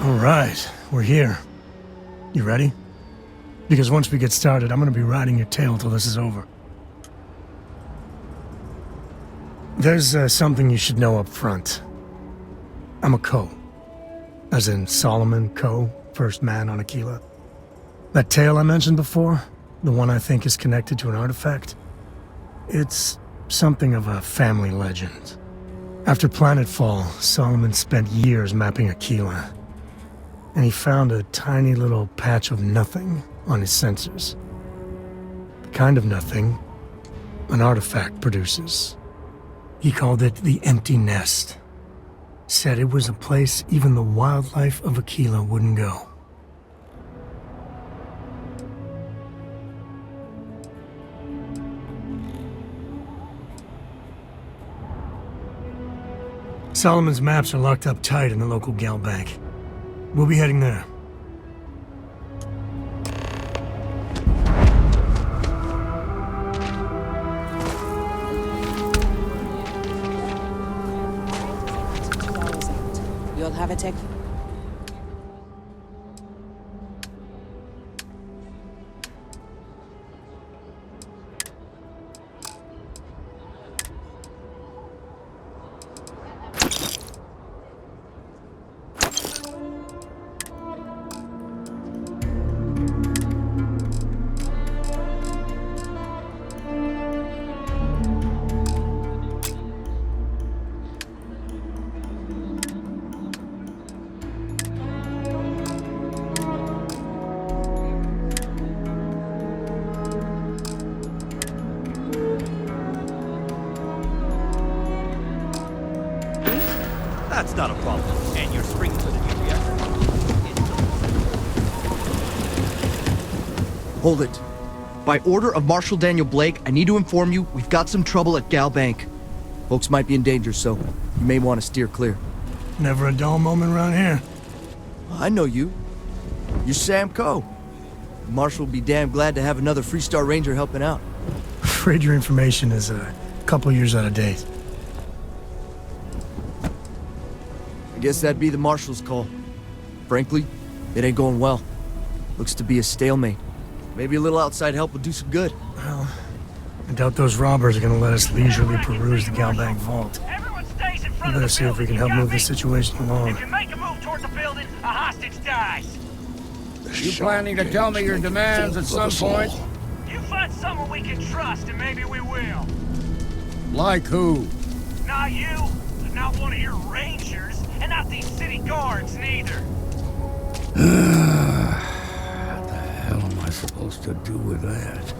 Alright, we're here. You ready? Because once we get started, I'm gonna be riding your tail till this is over. There's something you should know up front. I'm a Co. As in Solomon Co., first man on Aquila. That tale I mentioned before, the one I think is connected to an artifact, it's something of a family legend. After planetfall, Solomon spent years mapping Aquila, and he found a tiny little patch of nothing on his sensors. The kind of nothing an artifact produces. He called it the Empty Nest. Said it was a place even the wildlife of Aquila wouldn't go. Solomon's maps are locked up tight in the local gal bank. We'll be heading there. You'll have a tick. That's not a problem. And you're springing for the new reactor? Hold it. By order of Marshal Daniel Blake, I need to inform you we've got some trouble at Gal Bank. Folks might be in danger, so you may want to steer clear. Never a dull moment around here. I know you. You're Sam Coe. The Marshal will be damn glad to have another Freestar Ranger helping out. Afraid your information is a couple years out of date. I guess that'd be the Marshal's call. Frankly, it ain't going well. Looks to be a stalemate. Maybe a little outside help would do some good. Well, I doubt those robbers are gonna let us leisurely peruse the Galbank vault. We better see if we can help move this situation along. If you make a move toward the building, a hostage dies. You planning to tell me your demands at some point? You find someone we can trust, and maybe we will. Like who? Not you, not one of your rangers, and not these city guards, neither. What the hell am I supposed to do with that?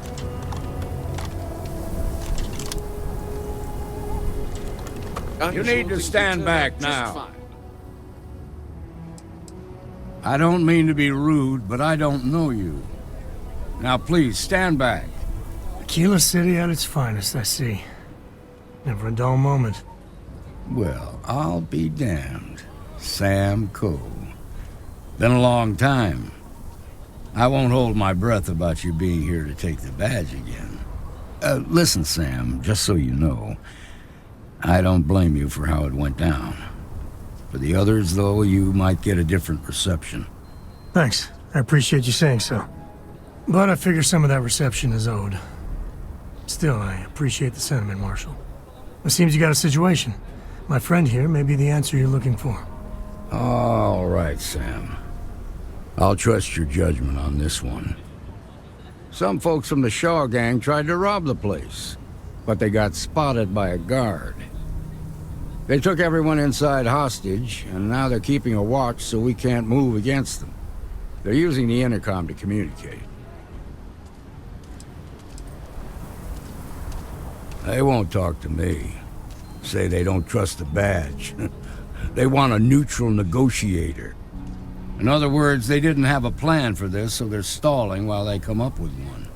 You need to stand back now. I don't mean to be rude, but I don't know you. Now please, stand back. Aquila City at its finest, I see. Never a dull moment. Well, I'll be damned. Sam Coe. Been a long time. I won't hold my breath about you being here to take the badge again. Listen, Sam, just so you know, I don't blame you for how it went down. For the others, though, you might get a different reception. Thanks. I appreciate you saying so. But I figure some of that reception is owed. Still, I appreciate the sentiment, Marshal. It seems you got a situation. My friend here may be the answer you're looking for. All right, Sam. I'll trust your judgment on this one. Some folks from the Shaw gang tried to rob the place, but they got spotted by a guard. They took everyone inside hostage, and now they're keeping a watch so we can't move against them. They're using the intercom to communicate. They won't talk to me. Say they don't trust the badge. They want a neutral negotiator. In other words, they didn't have a plan for this, so they're stalling while they come up with one.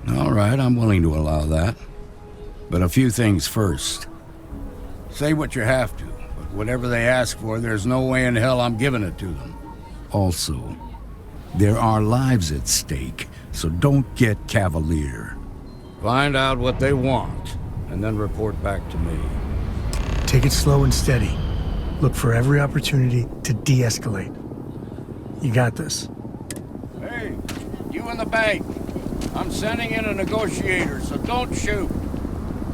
All right, I'm willing to allow that. But a few things first. Say what you have to, but whatever they ask for, there's no way in hell I'm giving it to them. Also, there are lives at stake, so don't get cavalier. Find out what they want, and then report back to me. Take it slow and steady. Look for every opportunity to de-escalate. You got this. Hey, you in the bank. I'm sending in a negotiator, so don't shoot.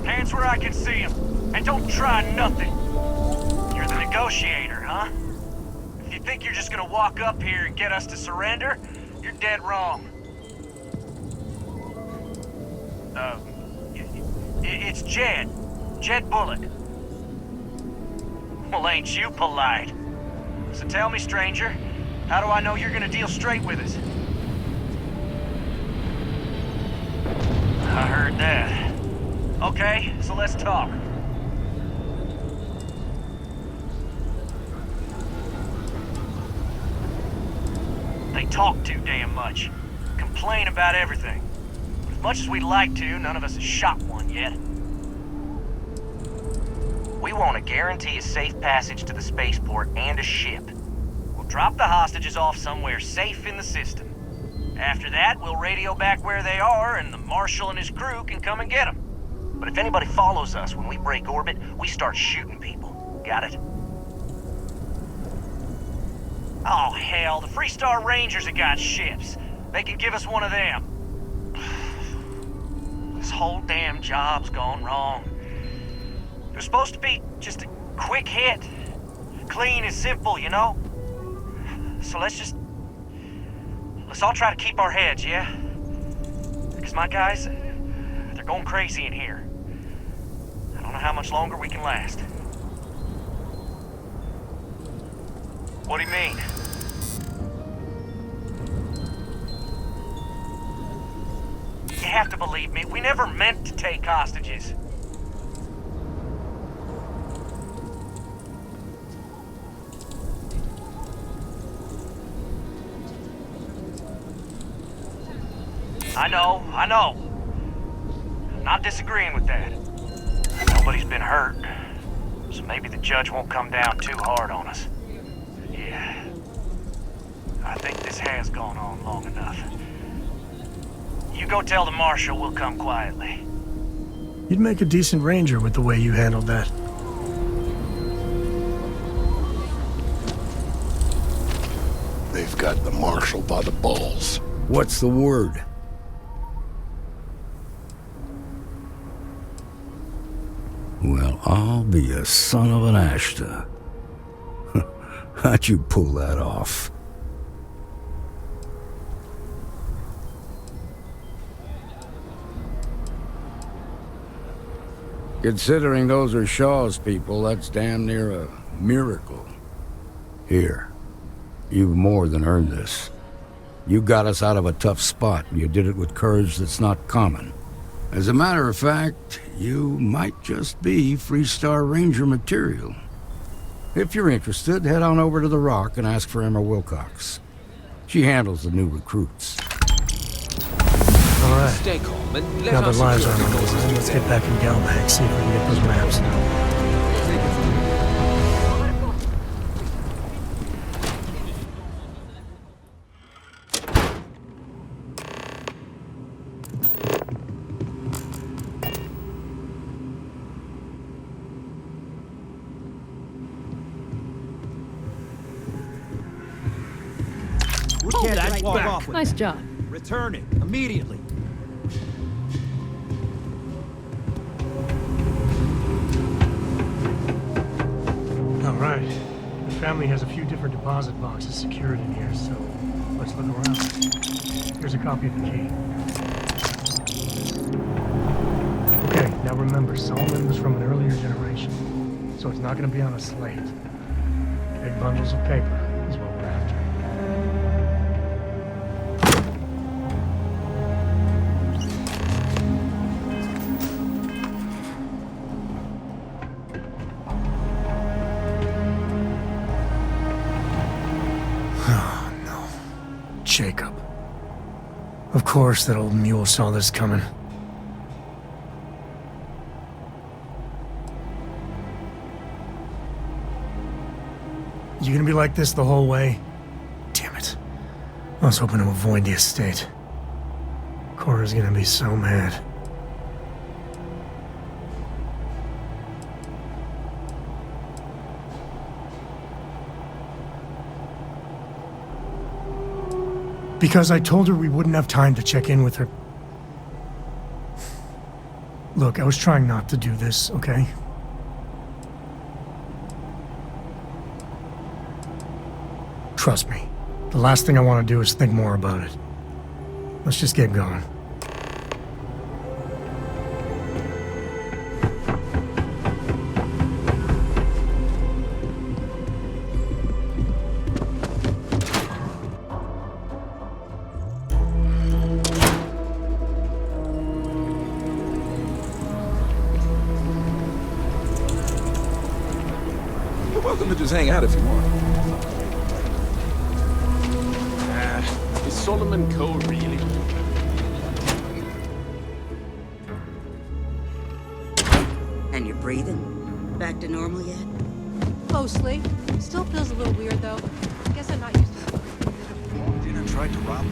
Hands where I can see him. And don't try nothing. You're the negotiator, huh? If you think you're just gonna walk up here and get us to surrender, you're dead wrong. It's Jed. Jed Bullock. Well, ain't you polite? So tell me, stranger, how do I know you're gonna deal straight with us? I heard that. Okay, so let's talk. They talk too damn much. Complain about everything. But as much as we'd like to, none of us has shot one yet. We want to guarantee a safe passage to the spaceport and a ship. We'll drop the hostages off somewhere safe in the system. After that, we'll radio back where they are, and the Marshal and his crew can come and get them. But if anybody follows us when we break orbit, we start shooting people. Got it? Oh, hell, the Freestar Rangers have got ships. They can give us one of them. This whole damn job's gone wrong. It was supposed to be just a quick hit. Clean and simple, you know? So let's all try to keep our heads, yeah? Because my guys, they're going crazy in here. I don't know how much longer we can last. What do you mean? You have to believe me, we never meant to take hostages. I know. I'm not disagreeing with that. Nobody's been hurt, so maybe the judge won't come down too hard on us. Yeah. I think this has gone on long enough. You go tell the Marshal we'll come quietly. You'd make a decent ranger with the way you handled that. They've got the Marshal by the balls. What's the word? Well, I'll be a son of an Ashta. How'd you pull that off? Considering those are Shaw's people, that's damn near a miracle. Here, you've more than earned this. You got us out of a tough spot, and you did it with courage that's not common. As a matter of fact, you might just be Freestar Ranger material. If you're interested, head on over to the Rock and ask for Emma Wilcox. She handles the new recruits. All right. Stay calm and let Now that us lives secure are on the the line, let's get back in Galbank, see if we can get those maps now. Hold that walk off with Nice job. Return it immediately. All right. The family has a few different deposit boxes secured in here, so let's look around. Here's a copy of the key. Okay, now remember, Solomon was from an earlier generation, so it's not going to be on a slate. Big bundles of paper is what we're after. Jacob. Of course that old mule saw this coming. You gonna be like this the whole way? Damn it. I was hoping to avoid the estate. Cora's gonna be so mad. Because I told her we wouldn't have time to check in with her. Look, I was trying not to do this, okay? Trust me. The last thing I want to do is think more about it. Let's just get going. You're welcome to just hang out if you want. Is Solomon Coe really? And you're breathing? Back to normal yet? Mostly. Still feels a little weird, though. Guess I'm not used to it. Dinner tried to rob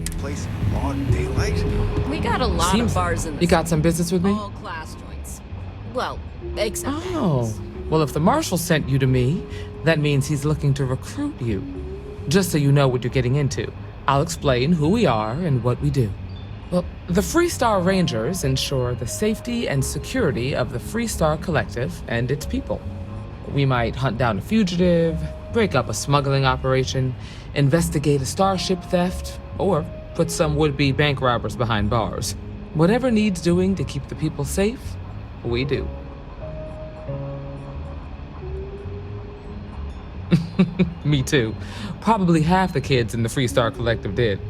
the place in broad daylight. We got a lot of bars in this. You got some business with me? All class joints. Well, except Oh. Well, if the marshal sent you to me, that means he's looking to recruit you. Just so you know what you're getting into, I'll explain who we are and what we do. Well, the Freestar Rangers ensure the safety and security of the Freestar Collective and its people. We might hunt down a fugitive, break up a smuggling operation, investigate a starship theft, or put some would-be bank robbers behind bars. Whatever needs doing to keep the people safe, we do. Me too. Probably half the kids in the Freestar Collective did.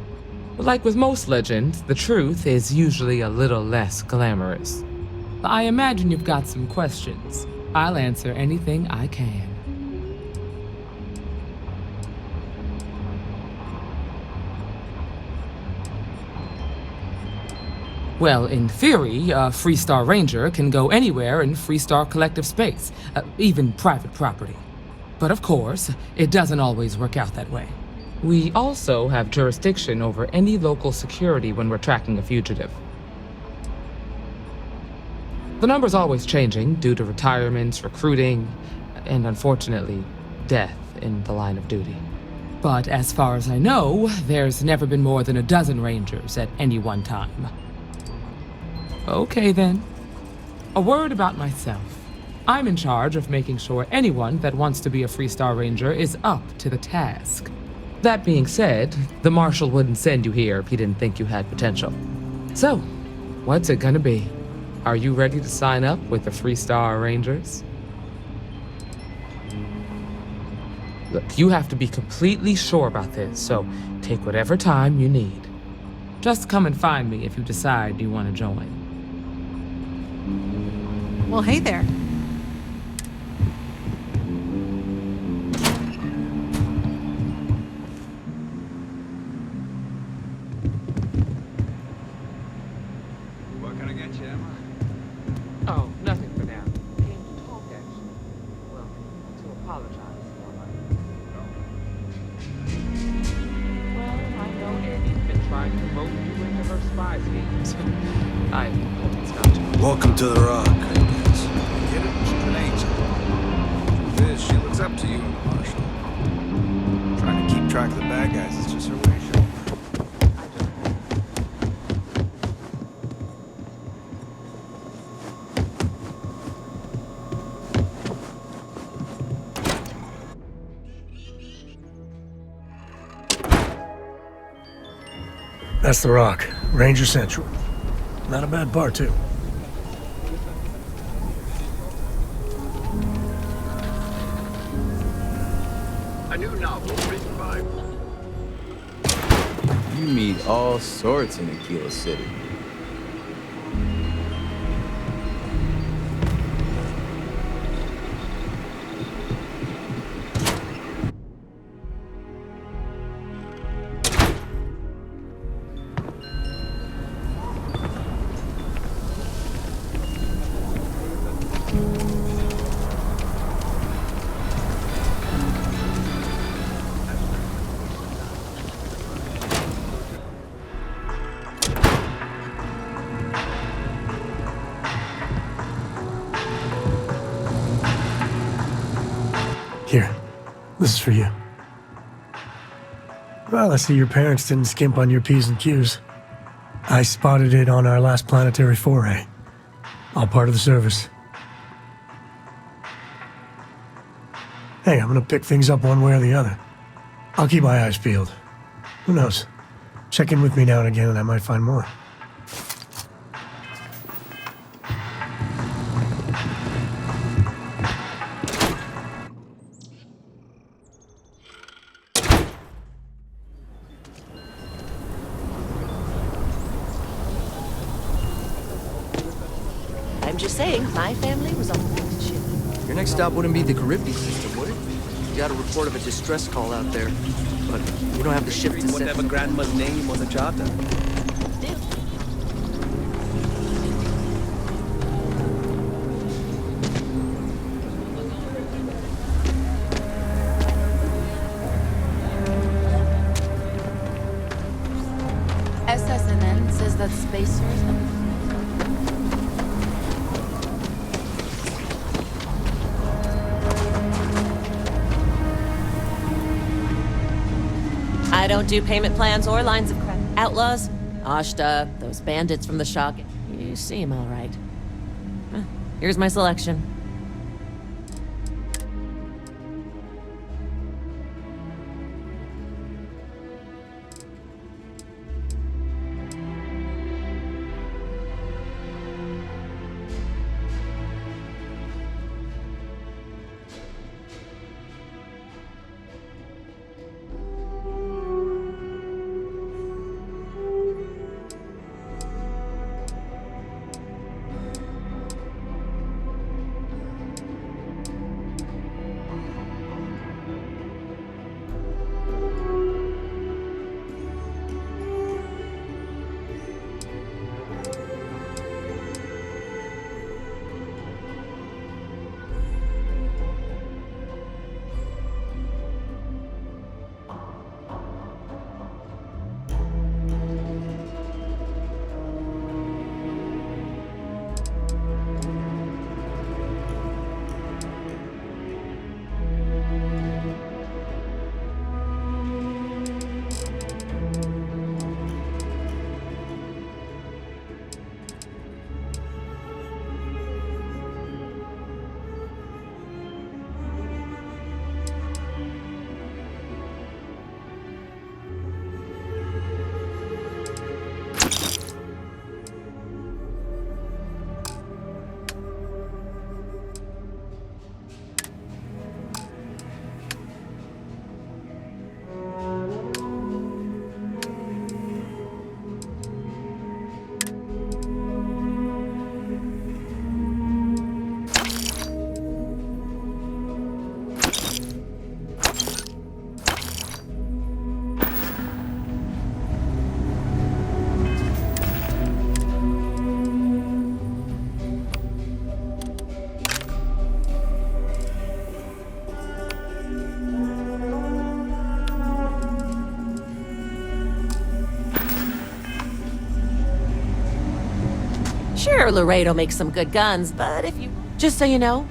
But like with most legends, the truth is usually a little less glamorous. I imagine you've got some questions. I'll answer anything I can. Well, in theory, a Freestar Ranger can go anywhere in Freestar Collective space, even private property. But of course, it doesn't always work out that way. We also have jurisdiction over any local security when we're tracking a fugitive. The number's always changing due to retirements, recruiting, and unfortunately, death in the line of duty. But as far as I know, there's never been more than a dozen Rangers at any one time. Okay then. A word about myself. I'm in charge of making sure anyone that wants to be a Freestar Ranger is up to the task. That being said, the Marshal wouldn't send you here if he didn't think you had potential. So, what's it gonna be? Are you ready to sign up with the Freestar Rangers? Look, you have to be completely sure about this, so take whatever time you need. Just come and find me if you decide you want to join. Well, hey there. What can I get you, Emma? Oh, nothing for now. Came to talk, actually. Well, to apologize, more like. Well, I know Annie's been trying to rope you into her spy schemes. I hope it's not too. Welcome to the Rock, I guess. Get it? She's an angel. Truth is, she looks up to you and the Marshal. Trying to keep track of the bad guys is just her way of showing. That's the Rock, Ranger Central. Not a bad bar, too. A new novel written by... You meet all sorts in Aquila City. Here, this is for you. Well, I see your parents didn't skimp on your P's and Q's. I spotted it on our last planetary foray. All part of the service. Hey, I'm gonna pick things up one way or the other. I'll keep my eyes peeled. Who knows? Check in with me now and again and I might find more. I'm just saying, my family was on the ship. Your next stop wouldn't be the Caribbean system, would it? You got a report of a distress call out there, but you don't have the ship to send. Whatever grandma's name on the charter. SSNN says that spacers. I don't do payment plans or lines of credit. Outlaws, Ashta, those bandits from the Shock. You seem all right. Here's my selection. Sure, Laredo makes some good guns, but if you... Just so you know,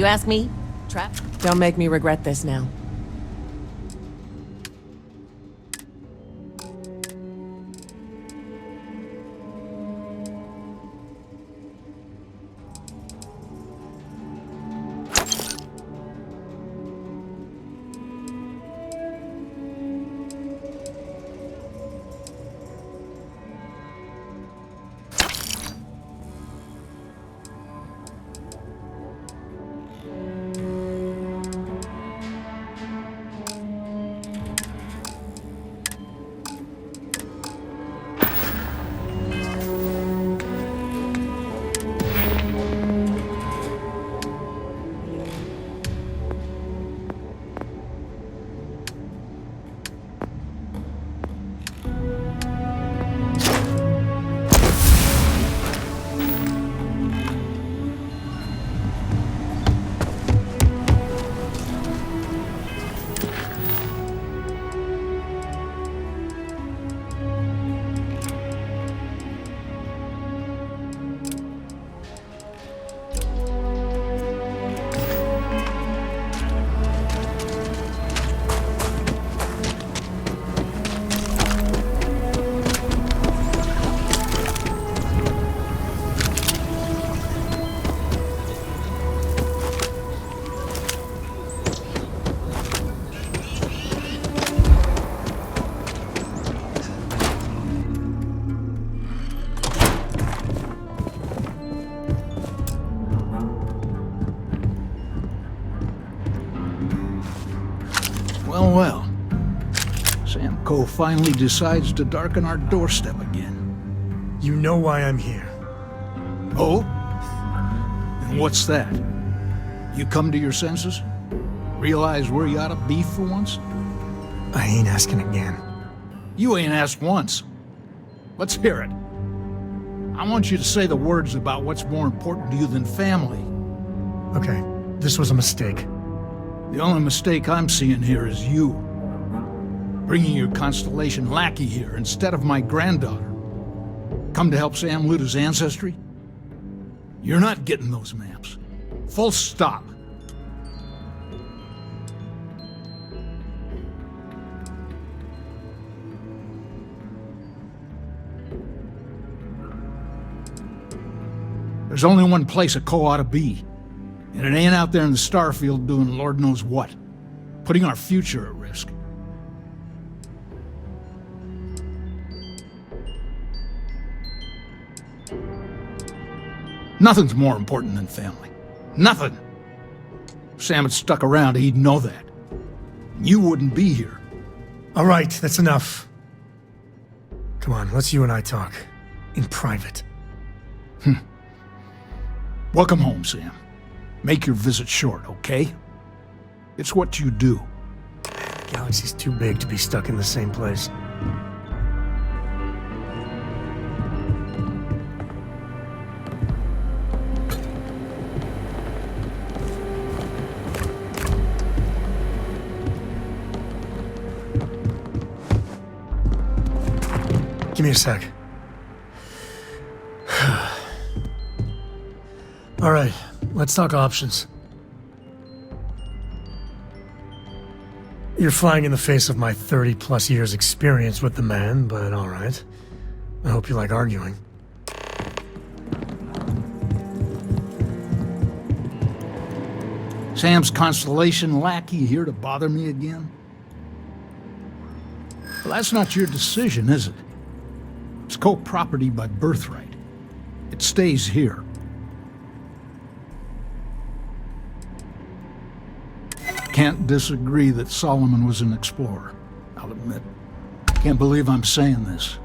you ask me, Trap, don't make me regret this now. Well, well. Sam Coe finally decides to darken our doorstep again. You know why I'm here. Oh? And what's that? You come to your senses? Realize where you ought to be for once? I ain't asking again. You ain't asked once. Let's hear it. I want you to say the words about what's more important to you than family. Okay, this was a mistake. The only mistake I'm seeing here is you. Bringing your Constellation lackey here instead of my granddaughter. Come to help Sam loot his ancestry? You're not getting those maps. Full stop. There's only one place a Coe ought to be. And it ain't out there in the Starfield doing Lord knows what. Putting our future at risk. Nothing's more important than family. Nothing. If Sam had stuck around, he'd know that. You wouldn't be here. All right, that's enough. Come on, let's you and I talk. In private. Welcome home, Sam. Make your visit short, okay? It's what you do. The galaxy's too big to be stuck in the same place. Give me a sec. All right, let's talk options. You're flying in the face of my 30-plus years experience with the man, but all right. I hope you like arguing. Sam's Constellation lackey here to bother me again? Well, that's not your decision, is it? It's Coe property by birthright. It stays here. Can't disagree that Solomon was an explorer, I'll admit. Can't believe I'm saying this.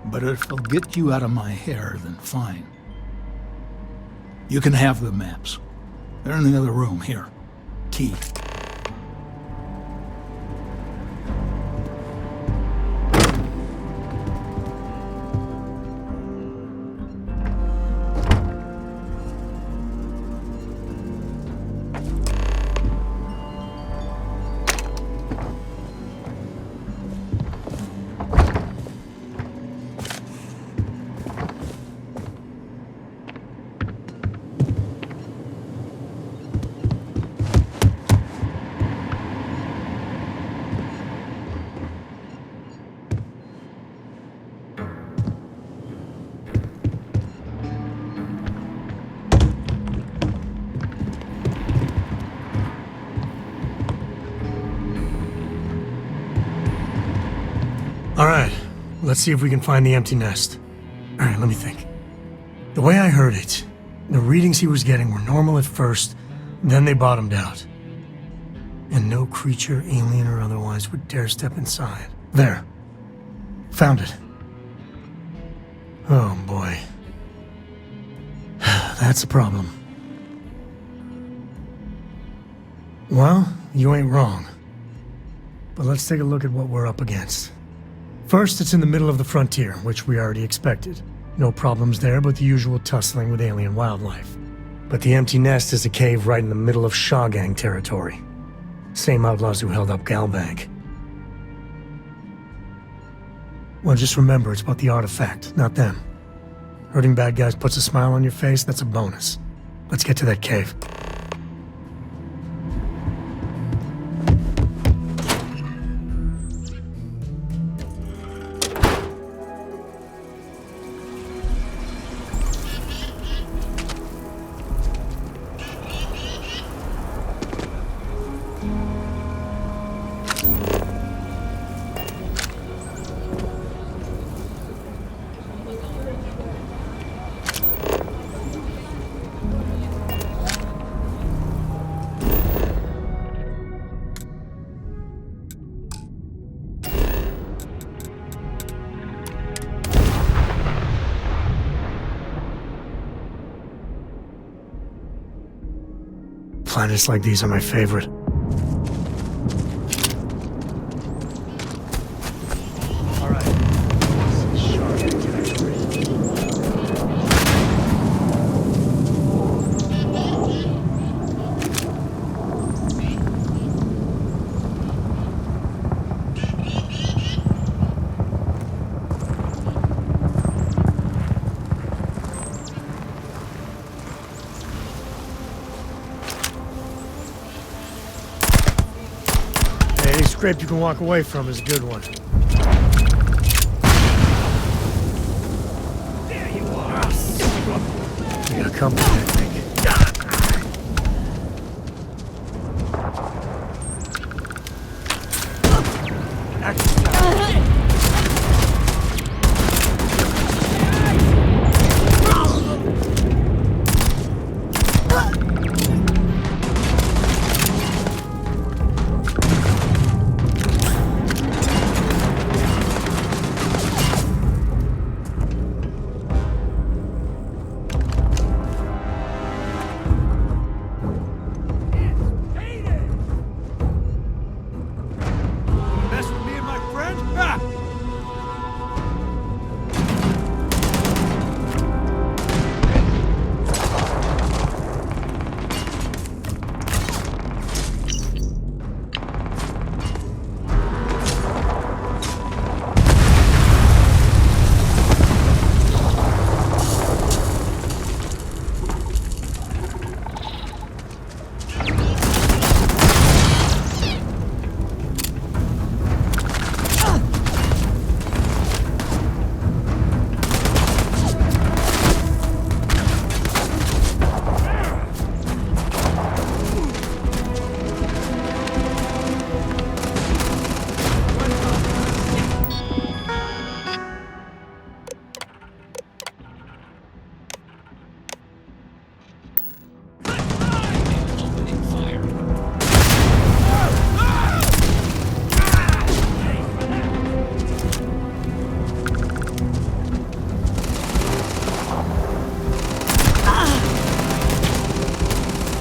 But if it'll get you out of my hair, then fine. You can have the maps. They're in the other room, here. Key. All right, let's see if we can find the empty nest. All right, let me think. The way I heard it, the readings he was getting were normal at first, then they bottomed out. And no creature, alien or otherwise, would dare step inside. There. Found it. Oh boy. That's a problem. Well, you ain't wrong. But let's take a look at what we're up against. First, it's in the middle of the frontier, which we already expected. No problems there but the usual tussling with alien wildlife. But the empty nest is a cave right in the middle of Shawgang territory. Same outlaws who held up Galbank. Well, just remember, it's about the artifact, not them. Hurting bad guys puts a smile on your face, that's a bonus. Let's get to that cave. Planets like these are my favorite. Any scrape you can walk away from is a good one. There you are. You got company, I think. Mess with me and my friend? Ah!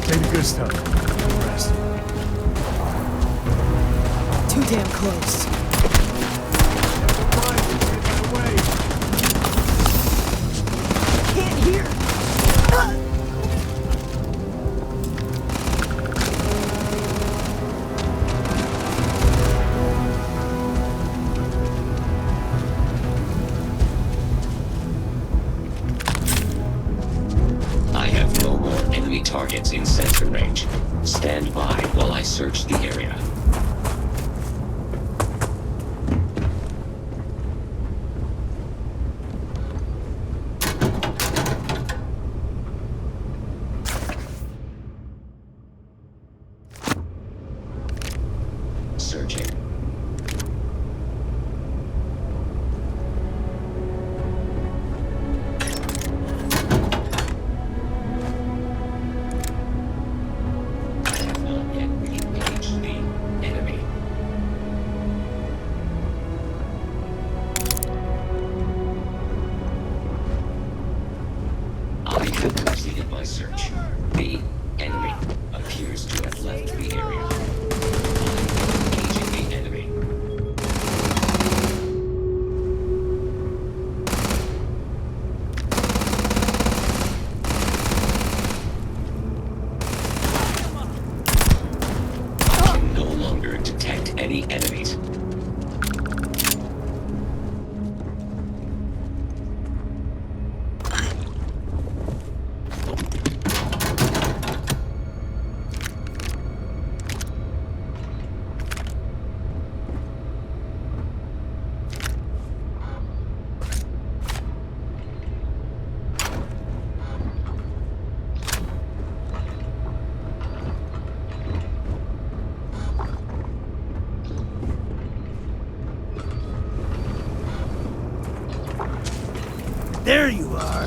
Take the good stuff. The rest. Too damn close. Can't hear. I have no more enemy targets in sensor range. Stand by while I search the area. Searching. I have not yet engaged the enemy. I have completed my search. The enemy appears to have left the area. Engaging the enemy. I can no longer detect any enemies. There you are.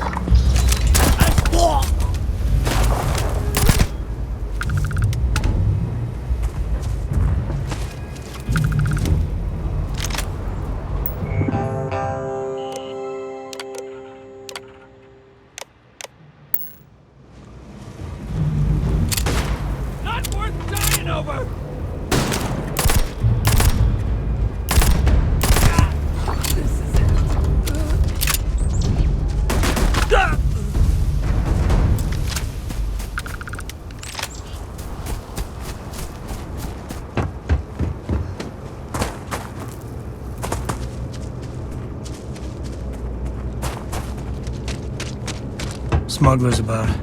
smugglers about.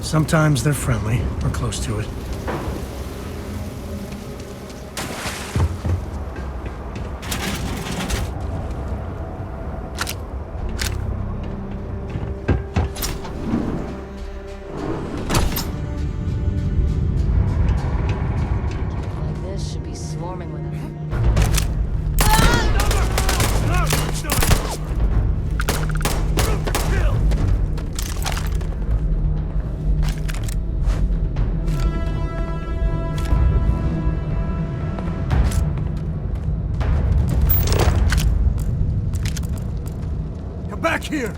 Sometimes they're friendly, or close to it. Like this should be swarming with them. Come back here!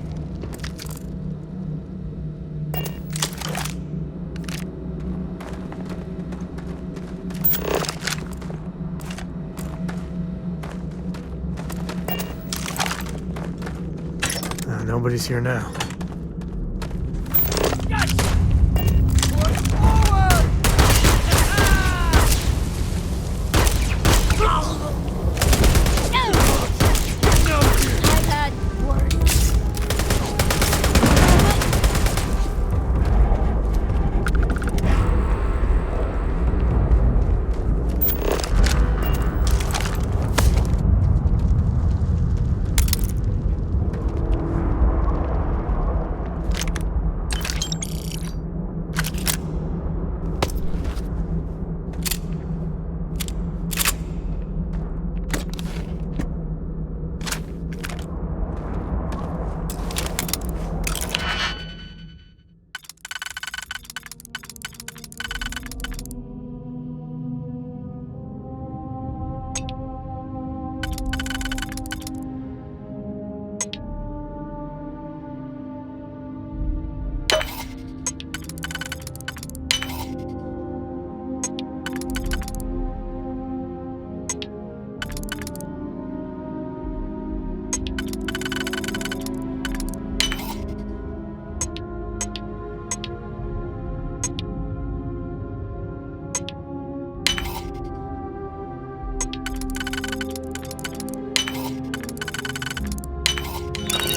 Nobody's here now. I've had worse.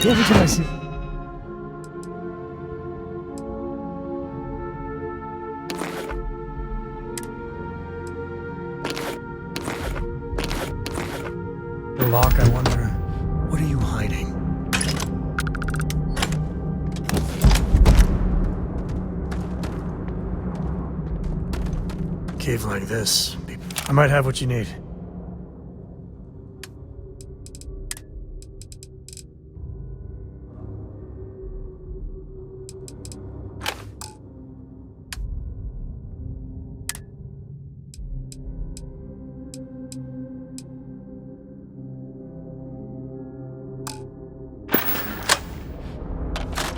What would I see? The lock, I wonder. What are you hiding? Cave like this. I might have what you need.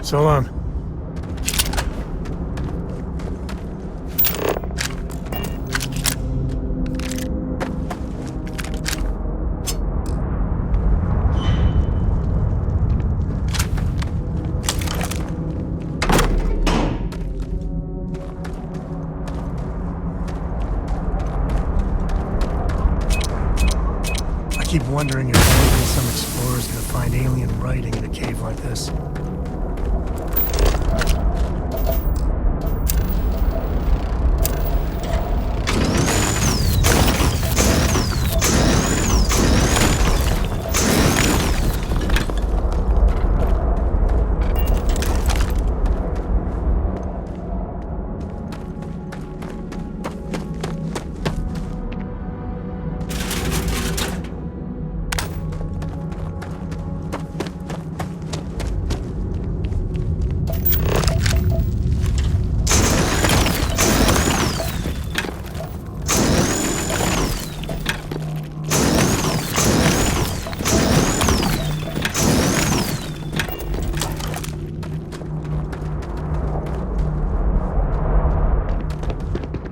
So long. I keep wondering if maybe some explorer's gonna find alien writing in a cave like this.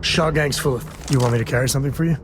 Shaw gang's full of... You want me to carry something for you?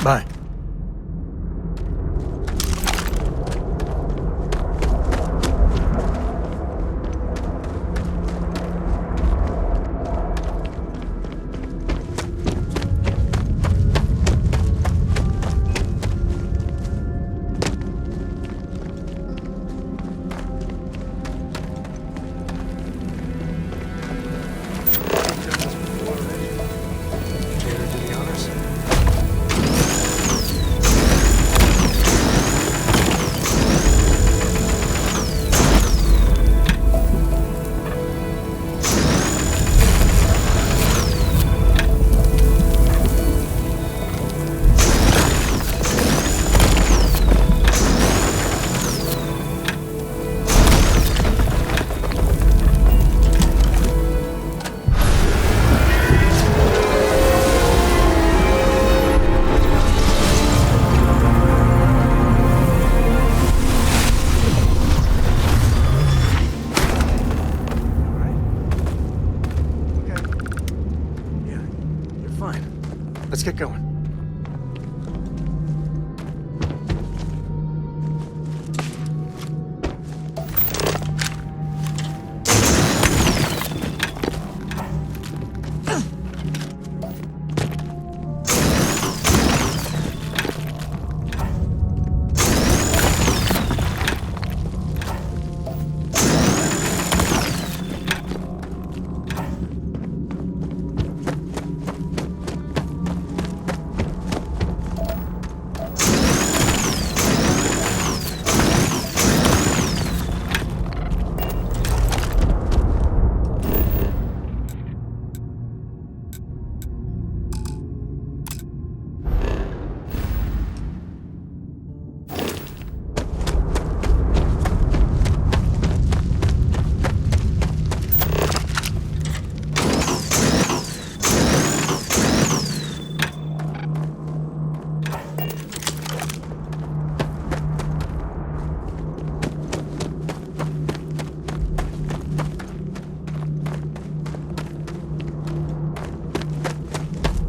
Bye. Let's get going.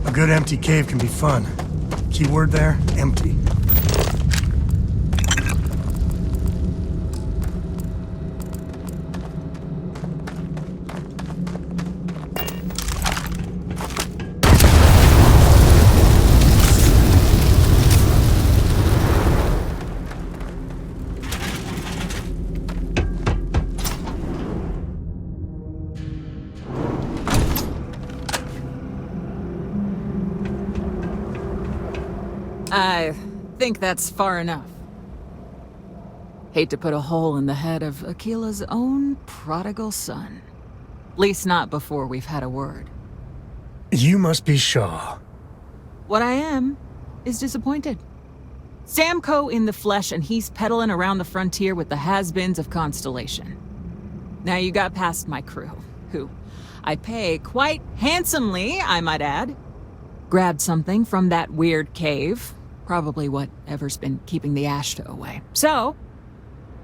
A good empty cave can be fun. Keyword there, empty. I think that's far enough. Hate to put a hole in the head of Akila's own prodigal son. Least not before we've had a word. You must be Shaw. What I am is disappointed. Samco in the flesh, and he's peddling around the frontier with the has-beens of Constellation. Now you got past my crew, who I pay quite handsomely, I might add. Grabbed something from that weird cave. Probably whatever's been keeping the Ashta away. So,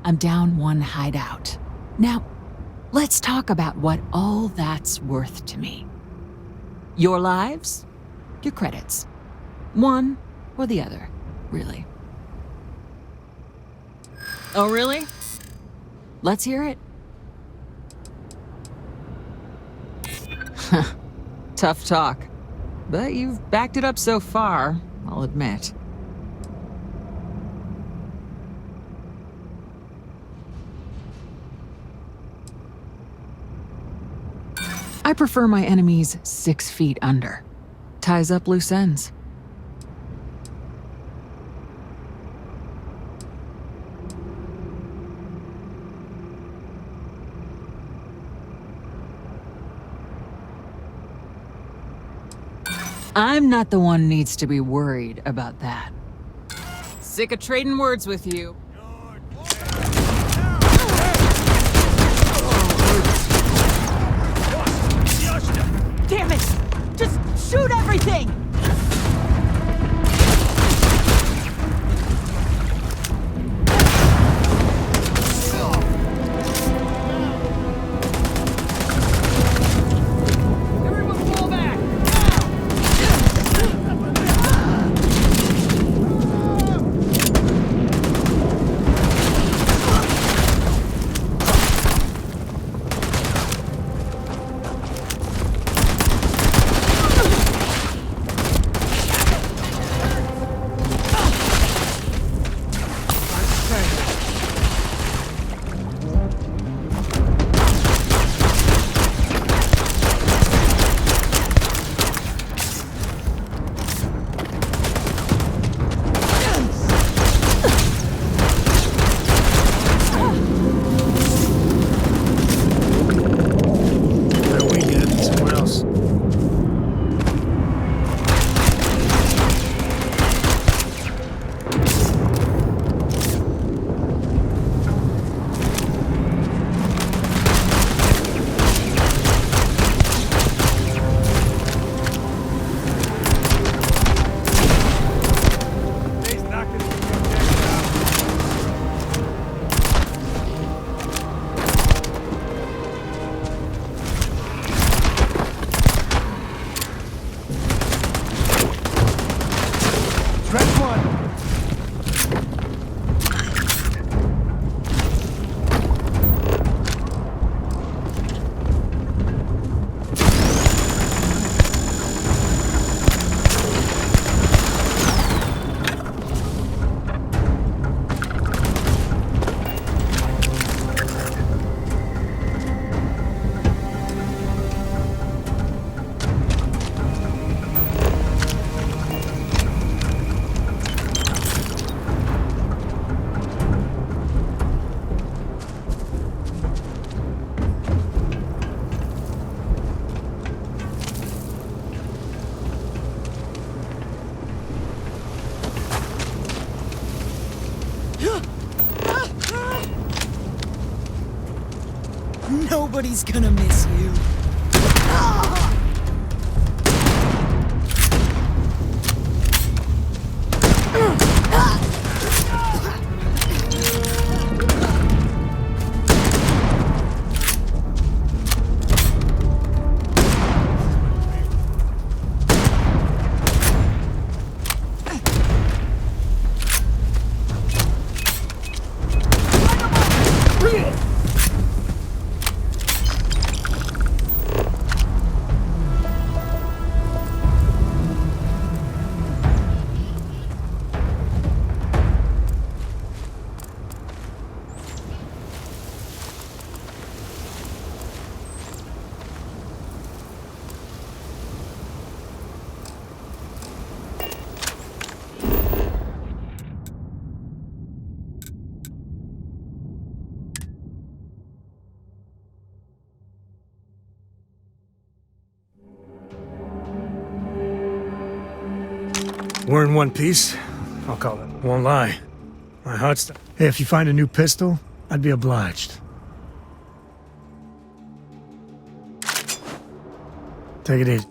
I'm down one hideout. Now, let's talk about what all that's worth to me. Your lives, your credits. One or the other, really. Oh, really? Let's hear it. Tough talk. But you've backed it up so far, I'll admit. I prefer my enemies 6 feet under. Ties up loose ends. I'm not the one needs to be worried about that. Sick of trading words with you. Damn it! Just shoot everything! Everyone fall back! Nobody's gonna miss you. We're in one piece. I'll call it. Won't lie. My heart's... Hey, if you find a new pistol, I'd be obliged. Take it easy.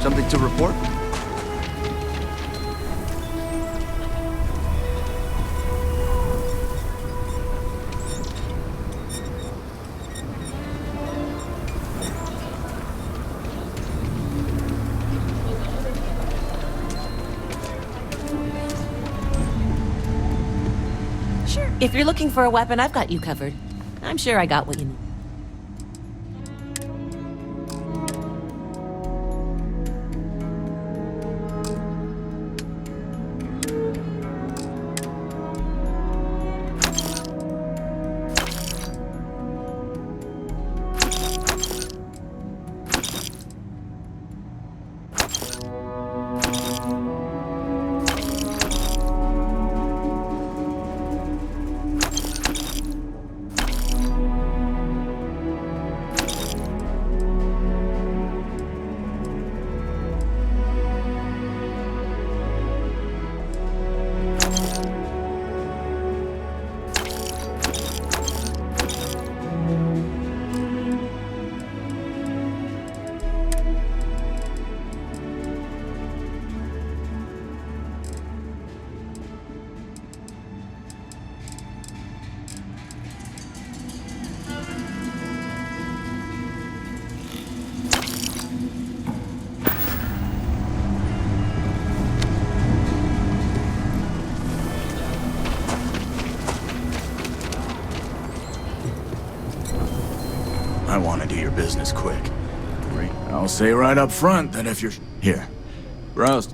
Something to report? Sure. If you're looking for a weapon, I've got you covered. I'm sure I got what you need. I want to do your business quick. I'll say right up front that if you're... Here. Roast.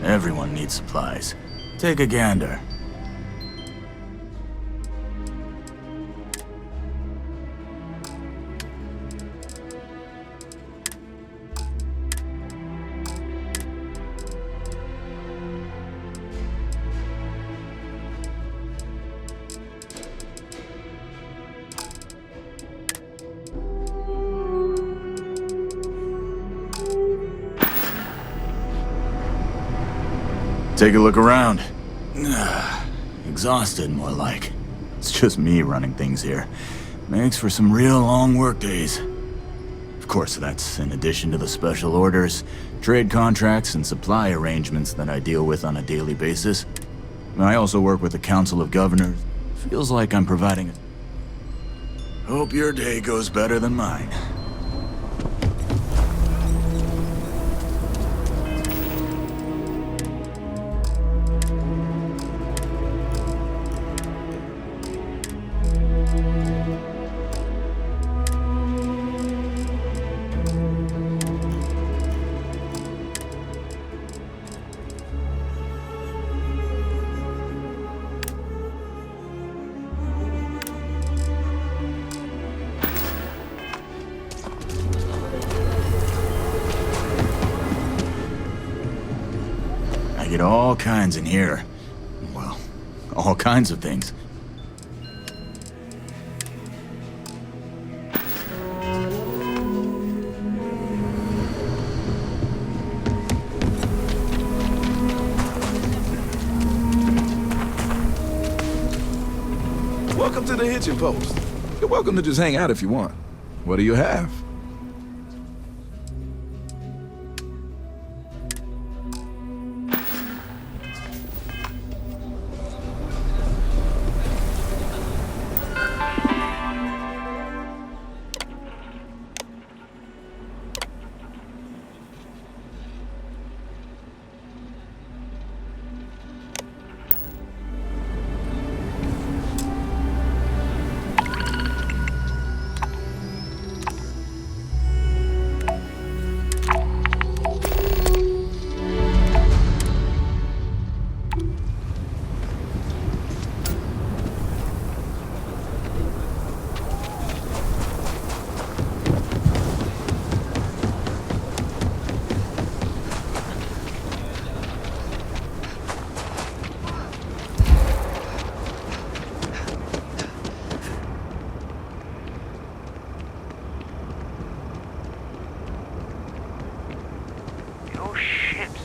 Everyone needs supplies. Take a gander. Take a look around. Exhausted, more like. It's just me running things here. Makes for some real long work days. Of course, that's in addition to the special orders, trade contracts, and supply arrangements that I deal with on a daily basis. I also work with the Council of Governors. Feels like I'm providing Hope your day goes better than mine. I get all kinds in here. Well, all kinds of things. Welcome to the Hitching Post. You're welcome to just hang out if you want. What do you have?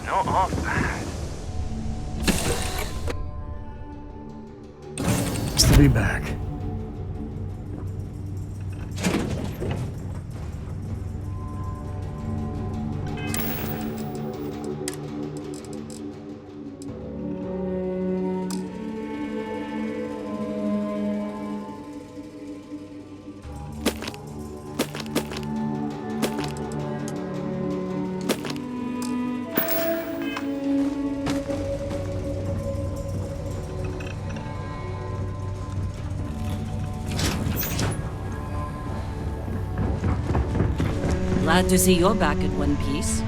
Not half bad. Nice to be back. Glad to see you're back in one piece.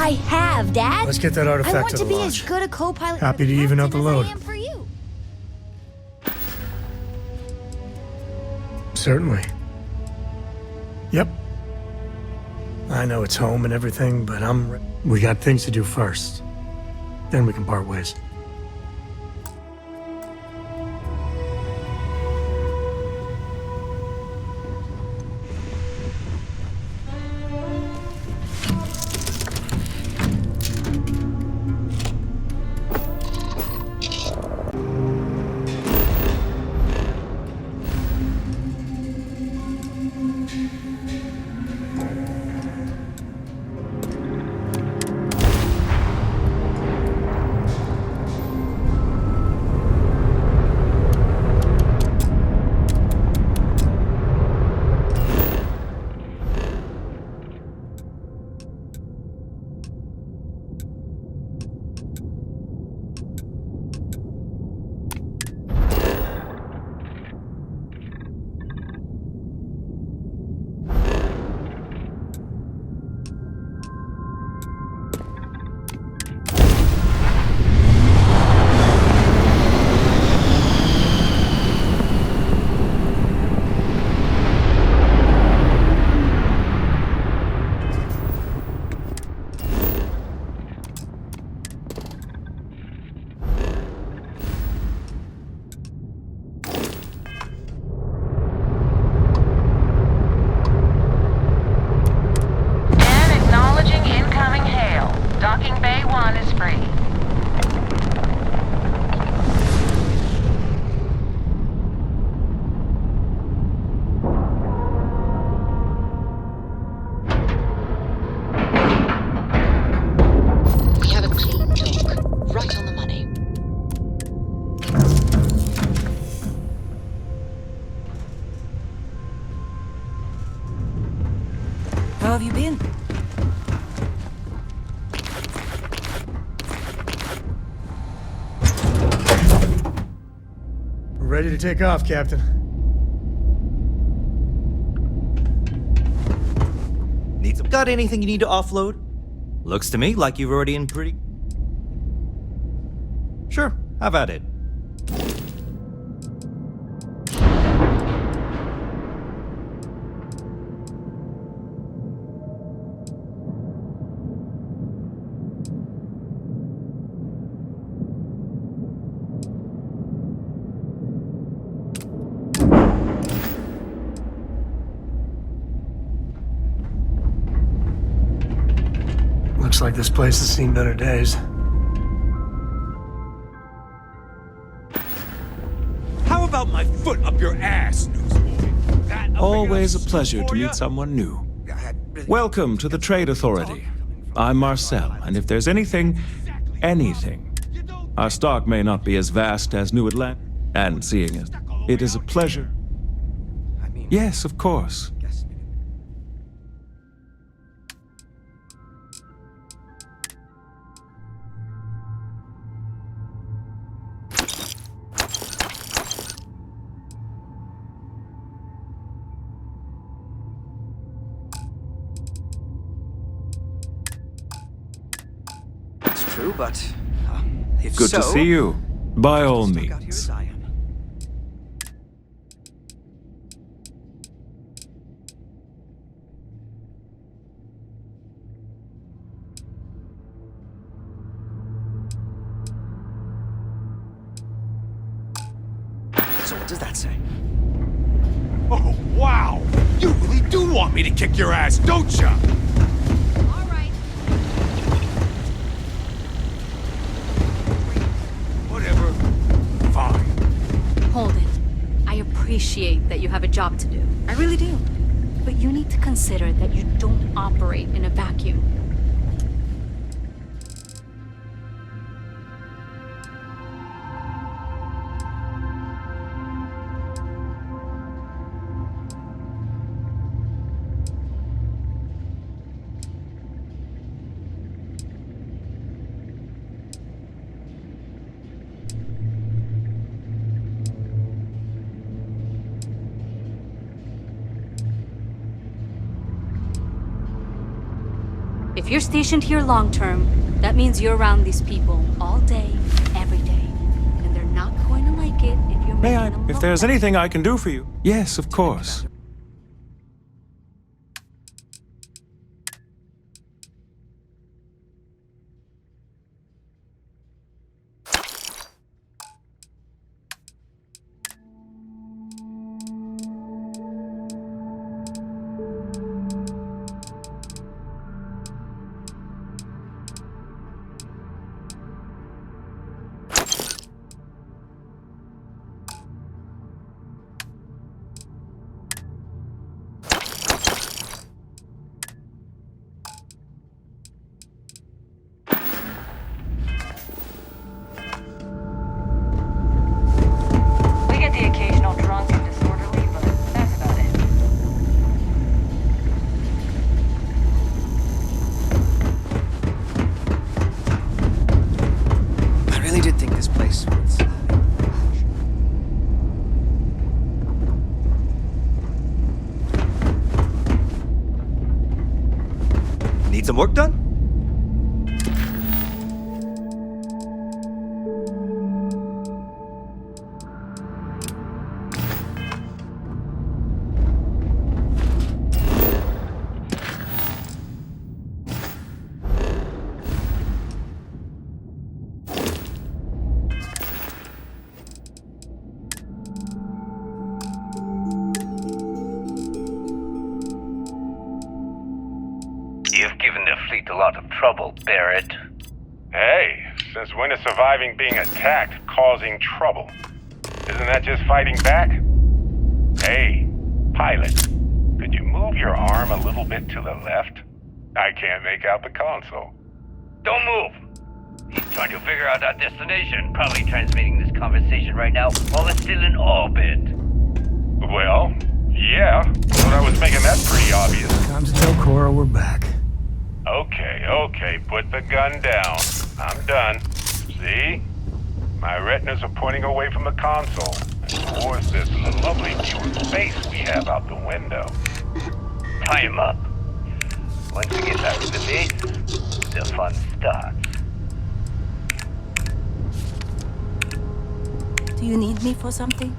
I have, Dad. Let's get that artifact I want to to the be lodge. as good a co-pilot Happy for to the even out captain the as load. I am for you. Certainly. Yep. I know it's home and everything, but we got things to do first. Then we can part ways. have you been? We're ready to take off, Captain. Got anything you need to offload? Looks to me like you've already in pretty... Sure, have at it. Looks like this place has seen better days. How about my foot up your ass, newsboy? Always a pleasure to meet someone new. Welcome to the Trade Authority. I'm Marcel, and if there's anything, our stock may not be as vast as New Atlanta, and seeing it, it is a pleasure. Yes, of course. But if Good to see you. By all means. So what does that say? Oh, wow! You really do want me to kick your ass, don't ya? Hold it. I appreciate that you have a job to do. I really do. But you need to consider that you don't operate in a vacuum. If you're stationed here long term, that means you're around these people all day, every day. And they're not going to like it if you're May making I, them if look there's bad. anything I can do for you? Yes, of course. We get the occasional drunk and disorderly, but that's about it. I really did think this place was... Need some work done? You've given the fleet a lot of trouble, Barrett. Hey, since when is surviving being attacked causing trouble? Isn't that just fighting back? Hey, pilot, could you move your arm a little bit to the left? I can't make out the console. Don't move. He's trying to figure out our destination. Probably transmitting this conversation right now while it's still in orbit. Well, Yeah, thought I was making that pretty obvious. Time to tell Cora we're back. Okay, put the gun down. I'm done. See? My retinas are pointing away from the console and towards this lovely view of space we have out the window. Tie him up. Once you get back to the base, the fun starts. Do you need me for something?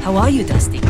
How are you, Dusty?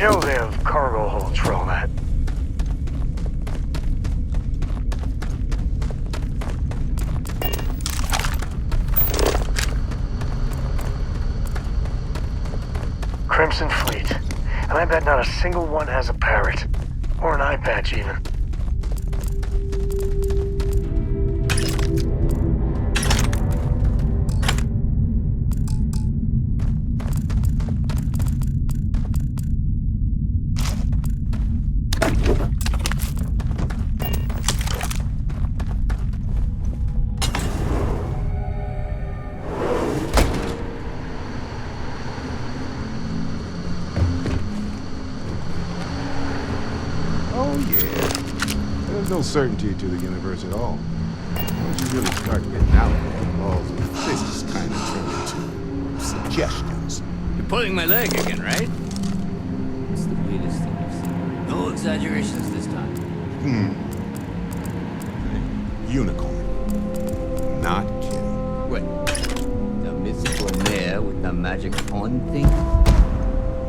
You know they have cargo holds for all that. Crimson Fleet. And I bet not a single one has a parrot. Or an eye patch, even. No certainty to the universe at all. Once you really start getting out of the balls, this just kind of turns into suggestions. You're pulling my leg again, right? It's the weirdest thing I've seen. No exaggerations this time. Unicorn. Not kidding. What? The mythical mare with the magic horn thing?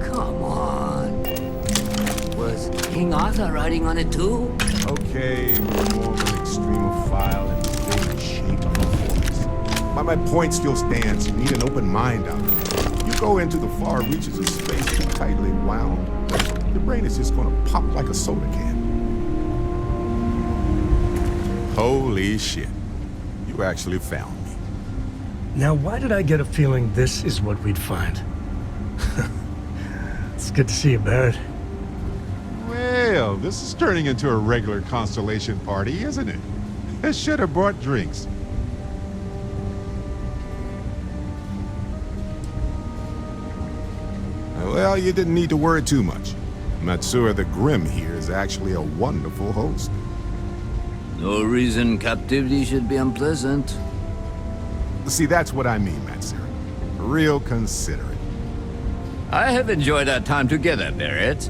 Come on. Was King Arthur riding on it too? Okay, we're more of an extremophile and big shape of performance. But my point still stands. You need an open mind out there. You go into the far reaches of space too tightly wound, your brain is just gonna pop like a soda can. Holy shit. You actually found me. Now, why did I get a feeling this is what we'd find? It's good to see you, Barrett. Well, this is turning into a regular Constellation party, isn't it? I should have brought drinks. Well, you didn't need to worry too much. Matsura the Grim here is actually a wonderful host. No reason captivity should be unpleasant. See, that's what I mean, Matsura. Real considerate. I have enjoyed our time together, Barrett.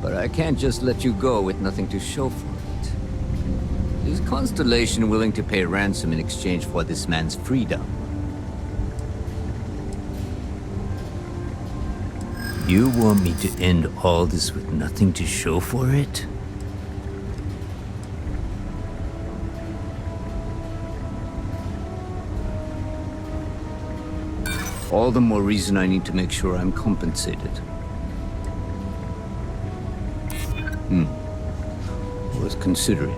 But I can't just let you go with nothing to show for it. Is Constellation willing to pay ransom in exchange for this man's freedom? You want me to end all this with nothing to show for it? All the more reason I need to make sure I'm compensated. Worth considering.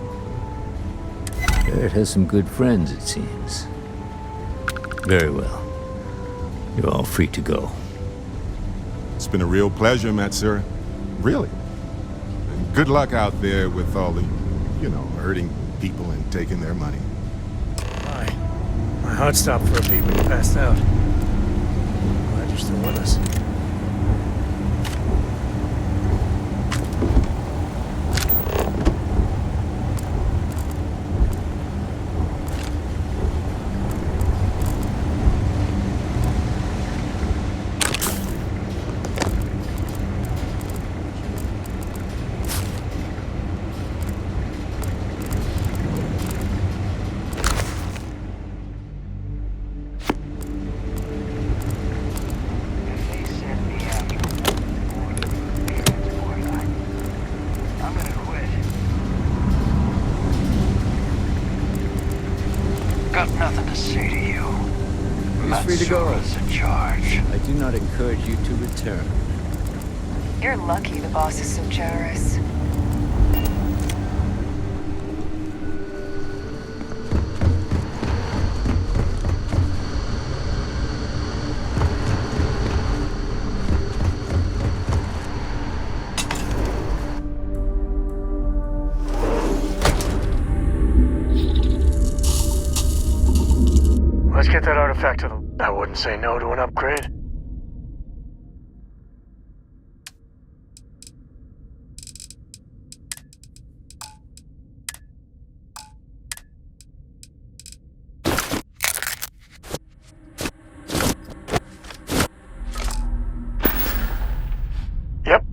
Barrett has some good friends, it seems. Very well. You're all free to go. It's been a real pleasure, Matsura. Really. And good luck out there with all the, hurting people and taking their money. My heart stopped for a beat when you passed out. Glad you're still with us. Got nothing to say to you. He's free to go. Matsura's in charge. I do not encourage you to return. You're lucky the boss is so generous. Let's get that artifact to them. I wouldn't say no to an upgrade. Yep.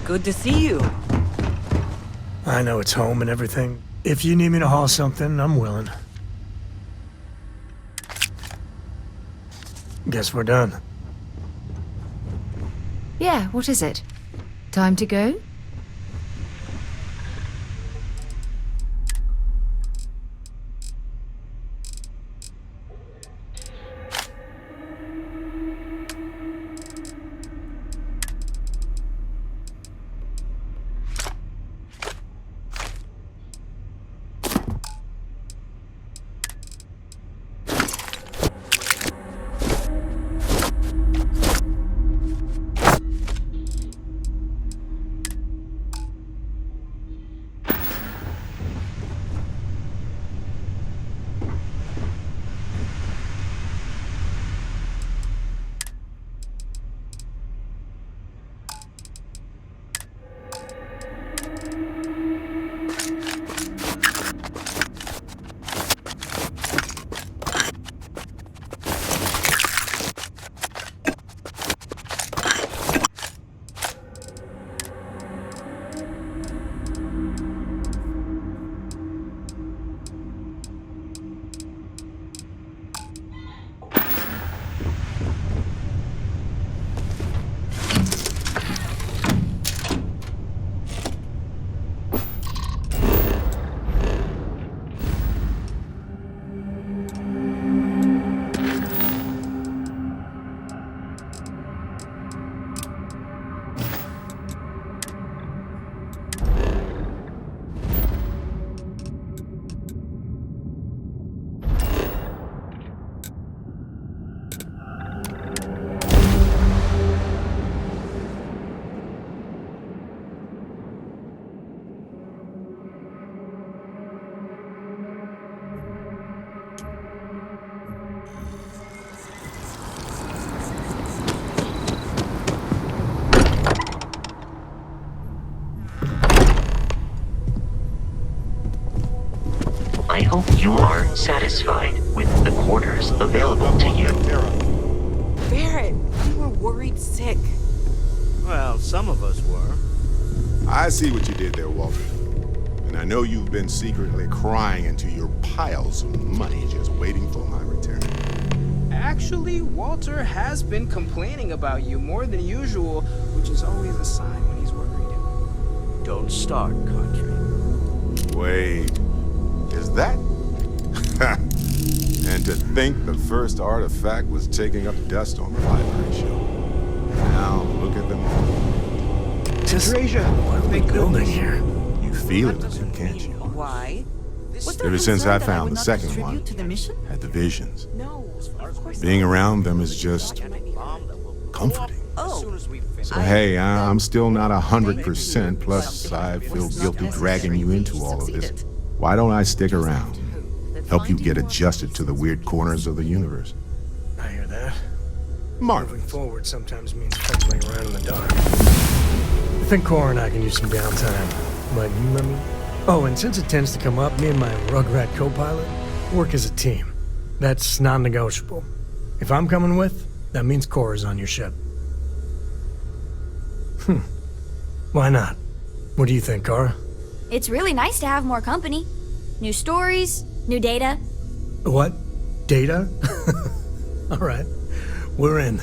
Good to see you. I know it's home and everything. If you need me to haul something, I'm willing. Guess we're done. Yeah, what is it? Time to go? I hope you are satisfied with the quarters available to you. Barrett, we were worried sick. Well, some of us were. I see what you did there, Walter. And I know you've been secretly crying into your piles of money just waiting for my return. Actually, Walter has been complaining about you more than usual, which is always a sign when he's worried. Don't start, country. Wait, is that? And to think the first artifact was taking up dust on the library shelf. Now look at them all. Just what are we building here? You feel it, can't you? Why? Ever since I found the second one, to the mission? had the visions. No, of course Being around them is just comforting. Oh, So hey, I'm still not 100%, plus I feel guilty dragging you into all of this. Why don't I stick around? Help you get adjusted to the weird corners of the universe. I hear that. Marvin. Moving forward sometimes means puzzling around in the dark. I think Cora and I can use some downtime. But you let me... Oh, and since it tends to come up, me and my Rugrat co-pilot work as a team. That's non-negotiable. If I'm coming with, that means Cora's on your ship. Why not? What do you think, Cora? It's really nice to have more company. New stories, new data. What? Data? All right. We're in.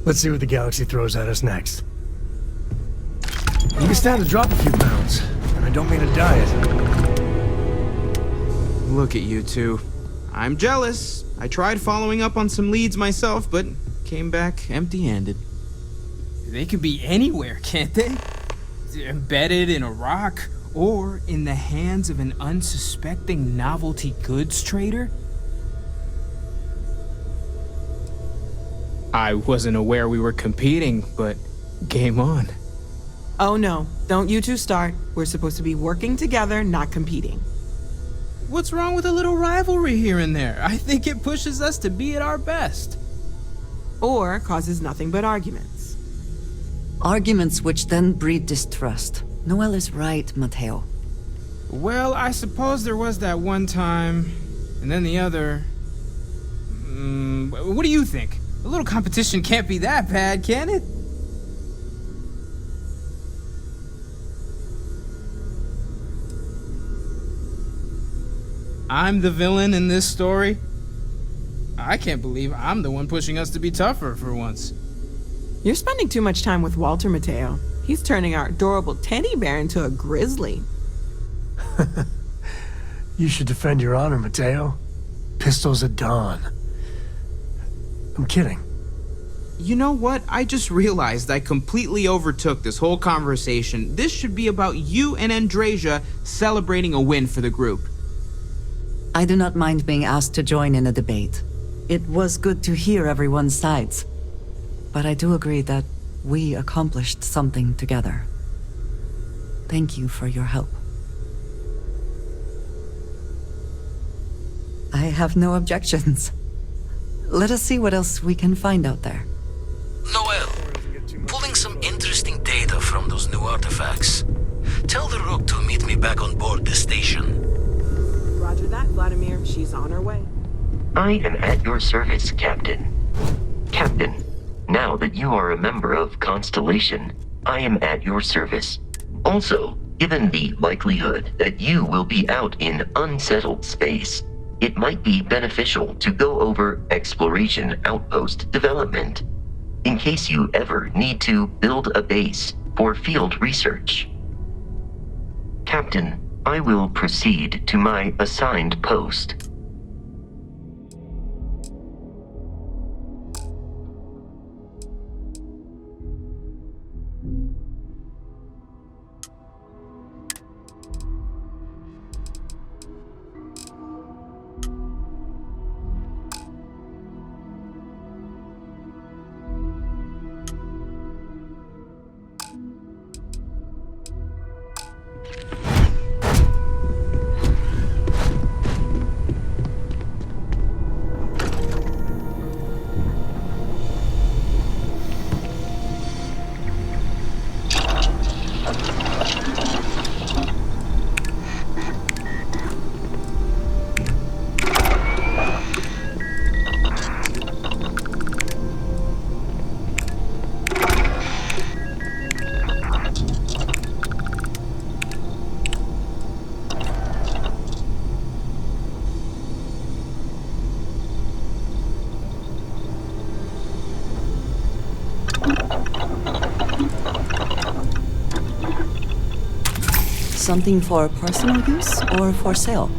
Let's see what the galaxy throws at us next. You can stand to drop a few pounds, and I don't mean a diet. Look at you two. I'm jealous. I tried following up on some leads myself, but came back empty-handed. They could be anywhere, can't they? Embedded in a rock, or in the hands of an unsuspecting novelty goods trader? I wasn't aware we were competing, but game on. Oh no, don't you two start. We're supposed to be working together, not competing. What's wrong with a little rivalry here and there? I think it pushes us to be at our best. Or causes nothing but arguments. Arguments which then breed distrust. Noel is right, Mateo. Well, I suppose there was that one time, and then the other. What do you think? A little competition can't be that bad, can it? I'm the villain in this story? I can't believe I'm the one pushing us to be tougher for once. You're spending too much time with Walter, Mateo. He's turning our adorable teddy bear into a grizzly. You should defend your honor, Mateo. Pistols at dawn. I'm kidding. You know what? I just realized I completely overtook this whole conversation. This should be about you and Andrasia celebrating a win for the group. I do not mind being asked to join in a debate. It was good to hear everyone's sides. But I do agree that we accomplished something together. Thank you for your help. I have no objections. Let us see what else we can find out there. Noel, pulling some interesting data from those new artifacts. Tell the Rook to meet me back on board the station. Roger that, Vladimir. She's on her way. I am at your service, Captain. Captain, now that you are a member of Constellation, I am at your service. Also, given the likelihood that you will be out in unsettled space, it might be beneficial to go over exploration outpost development, in case you ever need to build a base for field research. Captain, I will proceed to my assigned post. Something for personal use or for sale?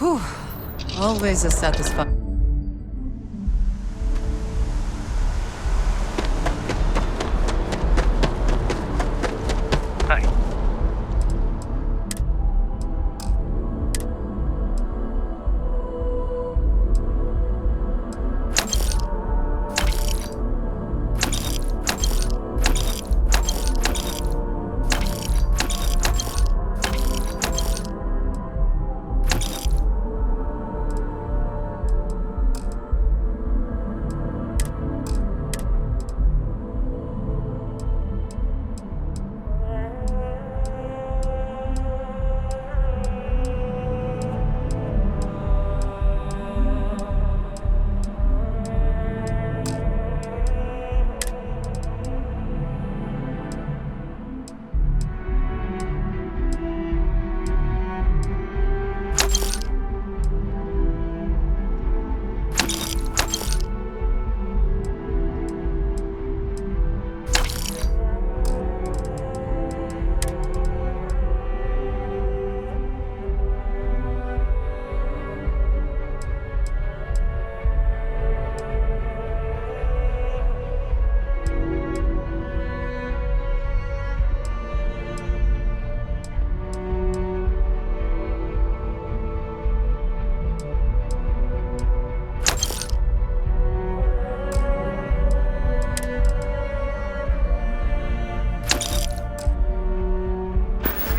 Whew. Always a satisfying. Hi.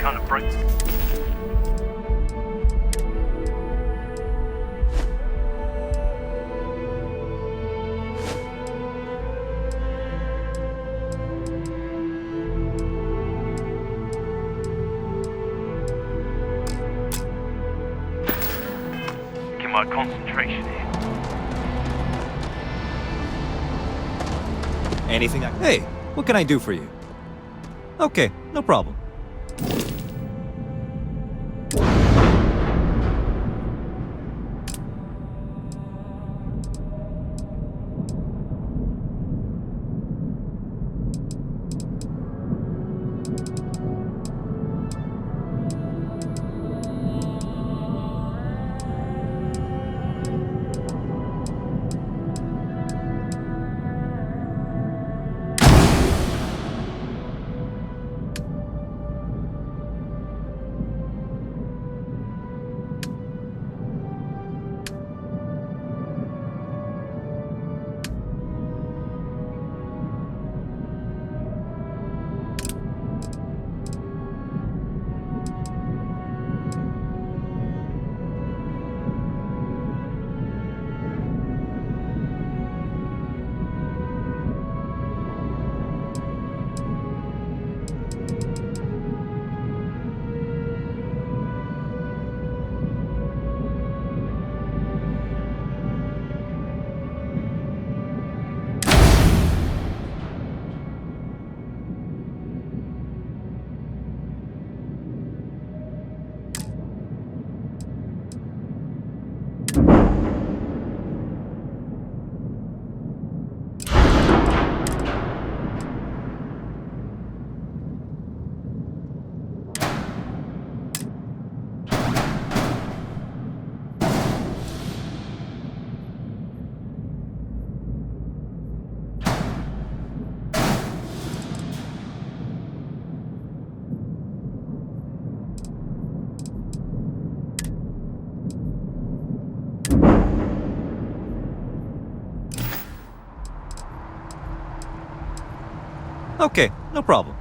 Kind of bright. Get my concentration here. Anything Hey, what can I do for you? Okay, no problem. Okay, no problem.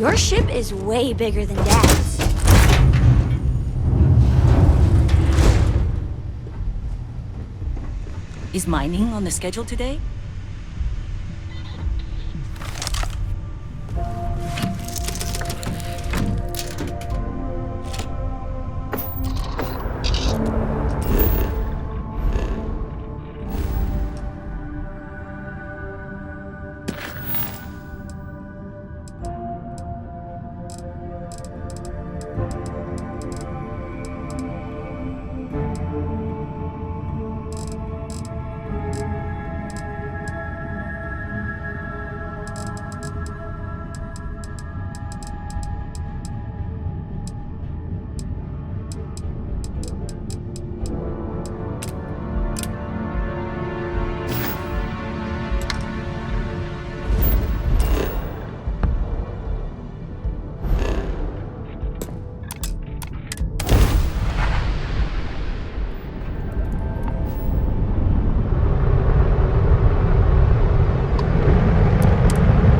Your ship is way bigger than Dad's. Is mining on the schedule today?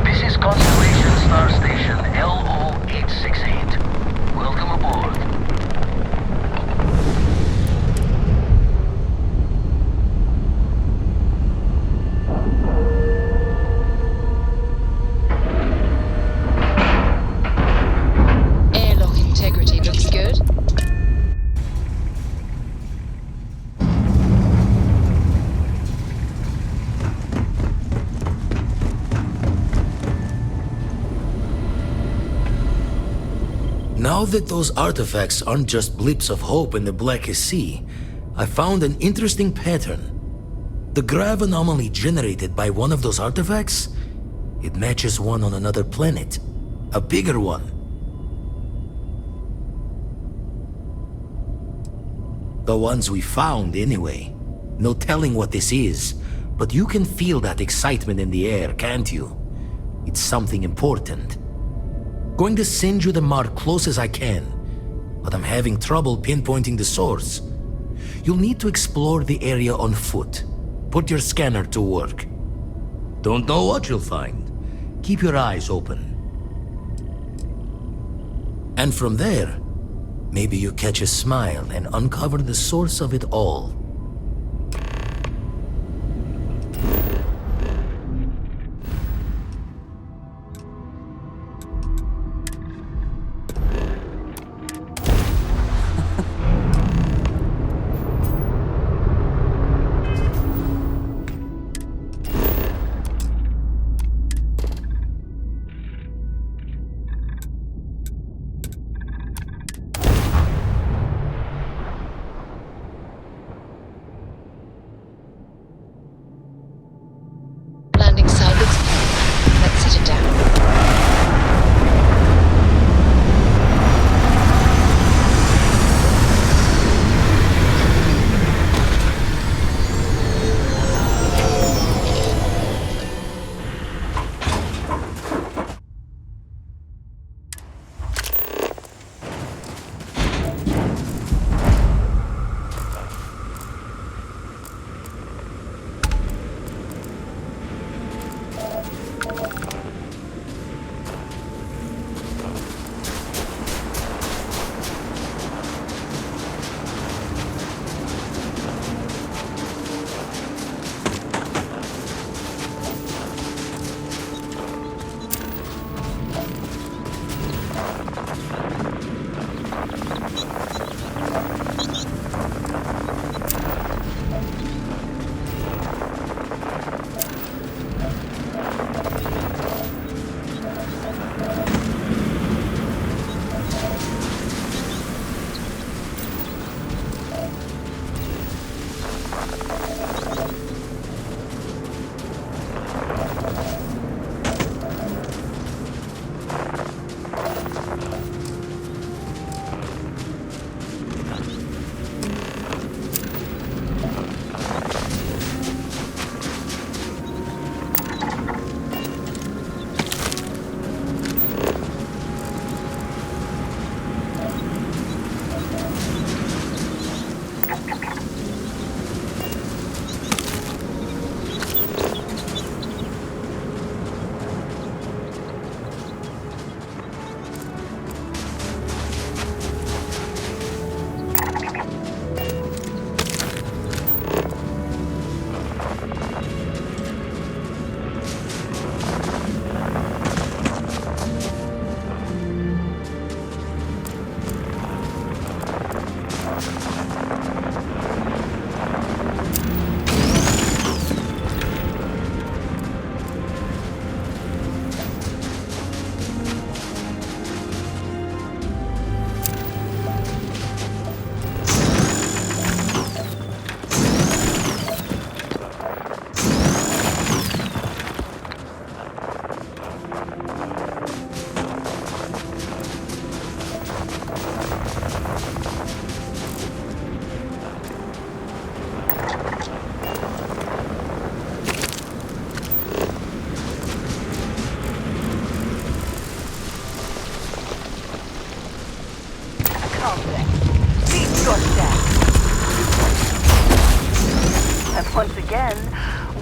This is Constellation Star Station LO868. Welcome aboard. Airlock integrity looks good. Now that those artifacts aren't just blips of hope in the blackest sea, I found an interesting pattern. The grav anomaly generated by one of those artifacts, it matches one on another planet. A bigger one. The ones we found, anyway. No telling what this is, but you can feel that excitement in the air, can't you? It's something important. Going to send you the mark close as I can, but I'm having trouble pinpointing the source. You'll need to explore the area on foot. Put your scanner to work. Don't know what you'll find. Keep your eyes open. And from there, maybe you catch a smile and uncover the source of it all.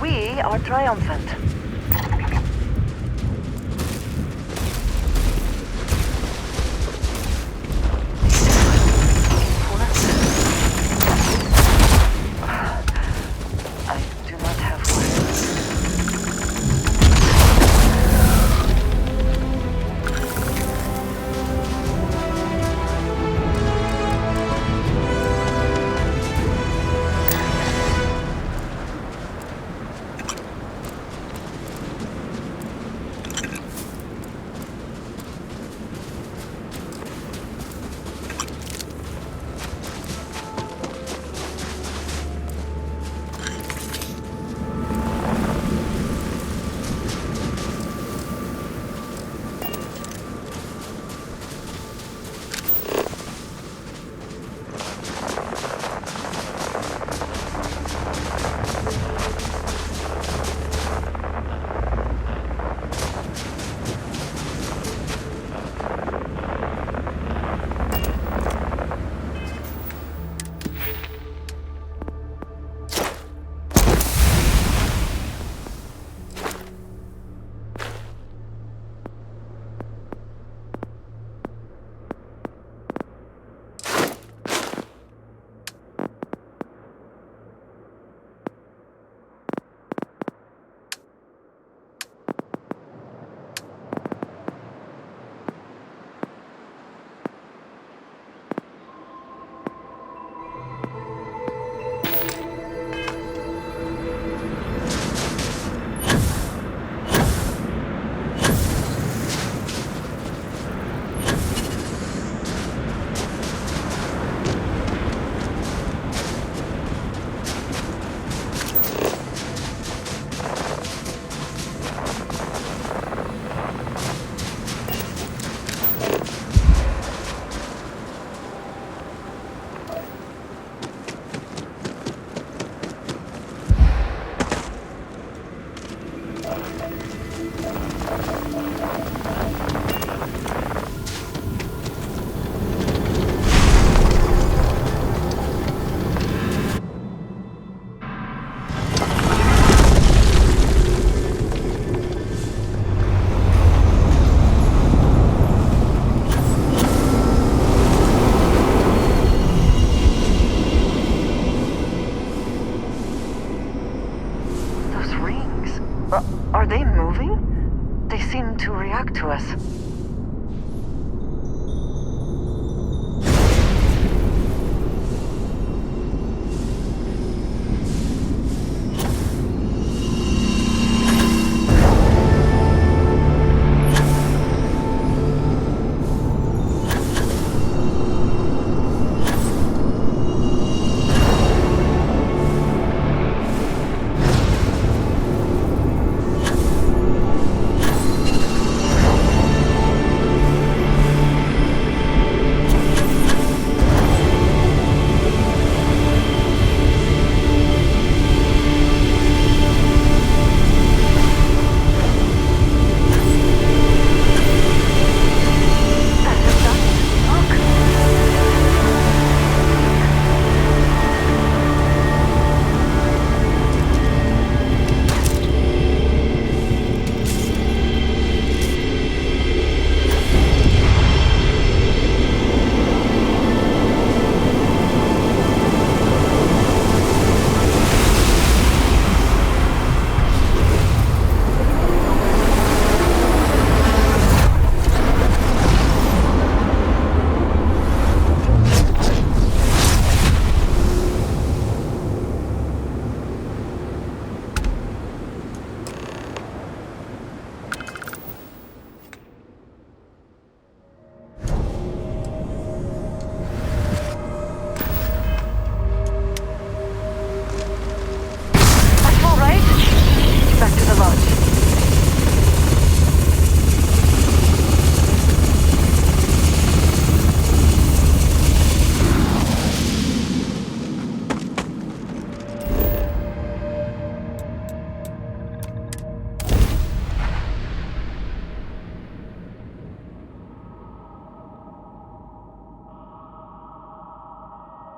We are triumphant. I do not have Are they moving? They seem to react to us.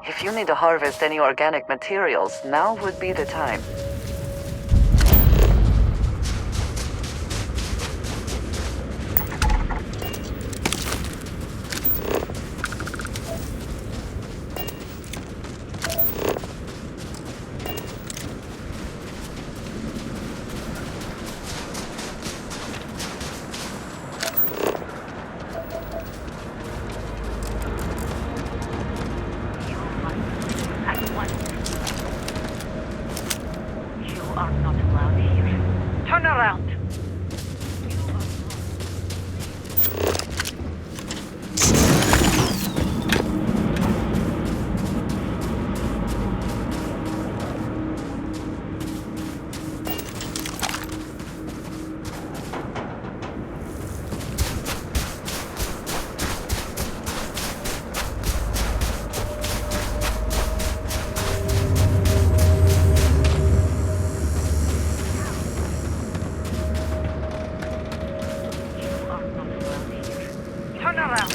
If you need to harvest any organic materials, now would be the time. not allowed here. Turn around. Turn around.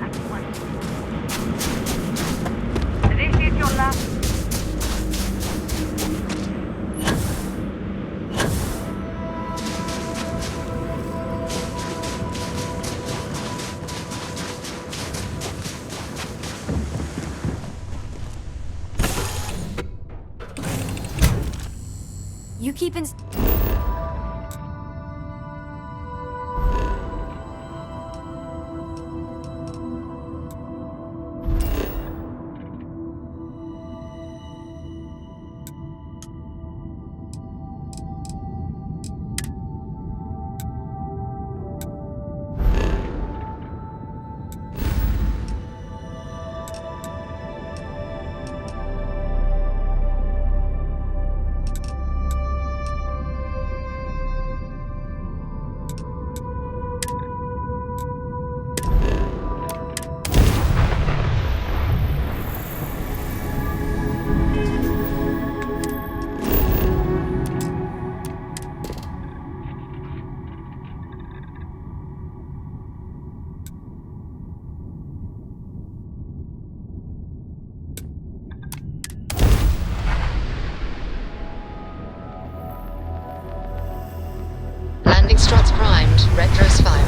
At once. This is your last. You keep in. Landing struts primed. Retros firing.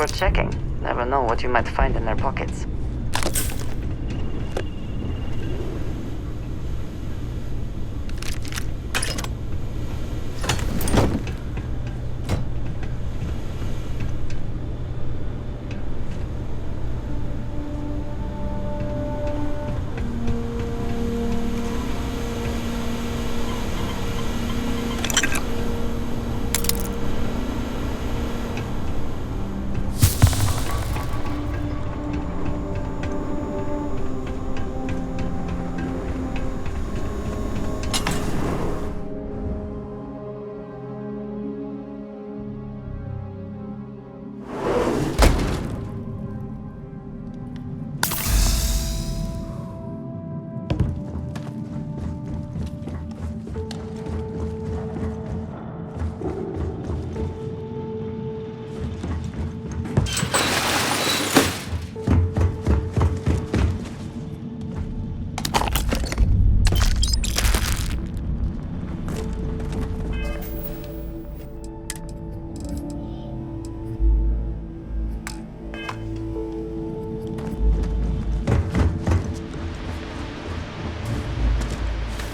for checking. Never know what you might find in their pockets.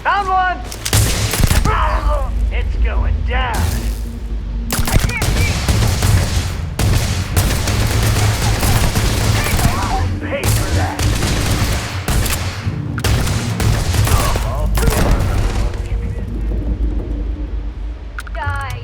Found one! It's going down. I can't see. I'll pay for that. Die!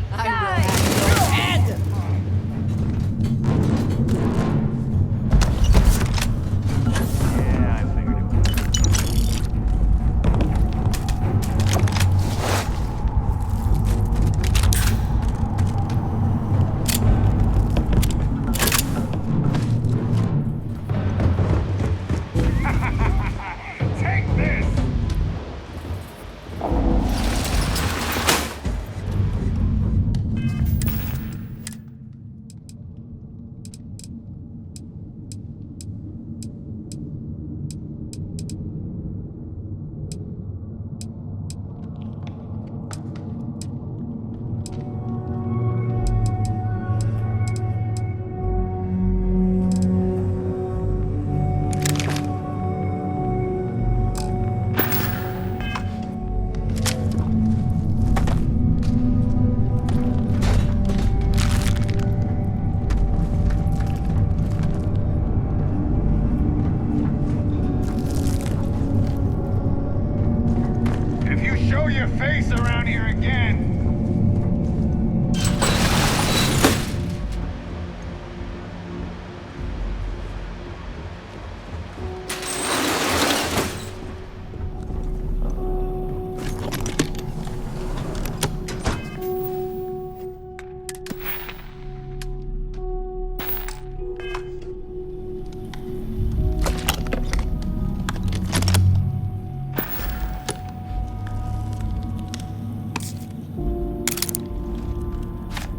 Your face around here again.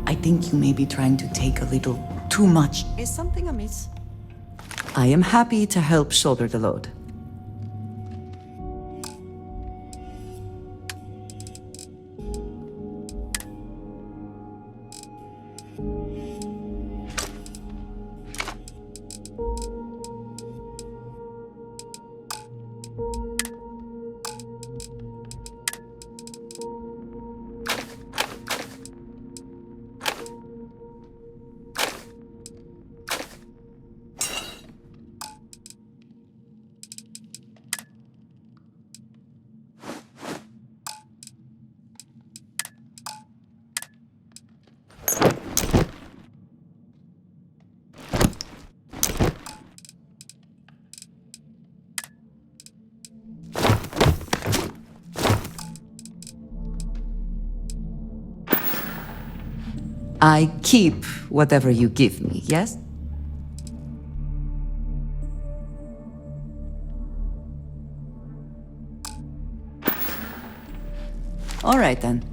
I think you may be trying to take a little too much. Is something amiss? I am happy to help shoulder the load. I keep whatever you give me, yes? All right then.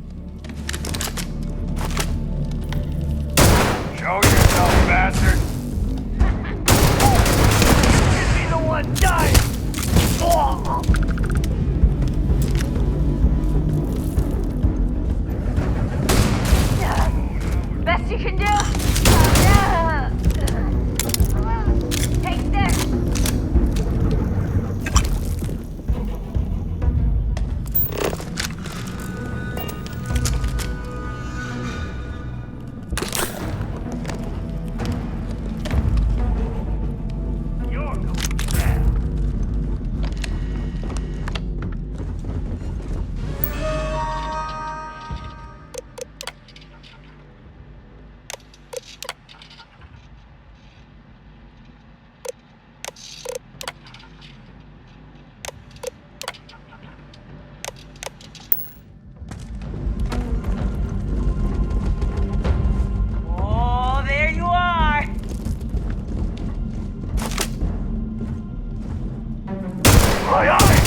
Show yourself, bastard! Give me the one, die! Best you can do? My eyes!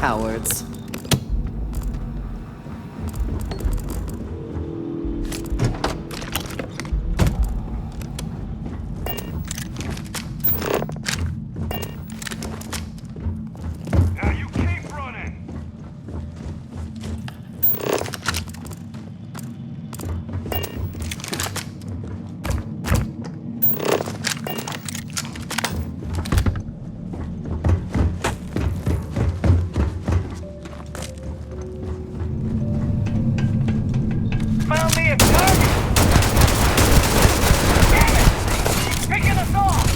Cowards. Now you keep running! Found me a target! Damn it! He's picking us off!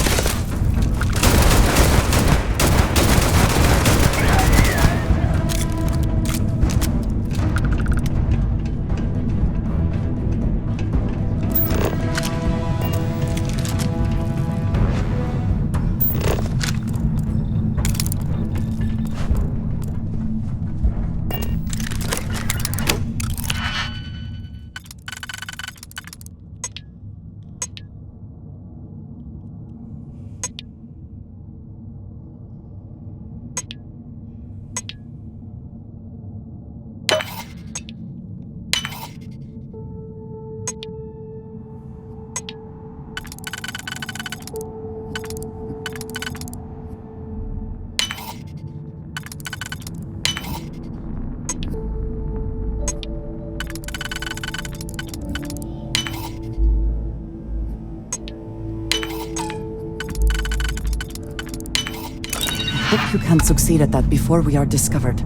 Hope you can succeed at that before we are discovered.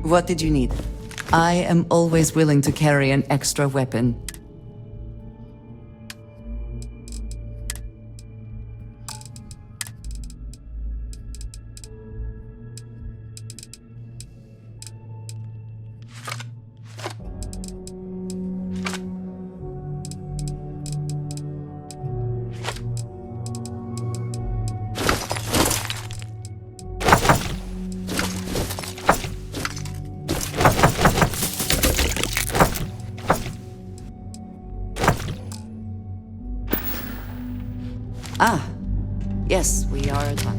What did you need? I am always willing to carry an extra weapon. Ah, yes, we are done.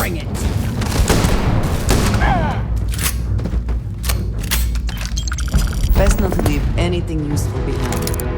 Bring it! Best not to leave anything useful behind.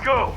go!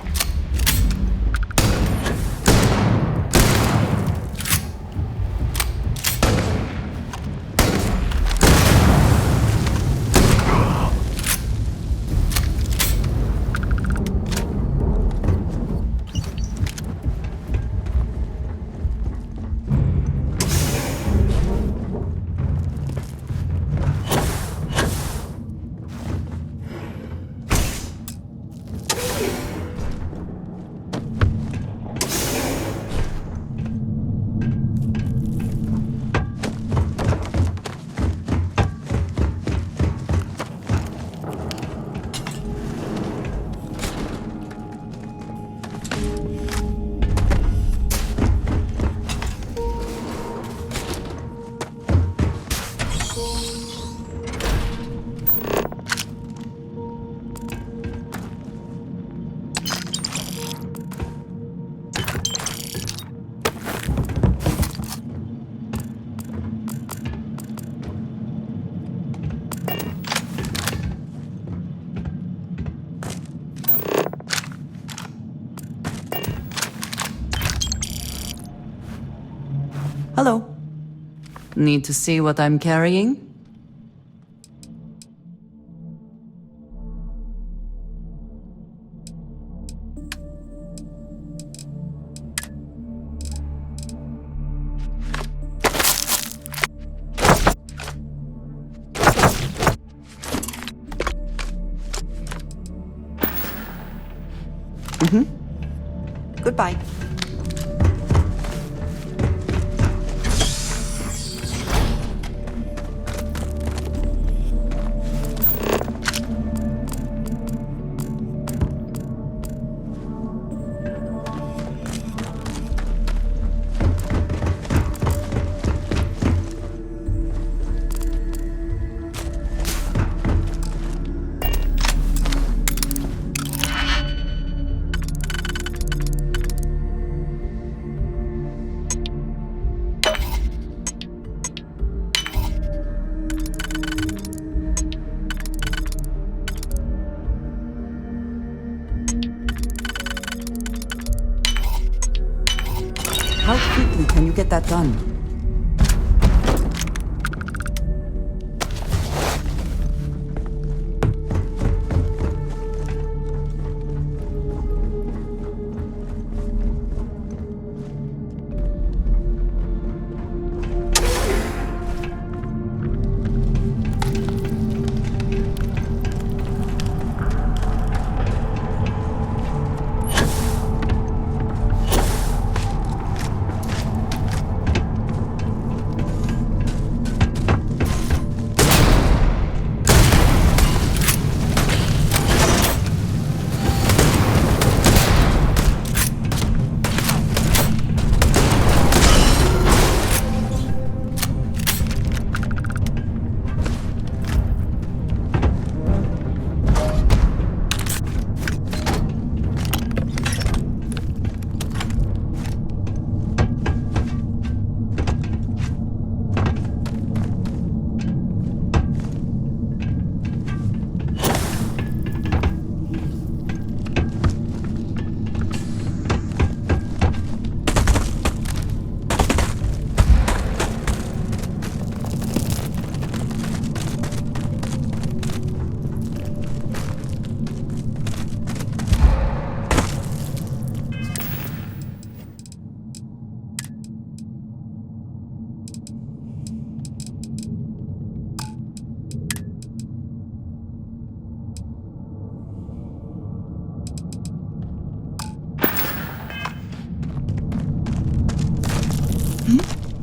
Hello. Need to see what I'm carrying? Goodbye. How quickly can you get that done?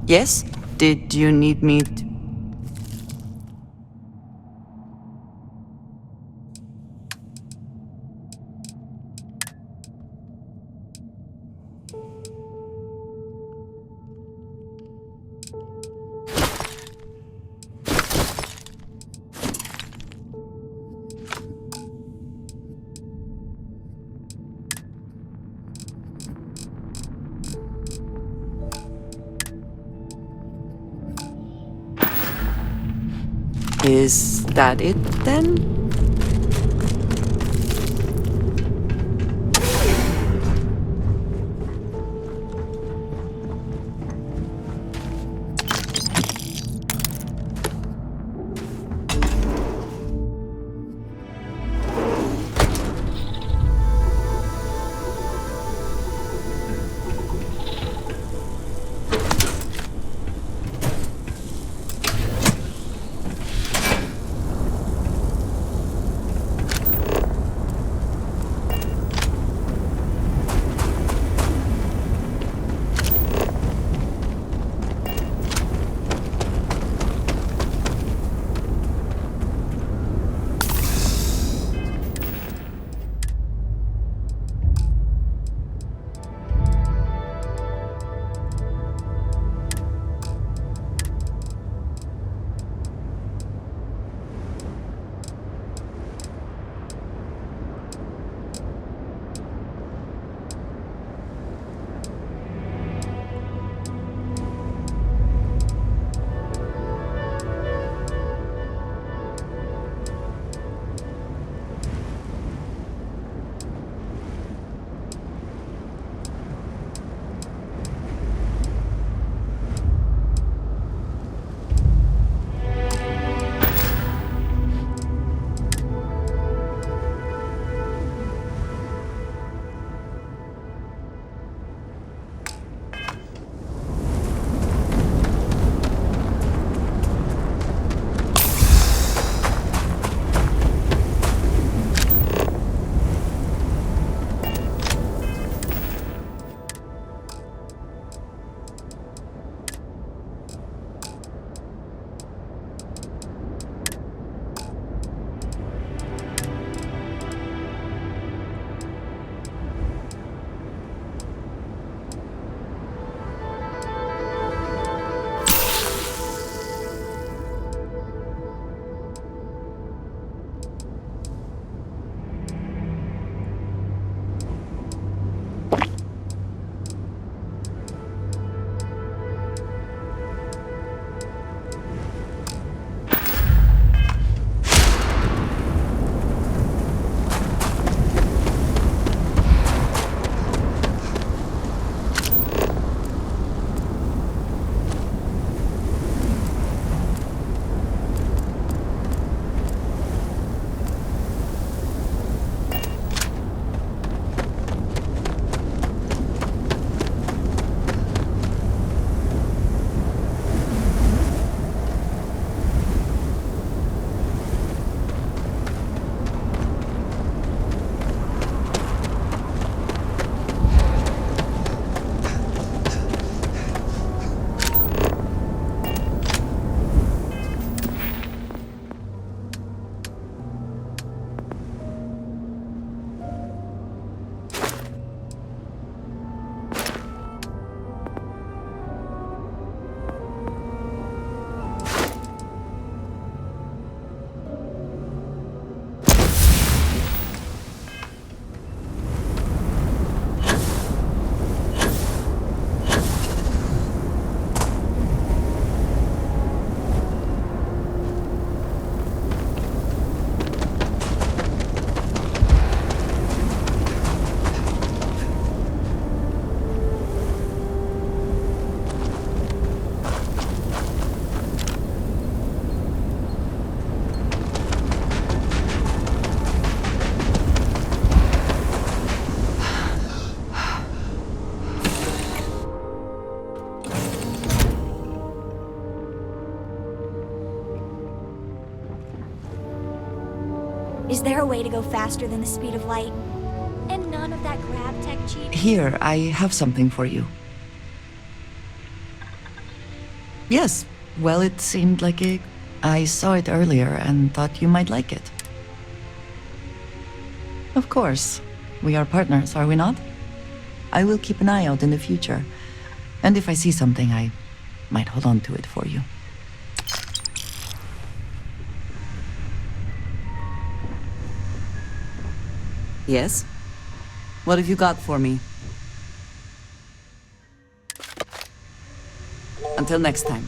Yes? Did you need me to... Is that it then? way to go faster than the speed of light. And none of that grab tech cheat. Here, I have something for you. Yes, well, it seemed like I saw it earlier and thought you might like it. Of course. We are partners, are we not? I will keep an eye out in the future. And if I see something, I might hold on to it for you. Yes? What have you got for me? Until next time.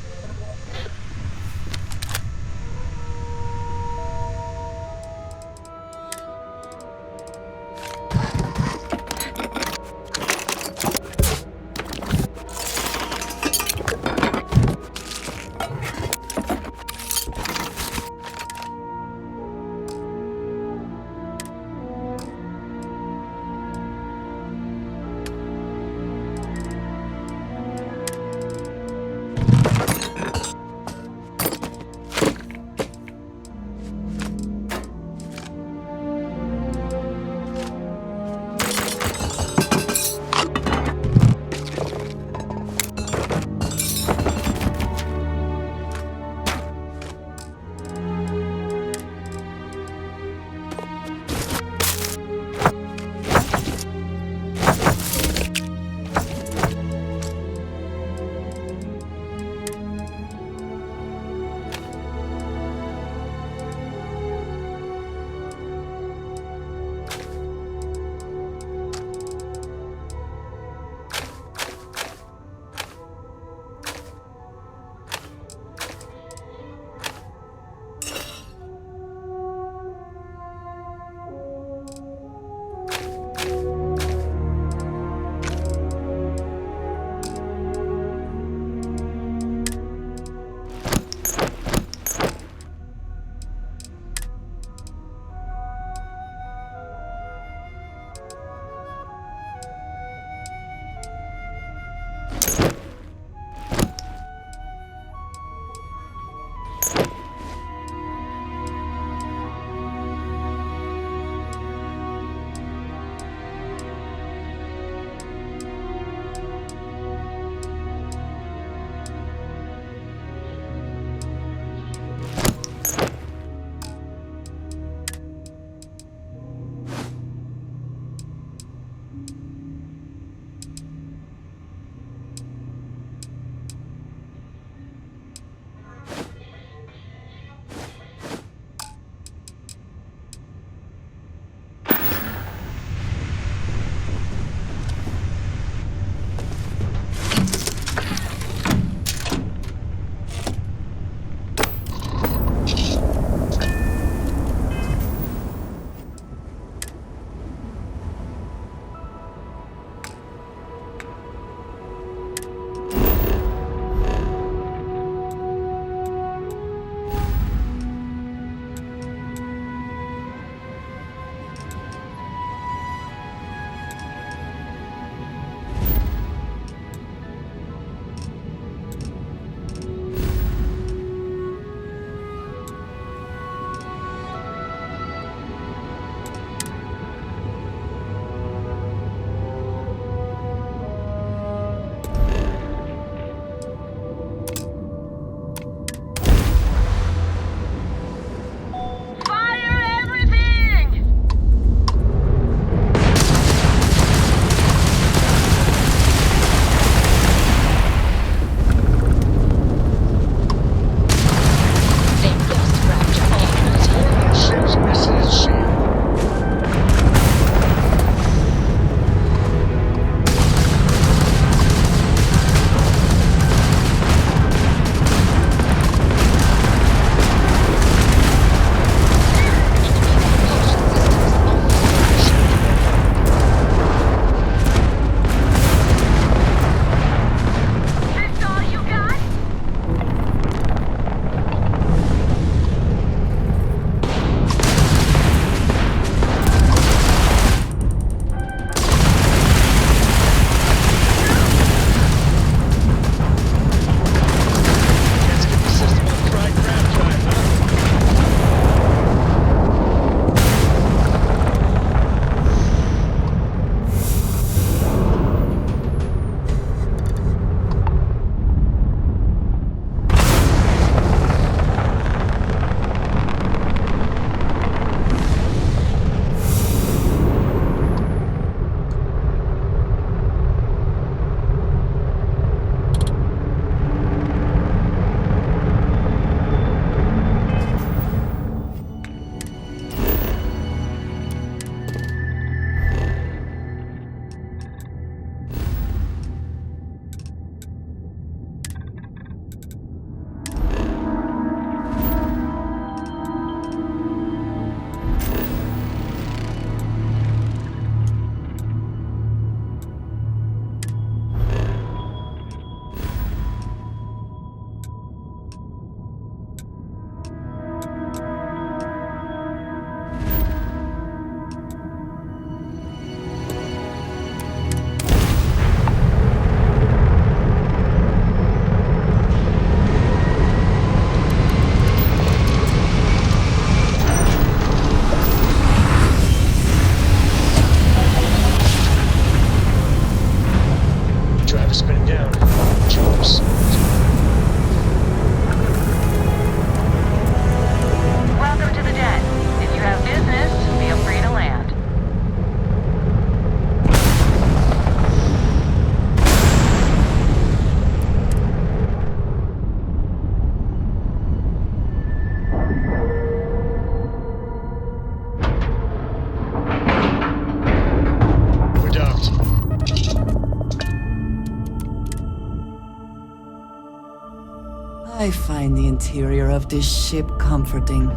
I find the interior of this ship comforting.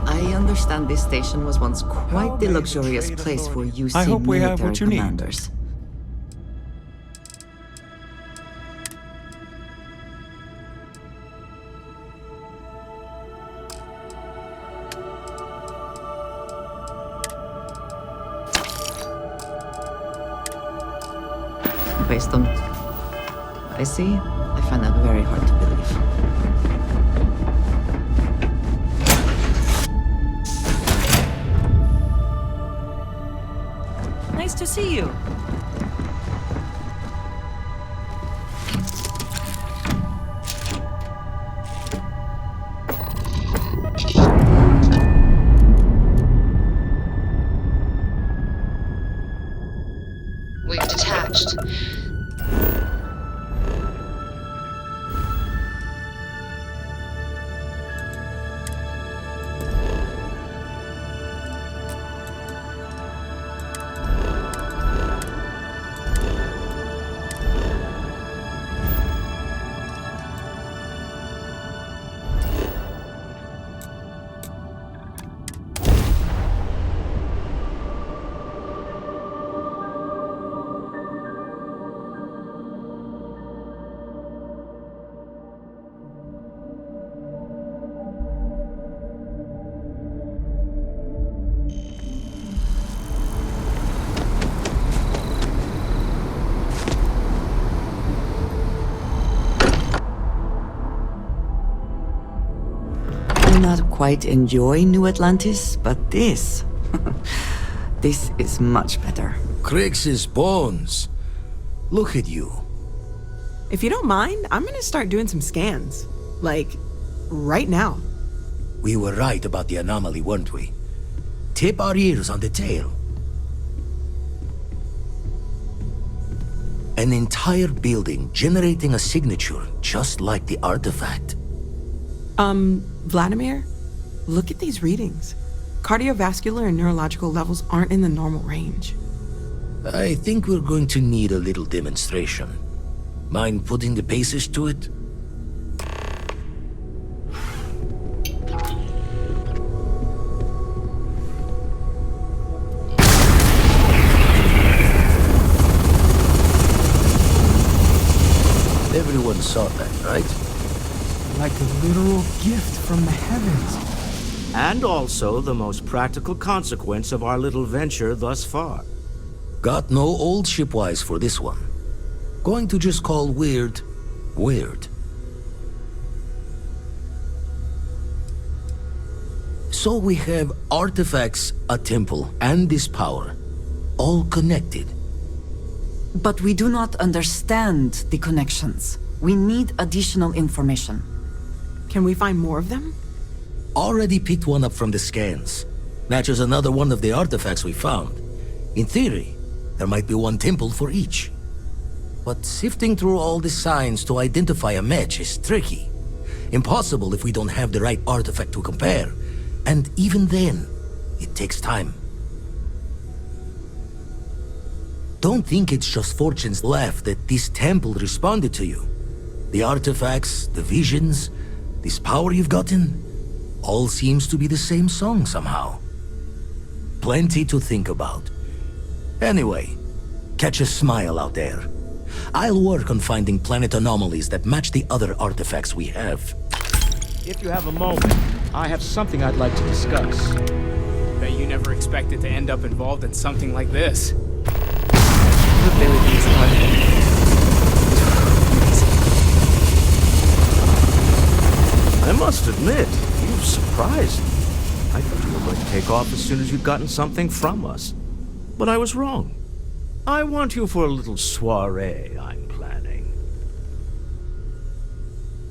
I understand this station was once quite the luxurious place for UC I hope we have military what you need. commanders. Based on what I see, I find that very hard to believe. Nice to see you. We've detached. Not quite enjoy New Atlantis, but this... this is much better. Crix's bones. Look at you. If you don't mind, I'm gonna start doing some scans. Like, right now. We were right about the anomaly, weren't we? Tip our ears on the tail. An entire building generating a signature just like the artifact. Vladimir, look at these readings. Cardiovascular and neurological levels aren't in the normal range. I think we're going to need a little demonstration. Mind putting the paces to it? Everyone saw that, right? Like a literal gift from the heavens. And also the most practical consequence of our little venture thus far. Got no old shipwise for this one. Going to just call weird, weird. So we have artifacts, a temple, and this power, all connected. But we do not understand the connections. We need additional information. Can we find more of them? Already picked one up from the scans. Matches another one of the artifacts we found. In theory, there might be one temple for each. But sifting through all the signs to identify a match is tricky. Impossible if we don't have the right artifact to compare. And even then, it takes time. Don't think it's just Fortune's laugh that this temple responded to you. The artifacts, the visions, this power you've gotten, all seems to be the same song somehow. Plenty to think about. Anyway, catch a smile out there. I'll work on finding planet anomalies that match the other artifacts we have. If you have a moment, I have something I'd like to discuss. Bet you never expected to end up involved in something like this. I must admit, you've surprised me. I thought you were going to take off as soon as you'd gotten something from us. But I was wrong. I want you for a little soiree I'm planning.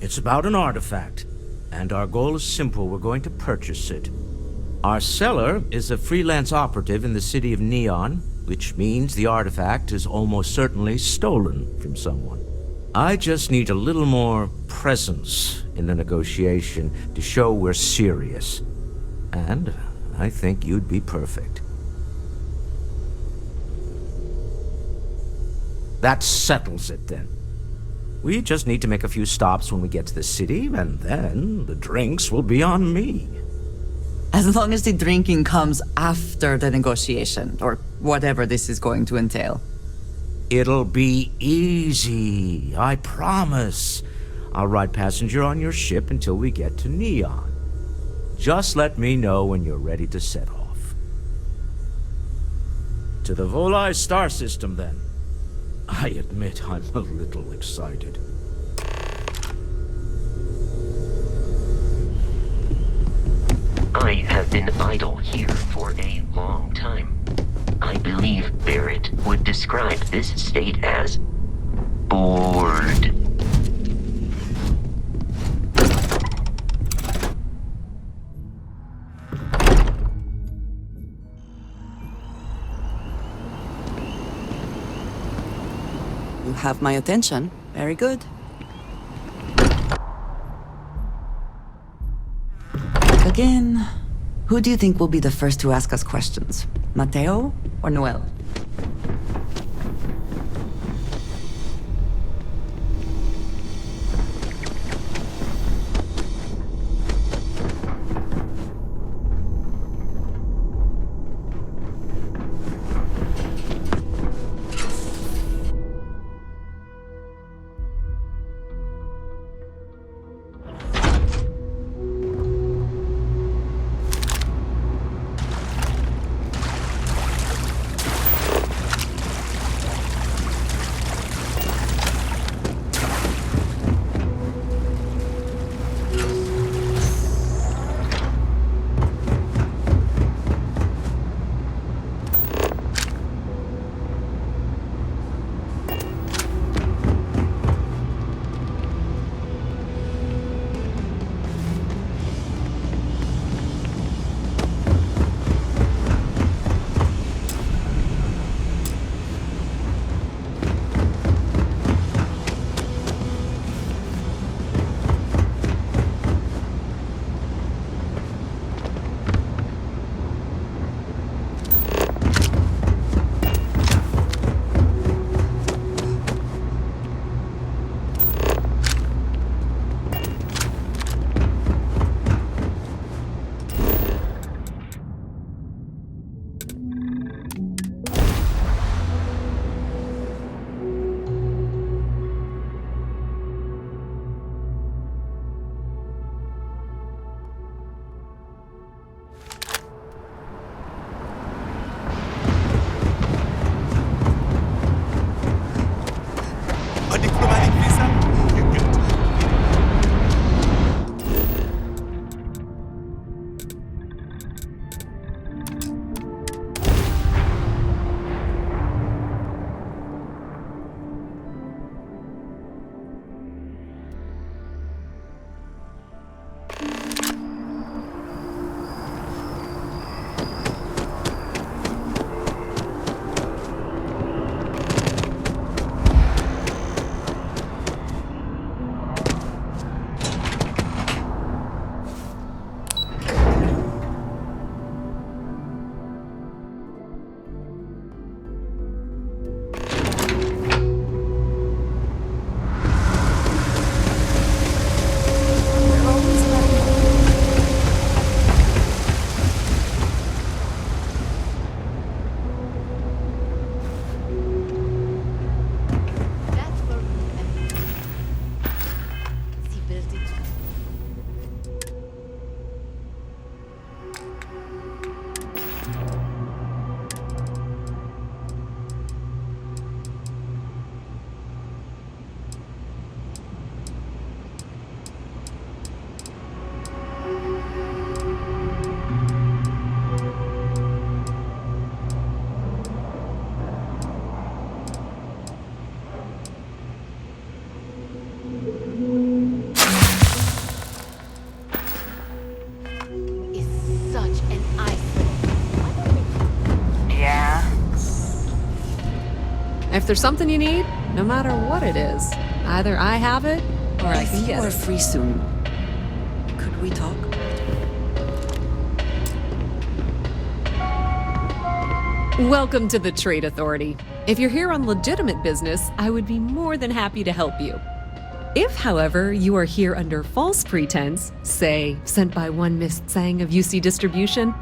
It's about an artifact, and our goal is simple. We're going to purchase it. Our seller is a freelance operative in the city of Neon, which means the artifact is almost certainly stolen from someone. I just need a little more presence in the negotiation to show we're serious. And I think you'd be perfect. That settles it then. We just need to make a few stops when we get to the city, and then the drinks will be on me. As long as the drinking comes after the negotiation, or whatever this is going to entail. It'll be easy, I promise. I'll ride passenger on your ship until we get to Neon. Just let me know when you're ready to set off. To the Volai star system, then. I admit I'm a little excited. I have been idle here for a long time. I believe Barrett would describe this state as bored. You have my attention. Very good. Again, who do you think will be the first to ask us questions? Mateo or Noel? If there's something you need, no matter what it is, either I have it or I can get it. We're free soon. Could we talk? Welcome to the Trade Authority. If you're here on legitimate business, I would be more than happy to help you. If, however, you are here under false pretense, say, sent by one Miss Tsang of UC Distribution,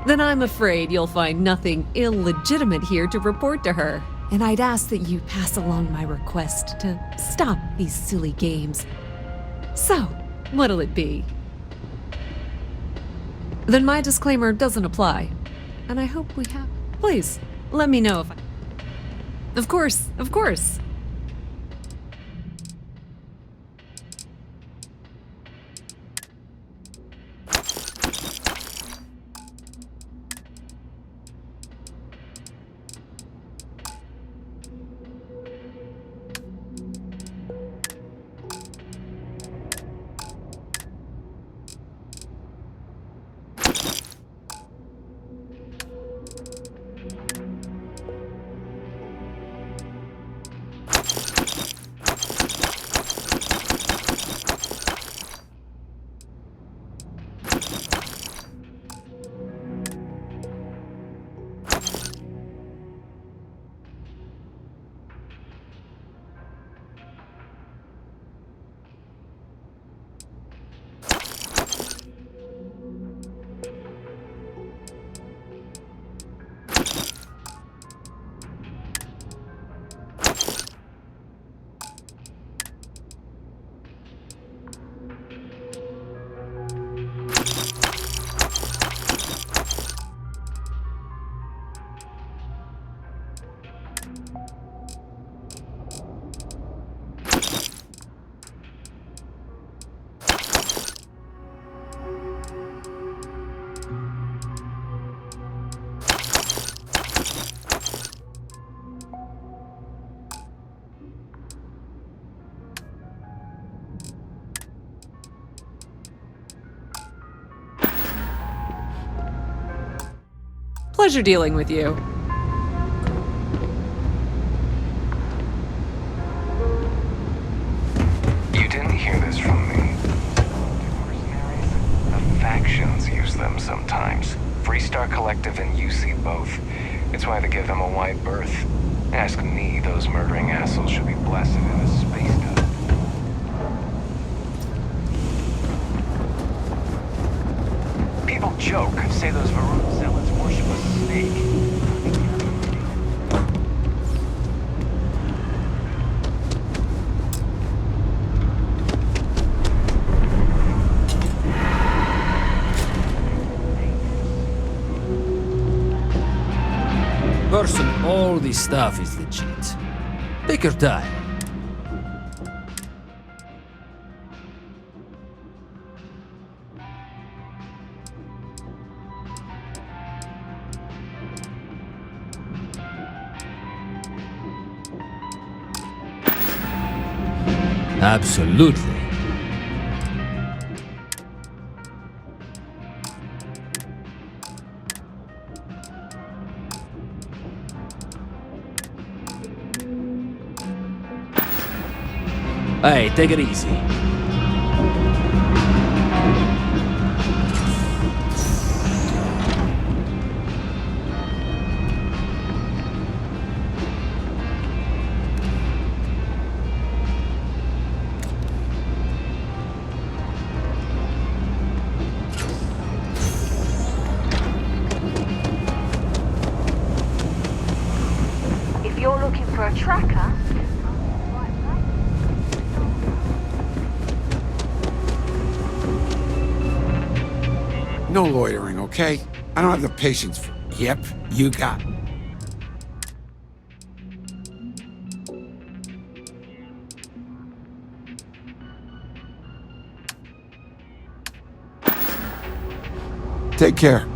then I'm afraid you'll find nothing illegitimate here to report to her. And I'd ask that you pass along my request to stop these silly games. So, what'll it be? Then my disclaimer doesn't apply. And I hope we have... Please, let me know if I... Of course, of course. Pleasure dealing with you. You didn't hear this from me. Mercenaries? The factions use them sometimes. Freestar Collective and UC both. It's why they give them a wide berth. Ask me, those murdering assholes should be blasted into space dust. People joke, say those Varun zealots worship a snake. Person, all this stuff is legit. Take your time. Absolutely. Hey, take it easy. If you're looking for a tracker, no loitering, okay? I don't have the patience for... Yep, you got it. Take care.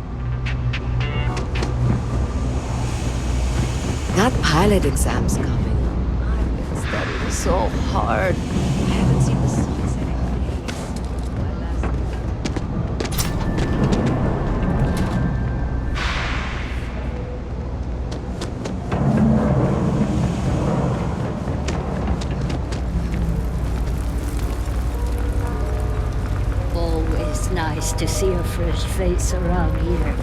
That pilot exam's coming. I've been studying so hard. I haven't seen the sunset in days. Always nice to see a fresh face around here.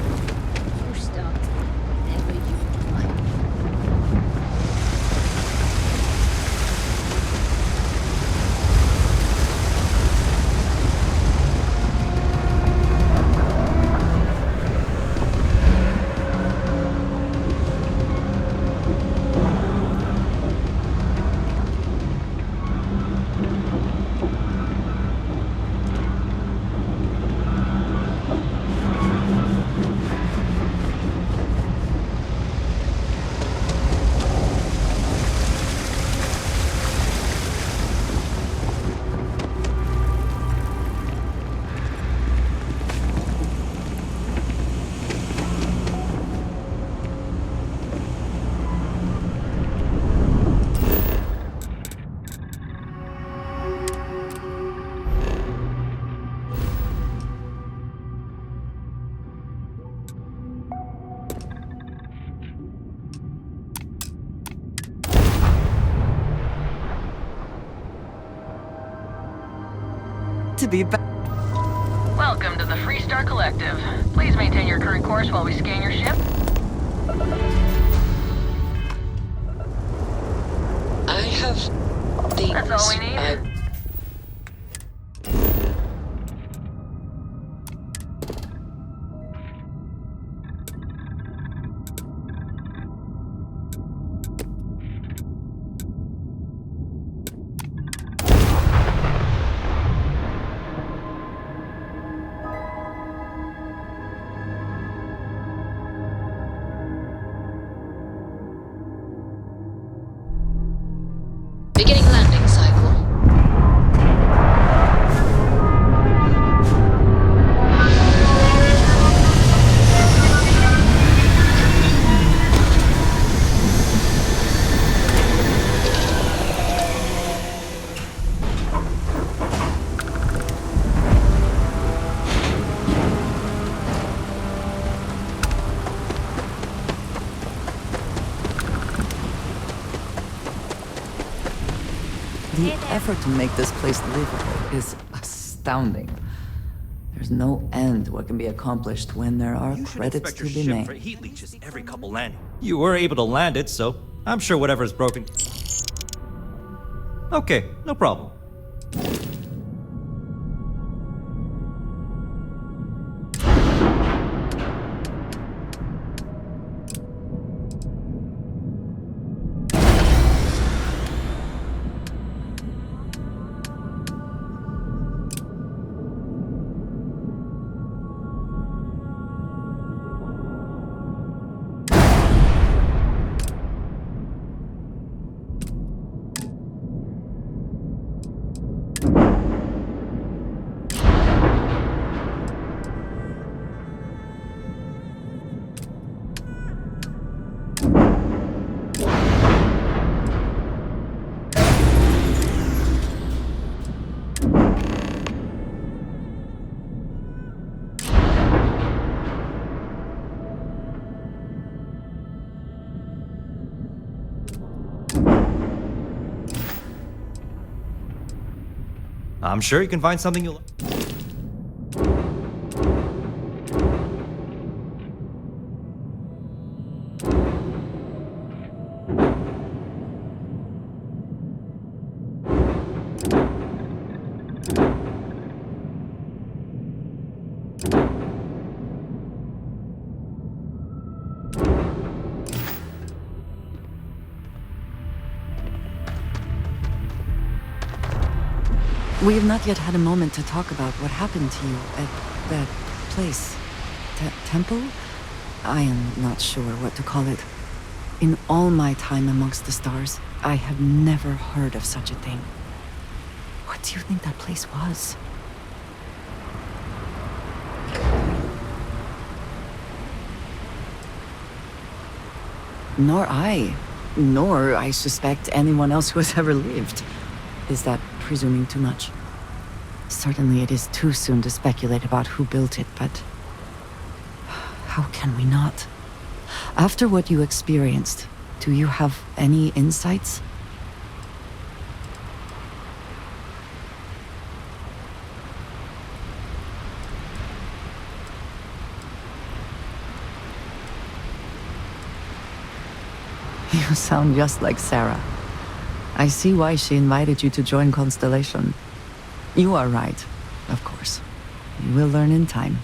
You stop whenever you like. to be back. Welcome to the Freestar Collective. Please maintain your current course while we scan your ship. I have things. That's all we need. Beginning landing cycle. The effort to make this place livable is astounding. There's no end what can be accomplished when there are credits to be made. For heat leeches every couple landing. You were able to land it, so I'm sure whatever's broken. Okay, no problem. I'm sure you can find something you'll... We have not yet had a moment to talk about what happened to you at that place. Temple? I am not sure what to call it. In all my time amongst the stars, I have never heard of such a thing. What do you think that place was? Nor I suspect anyone else who has ever lived. Is that presuming too much? Certainly it is too soon to speculate about who built it, but how can we not? After what you experienced, do you have any insights? You sound just like Sarah. I see why she invited you to join Constellation. You are right, of course. You will learn in time.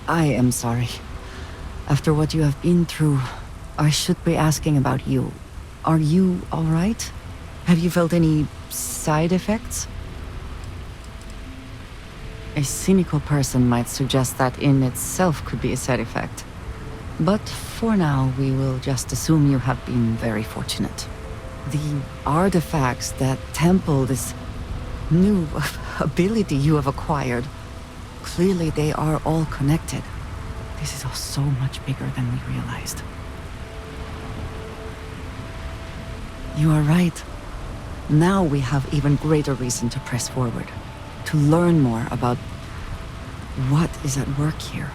I am sorry. After what you have been through, I should be asking about you. Are you all right? Have you felt any side effects? A cynical person might suggest that in itself could be a side effect. But for now, we will just assume you have been very fortunate. The artifacts that temple this new ability you have acquired, clearly they are all connected. This is all so much bigger than we realized. You are right. Now we have even greater reason to press forward, to learn more about what is at work here.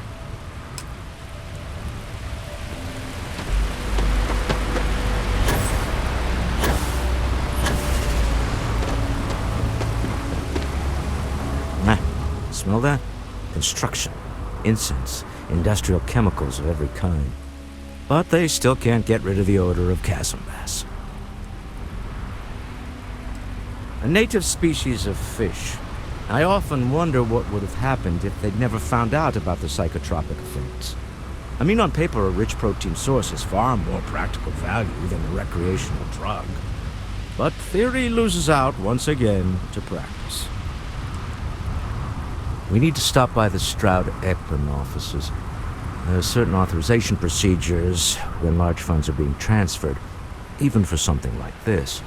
Smell that? Construction, incense, industrial chemicals of every kind. But they still can't get rid of the odor of chasm bass. A native species of fish. I often wonder what would have happened if they'd never found out about the psychotropic effects. I mean, on paper, a rich protein source has far more practical value than a recreational drug. But theory loses out once again to practice. We need to stop by the Stroud-Ekman offices. There are certain authorization procedures when large funds are being transferred, even for something like this.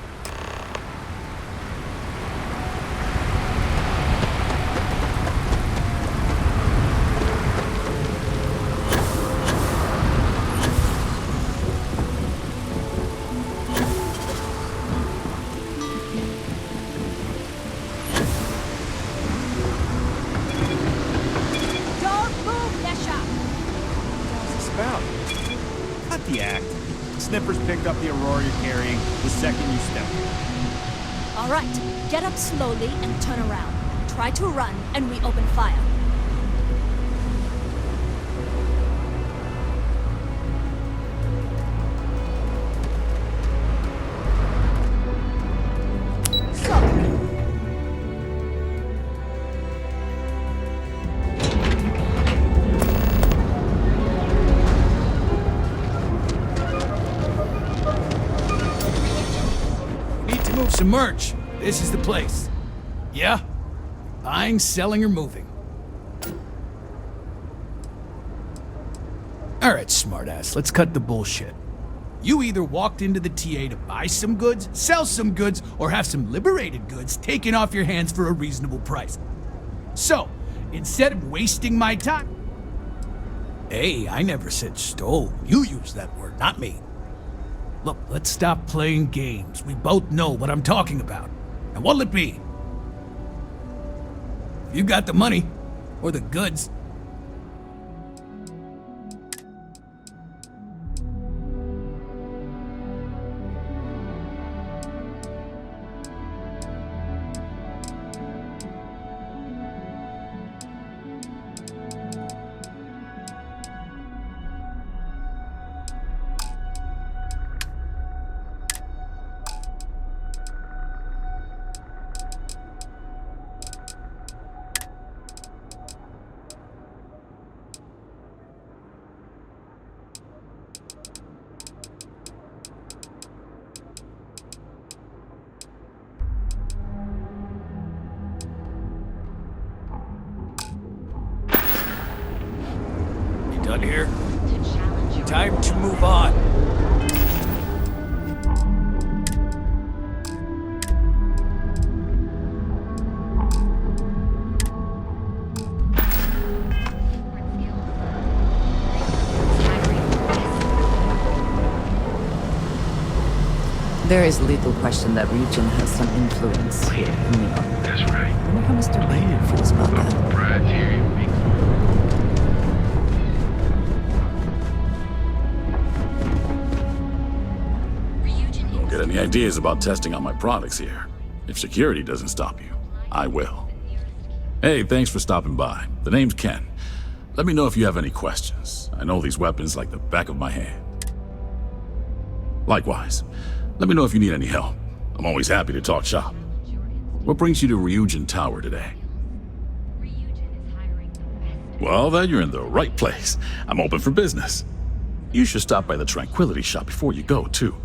Sniffers picked up the Aurora you're carrying the second you stepped in. All right, get up slowly and turn around. Try to run, and we open fire. Some merch. This is the place. Yeah? Buying, selling, or moving. Alright, smartass, let's cut the bullshit. You either walked into the TA to buy some goods, sell some goods, or have some liberated goods taken off your hands for a reasonable price. So, instead of wasting my time... Hey, I never said stole. You used that word, not me. Look, let's stop playing games. We both know what I'm talking about. And what'll it be? You got the money, or the goods. Done here? Time to move on. There is little question that region has some influence here in Neon. That's right. I wonder how Mr. Bailey feels about that. Right here. Don't get any ideas about testing out my products here. If security doesn't stop you, I will. Hey, thanks for stopping by. The name's Ken. Let me know if you have any questions. I know these weapons like the back of my hand. Likewise, let me know if you need any help. I'm always happy to talk shop. What brings you to Ryujin Tower today? Well, then you're in the right place. I'm open for business. You should stop by the Tranquility Shop before you go, too.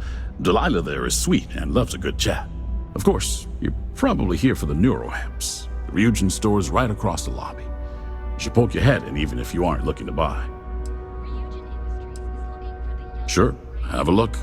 Delilah there is sweet and loves a good chat. Of course, you're probably here for the neuroamps. The Ryujin store is right across the lobby. You should poke your head in even if you aren't looking to buy. Sure, have a look.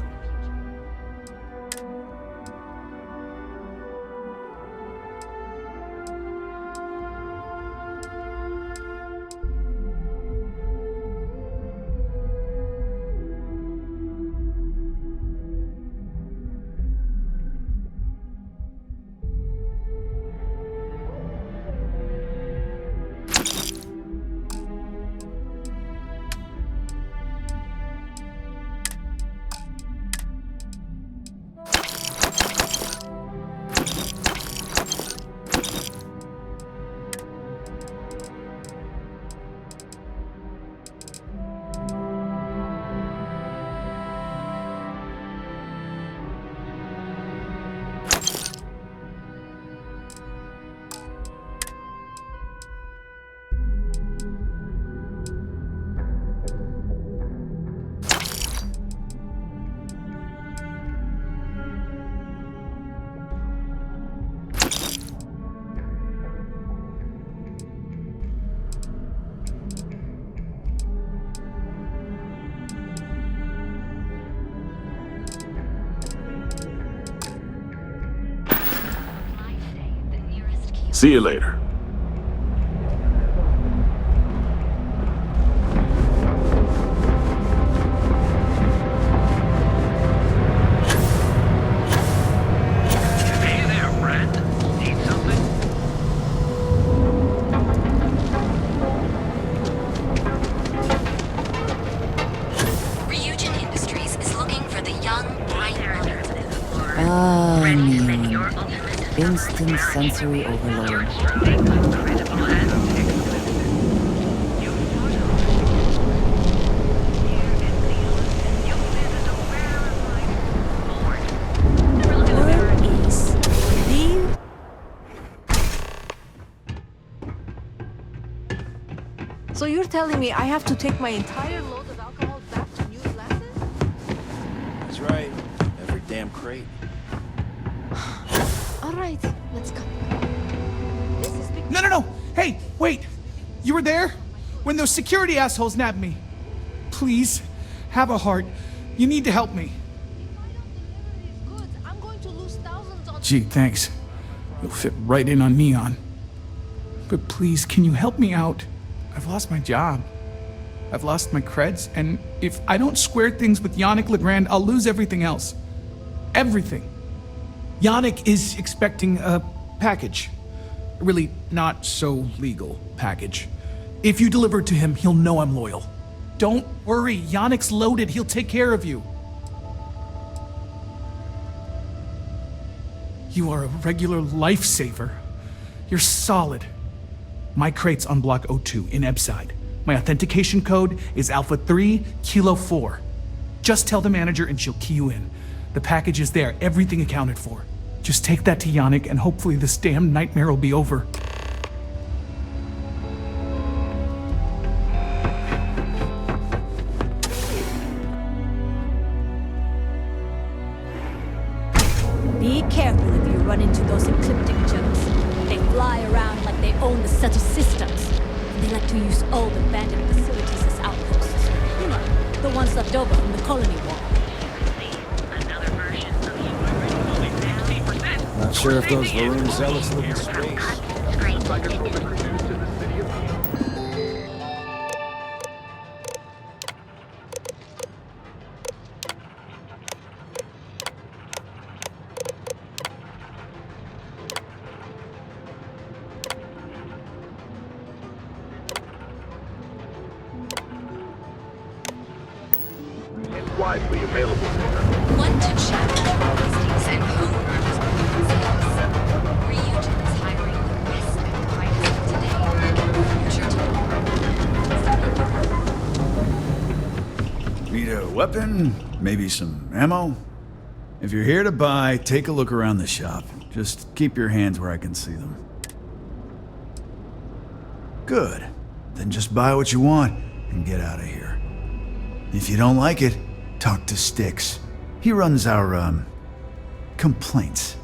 See you later. Hey there, friend. Need something? Ryujin Industries is looking for the young, bright mother. Ah, Neon. Instant sensory overload. Where is the... So you're telling me I have to take my entire load of alcohol back to new glasses? That's right. Every damn crate. All right, let's go. No! Hey, wait! You were there? When those security assholes nabbed me. Please, have a heart. You need to help me. I'm going to lose thousands on... Gee, thanks. You'll fit right in on Neon. But please, can you help me out? I've lost my job. I've lost my creds, and if I don't square things with Yannick Legrand, I'll lose everything else. Everything. Yannick is expecting a package. A really not so legal package. If you deliver it to him, he'll know I'm loyal. Don't worry, Yannick's loaded. He'll take care of you. You are a regular lifesaver. You're solid. My crate's on Block 02 in Ebside. My authentication code is Alpha 3 Kilo 4. Just tell the manager and she'll key you in. The package is there, everything accounted for. Just take that to Yannick and hopefully this damn nightmare will be over. Be careful if you run into those ecliptic jokes. They fly around like they own the set of systems. And they like to use old abandoned facilities as outposts. You know, the ones left over from the colony war. Not sure if those Varun zealots live in space. Widely available. Want to chat with listings and homeowners Ryujin is hiring the best and brightest today. Need a weapon? Maybe some ammo? If you're here to buy, take a look around the shop. Just keep your hands where I can see them. Good. Then just buy what you want and get out of here. If you don't like it, talk to Styx. He runs our, complaints.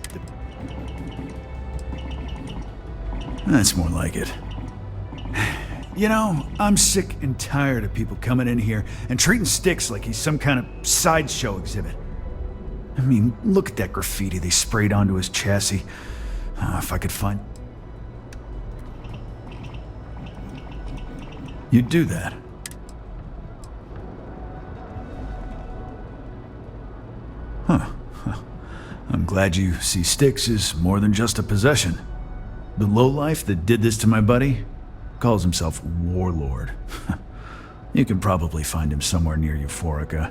That's more like it. You know, I'm sick and tired of people coming in here and treating Styx like he's some kind of sideshow exhibit. I mean, look at that graffiti they sprayed onto his chassis. If I could find... You'd do that. Huh. I'm glad you see Styx as more than just a possession. The lowlife that did this to my buddy calls himself Warlord. You can probably find him somewhere near Euphorica.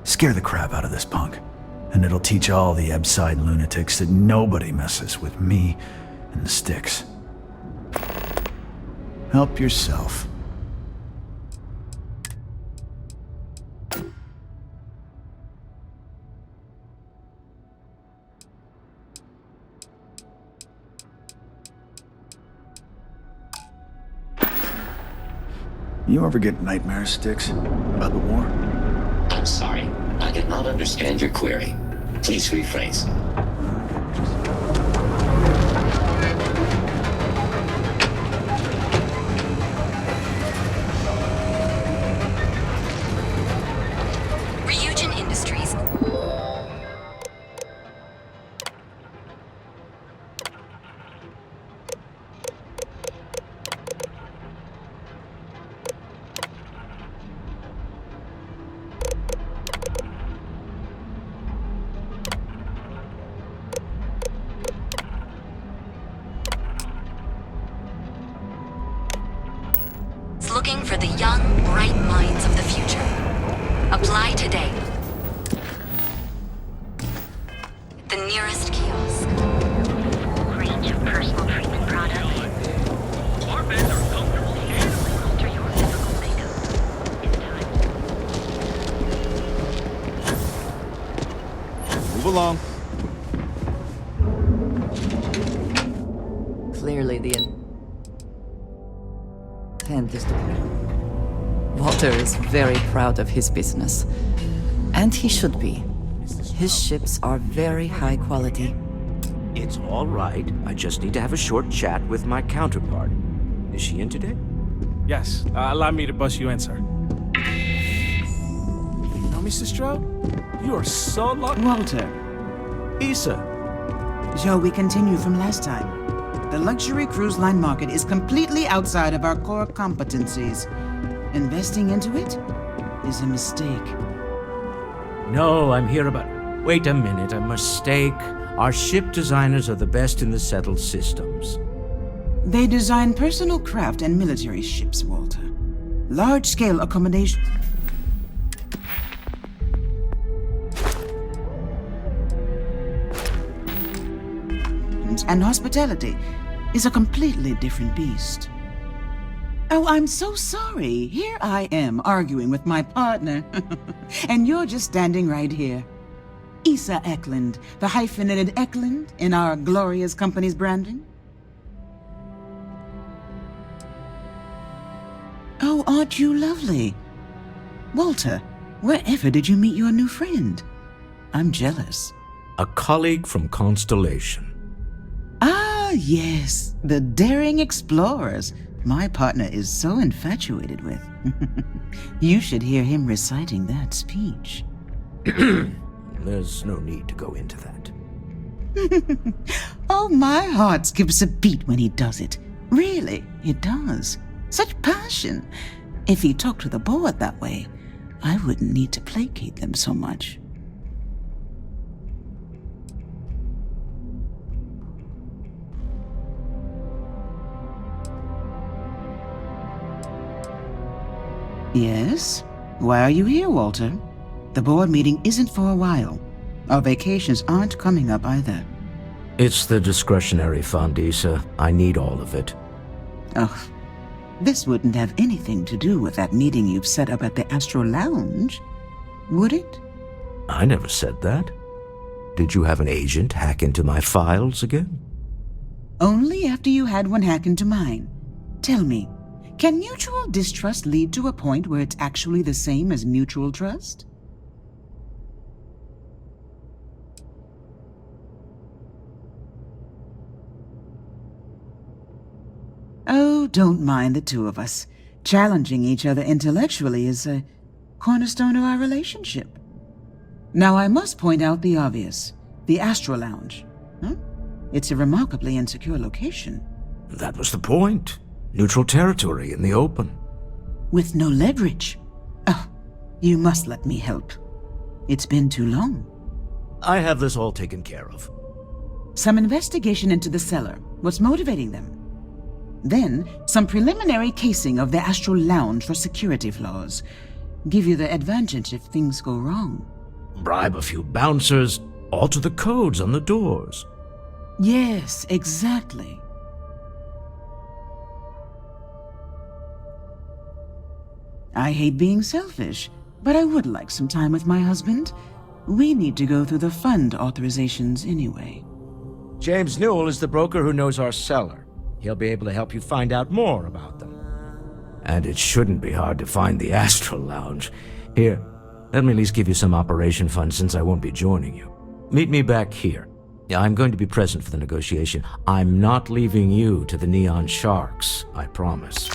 Scare the crap out of this punk, and it'll teach all the Ebside lunatics that nobody messes with me and the Styx. Help yourself. You ever get nightmares, Styx? About the war? I'm sorry. I did not understand your query. Please rephrase. Ryujin Industries. for the young, bright minds of the future. Apply today. The nearest kiosk. Range of personal treatment products. Our beds are comfortable and alter your physical makeup in time. Move along. Clearly the intent is to... Walter is very proud of his business. And he should be. His ships are very high quality. It's all right. I just need to have a short chat with my counterpart. Is she in today? Yes, allow me to bust you in, sir. No, Mr. Stroud? You are so lucky. Walter. Issa. Shall we continue from last time? The luxury cruise line market is completely outside of our core competencies. Investing into it is a mistake. No, I'm here about... Wait a minute, a mistake. Our ship designers are the best in the settled systems. They design personal craft and military ships, Walter. Large-scale accommodation... and hospitality is a completely different beast. Oh, I'm so sorry. Here I am arguing with my partner, and you're just standing right here. Issa Eklund, the hyphenated Eklund in our glorious company's branding. Oh, aren't you lovely? Walter, wherever did you meet your new friend? I'm jealous. A colleague from Constellation. Ah, yes, the daring explorers my partner is so infatuated with. You should hear him reciting that speech. There's no need to go into that. Oh, my heart skips a beat when he does it. Really, it does. Such passion. If he talked to the board that way, I wouldn't need to placate them so much. Yes? Why are you here, Walter? The board meeting isn't for a while. Our vacations aren't coming up either. It's the discretionary fund, Issa. I need all of it. Oh, this wouldn't have anything to do with that meeting you've set up at the Astro Lounge, would it? I never said that. Did you have an agent hack into my files again? Only after you had one hack into mine. Tell me, can mutual distrust lead to a point where it's actually the same as mutual trust? Oh, don't mind the two of us. Challenging each other intellectually is a cornerstone of our relationship. Now, I must point out the obvious. The Astro Lounge. Huh? It's a remarkably insecure location. That was the point. Neutral territory in the open. With no leverage. Oh, you must let me help. It's been too long. I have this all taken care of. Some investigation into the cellar. What's motivating them? Then, some preliminary casing of the Astral Lounge for security flaws. Give you the advantage if things go wrong. Bribe a few bouncers, alter the codes on the doors. Yes, exactly. I hate being selfish, but I would like some time with my husband. We need to go through the fund authorizations anyway. James Newell is the broker who knows our seller. He'll be able to help you find out more about them. And it shouldn't be hard to find the Astral Lounge. Here, let me at least give you some operation funds since I won't be joining you. Meet me back here. Yeah, I'm going to be present for the negotiation. I'm not leaving you to the Neon Sharks, I promise.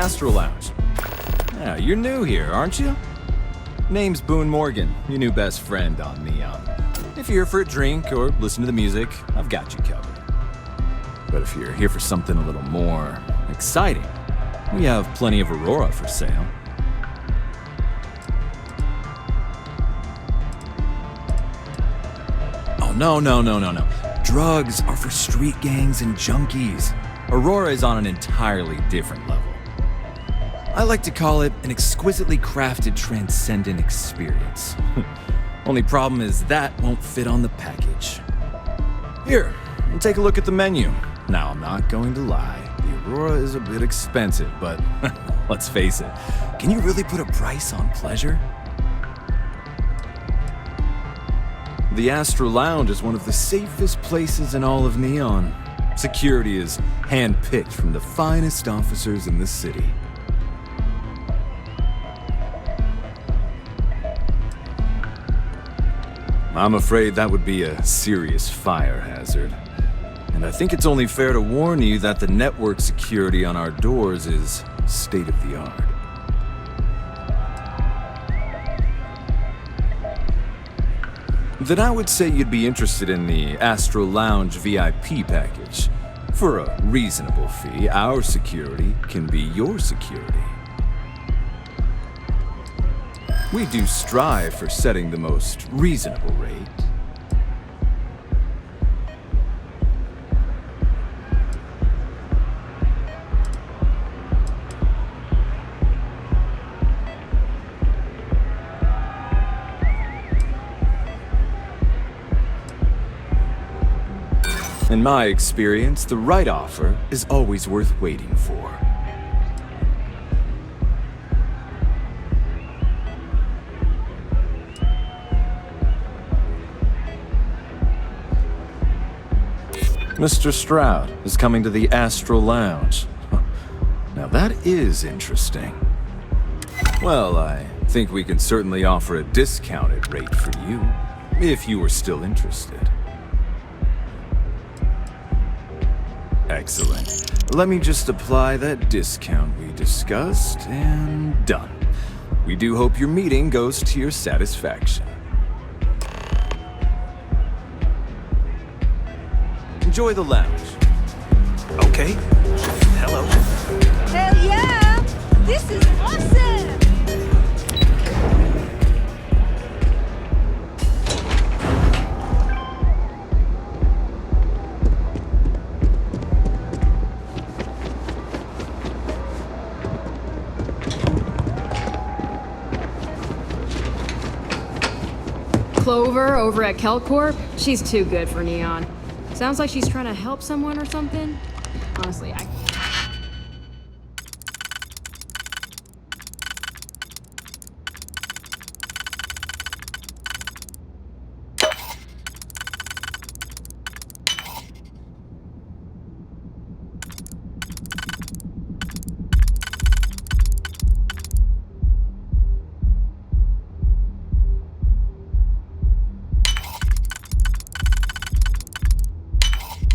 Astro Lounge. Yeah, you're new here, aren't you? Name's Boone Morgan, your new best friend on Neon. If you're here for a drink or listen to the music, I've got you covered. But if you're here for something a little more exciting, we have plenty of Aurora for sale. Oh, no. Drugs are for street gangs and junkies. Aurora is on an entirely different level. I like to call it an exquisitely crafted, transcendent experience. Only problem is that won't fit on the package. Here, take a look at the menu. Now, I'm not going to lie. The Aurora is a bit expensive, but let's face it. Can you really put a price on pleasure? The Astro Lounge is one of the safest places in all of Neon. Security is hand-picked from the finest officers in the city. I'm afraid that would be a serious fire hazard. And I think it's only fair to warn you that the network security on our doors is state-of-the-art. Then I would say you'd be interested in the Astro Lounge VIP package. For a reasonable fee, our security can be your security. We do strive for setting the most reasonable rate. In my experience, the right offer is always worth waiting for. Mr. Stroud is coming to the Astro Lounge. Now that is interesting. Well, I think we can certainly offer a discounted rate for you, if you were still interested. Excellent. Let me just apply that discount we discussed, and done. We do hope your meeting goes to your satisfaction. Enjoy the lounge. Okay. Hello. Hell yeah! This is awesome! Clover over at Kelcorp, she's too good for Neon. Sounds like she's trying to help someone or something. Honestly,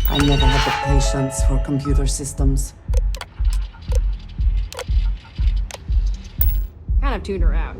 I never had the patience for computer systems. kind of tuned her out.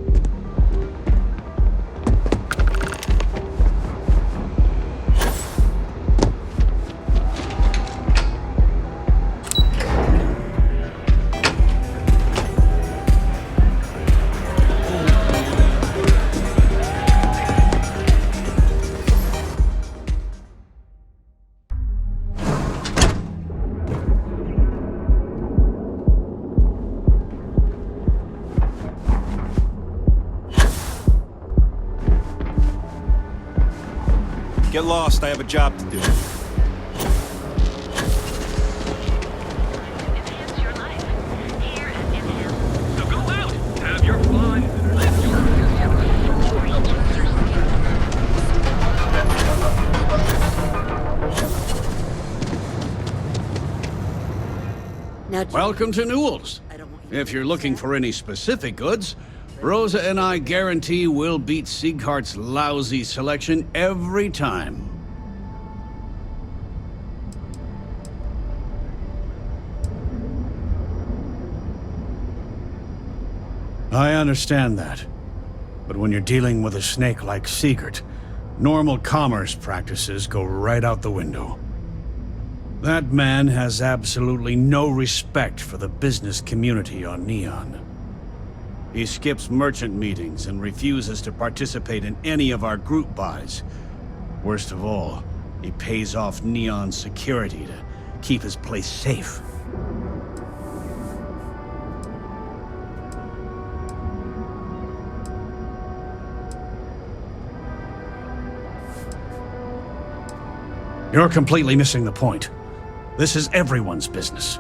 Get lost, I have a job to do. Enhance your life. Here at Enhance. So go out, have your fun, live your Welcome to Newell's. If you're looking for any specific goods, Rosa and I guarantee we'll beat Sieghart's lousy selection every time. I understand that. But when you're dealing with a snake like Sigurd, normal commerce practices go right out the window. That man has absolutely no respect for the business community on Neon. He skips merchant meetings and refuses to participate in any of our group buys. Worst of all, he pays off Neon security to keep his place safe. You're completely missing the point. This is everyone's business.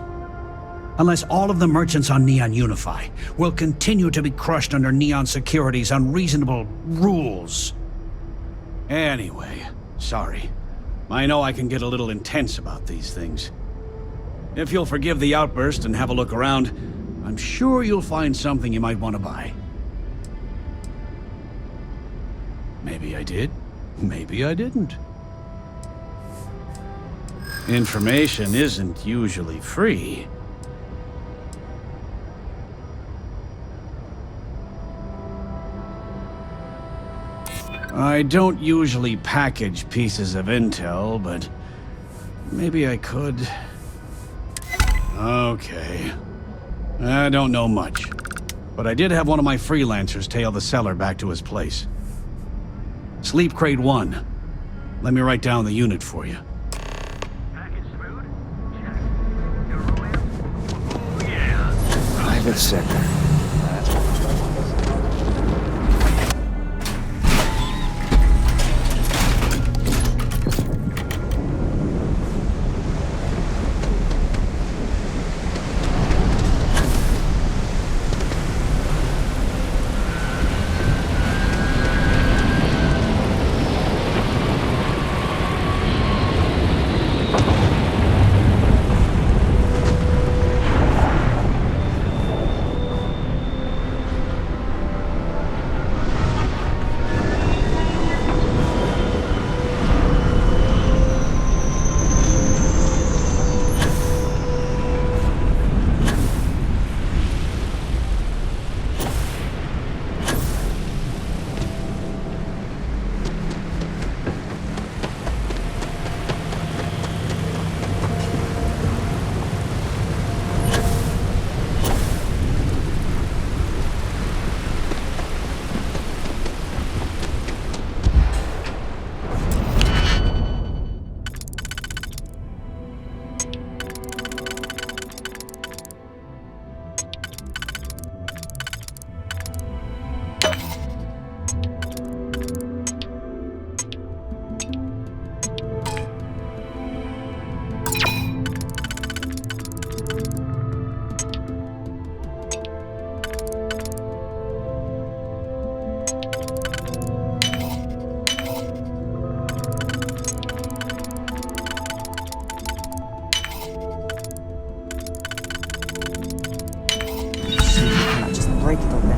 Unless all of the merchants on Neon unify, we'll continue to be crushed under Neon Security's unreasonable rules. Anyway, sorry. I know I can get a little intense about these things. If you'll forgive the outburst and have a look around, I'm sure you'll find something you might want to buy. Maybe I did, maybe I didn't. Information isn't usually free. I don't usually package pieces of intel, but maybe I could. Okay. I don't know much, but I did have one of my freelancers tail the seller back to his place. Sleep Crate 1. Let me write down the unit for you. Private sector. Break it open.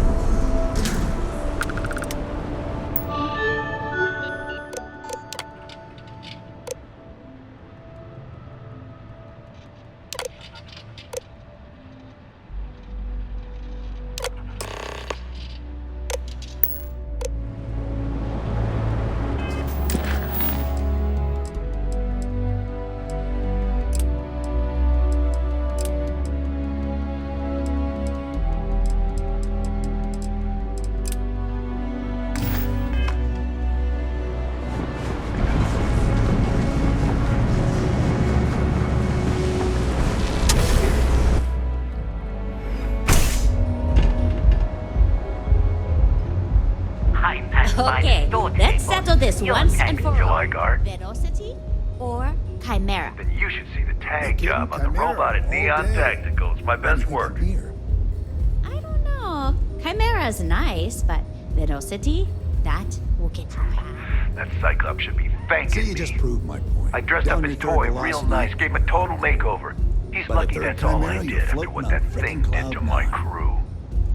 Okay, let's settle this once and for all. Guard. Velocity or Chimera? Then you should see the tag job on the robot at Neon Tactical. It's my best work. I don't know. Chimera's nice, but Velocity, that will get you high. That Cyclops should be thanking me. You just proved my point. I dressed up his toy real nice, gave him a total makeover. He's lucky that's all I did after what that thing did to my crew.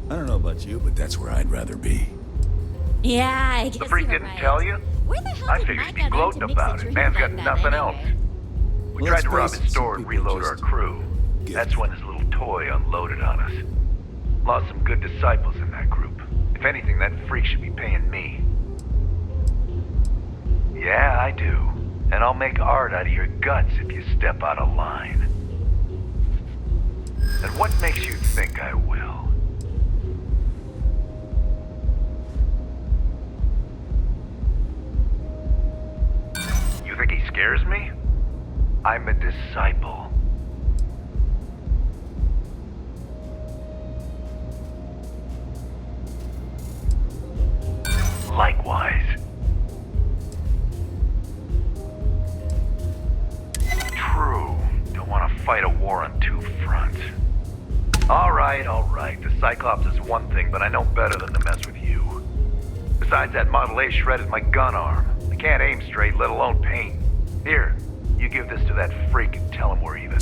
I don't know about you, but that's where I'd rather be. Yeah, I guess The freak you're didn't right. tell you? Where the hell I did figured Mike he'd be get on gloating to mix about a it. drink Man's got like that nothing anyway? else. We tried to rob his store and reload our crew. That's when his little toy unloaded on us. Lost some good disciples in that group. If anything, that freak should be paying me. Yeah, I do. And I'll make art out of your guts if you step out of line. And what makes you think I will? You think he scares me? I'm a disciple. Likewise. True. Don't want to fight a war on two fronts. All right. The Cyclops is one thing, but I know better than to mess with you. Besides, that Model A shredded my gun arm. I can't aim straight, let alone paint. Here, you give this to that freak and tell him we're even.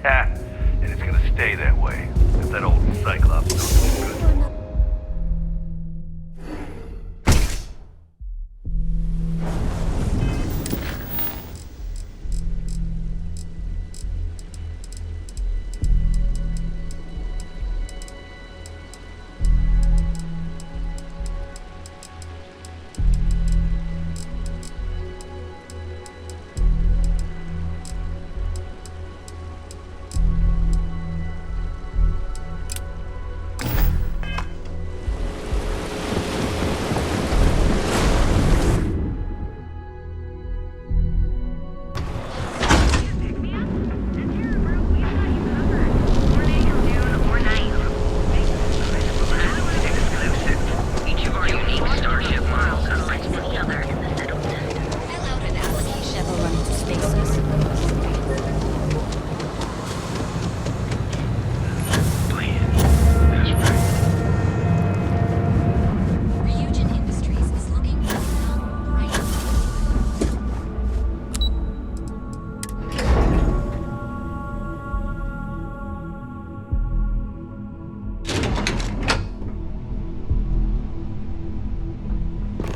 Ha! And it's gonna stay that way, if that old Cyclops knows too good.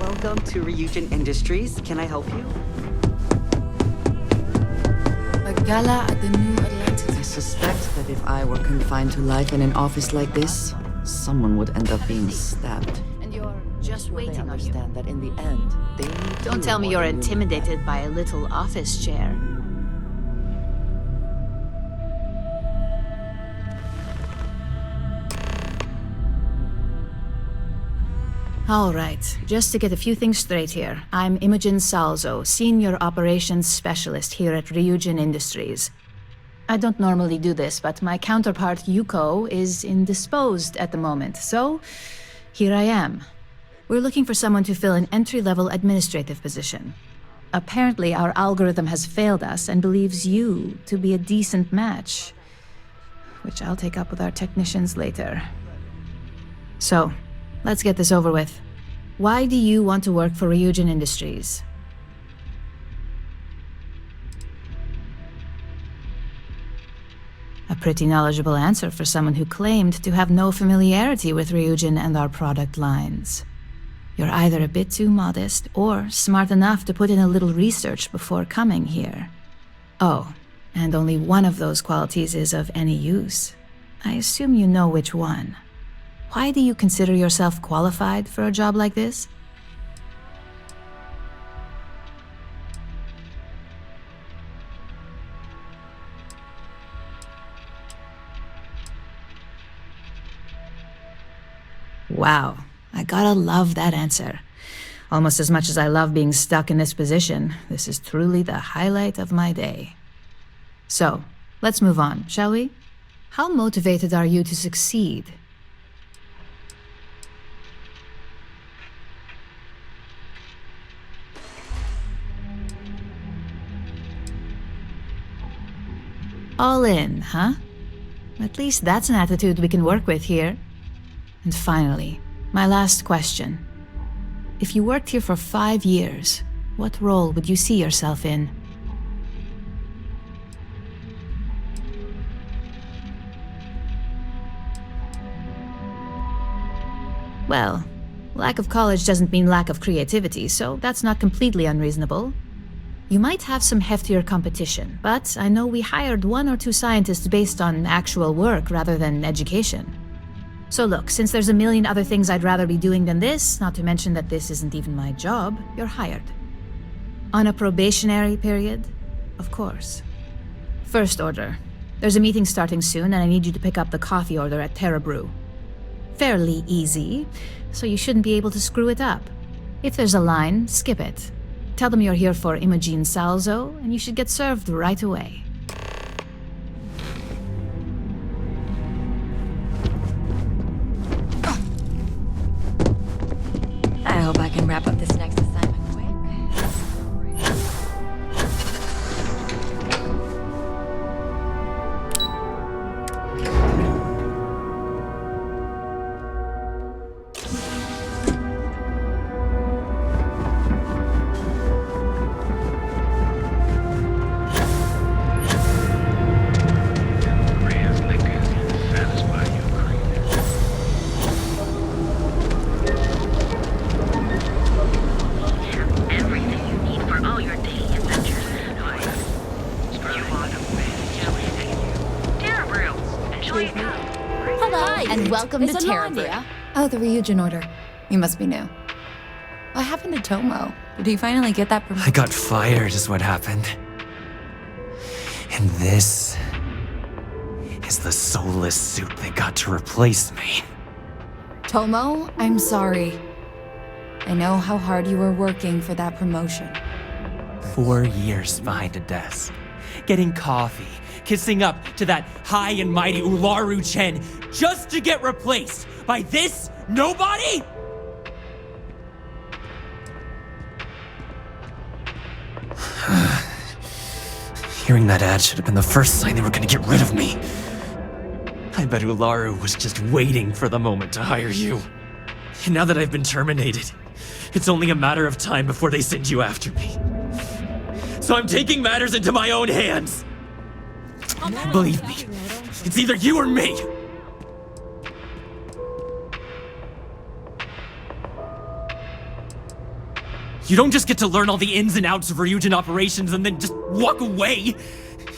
Welcome to Ryujin Industries. Can I help you? A gala at the New Atlantis. I suspect that if I were confined to life in an office like this, someone would end up being stabbed. And you're just waiting on you. Understand that in the end, they need Don't you tell me more you're than you need intimidated them. by a little office chair. All right, just to get a few things straight here. I'm Imogen Salzo, Senior Operations Specialist here at Ryujin Industries. I don't normally do this, but my counterpart Yuko is indisposed at the moment, so here I am. We're looking for someone to fill an entry-level administrative position. Apparently, our algorithm has failed us and believes you to be a decent match, which I'll take up with our technicians later. So, let's get this over with. Why do you want to work for Ryujin Industries? A pretty knowledgeable answer for someone who claimed to have no familiarity with Ryujin and our product lines. You're either a bit too modest or smart enough to put in a little research before coming here. Oh, and only one of those qualities is of any use. I assume you know which one. Why do you consider yourself qualified for a job like this? Wow, I gotta love that answer. Almost as much as I love being stuck in this position, this is truly the highlight of my day. So, let's move on, shall we? How motivated are you to succeed? All in, huh? At least that's an attitude we can work with here. And finally, my last question. If you worked here for 5 years, what role would you see yourself in? Well, lack of college doesn't mean lack of creativity, so that's not completely unreasonable. You might have some heftier competition, but I know we hired 1 or 2 scientists based on actual work rather than education. So look, since there's a million other things I'd rather be doing than this, not to mention that this isn't even my job, you're hired. On a probationary period? Of course. First order. There's a meeting starting soon, and I need you to pick up the coffee order at Terra Brew. Fairly easy, so you shouldn't be able to screw it up. If there's a line, skip it. Tell them you're here for Imogen Salzo, and you should get served right away. I hope I can wrap up this next assignment quick. Welcome to Terra Brew. Oh, the Ryujin order. You must be new. What happened to Tomo? Did he finally get that promotion? I got fired is what happened. And this is the soulless suit they got to replace me. Tomo, I'm sorry. I know how hard you were working for that promotion. 4 years behind a desk, getting coffee, kissing up to that high and mighty Ularu Chen just to get replaced by this nobody? Hearing that ad should have been the first sign they were gonna get rid of me. I bet Ularu was just waiting for the moment to hire you. And now that I've been terminated, it's only a matter of time before they send you after me. So I'm taking matters into my own hands. Believe me, it's either you or me. You don't just get to learn all the ins and outs of Ryujin operations and then just walk away.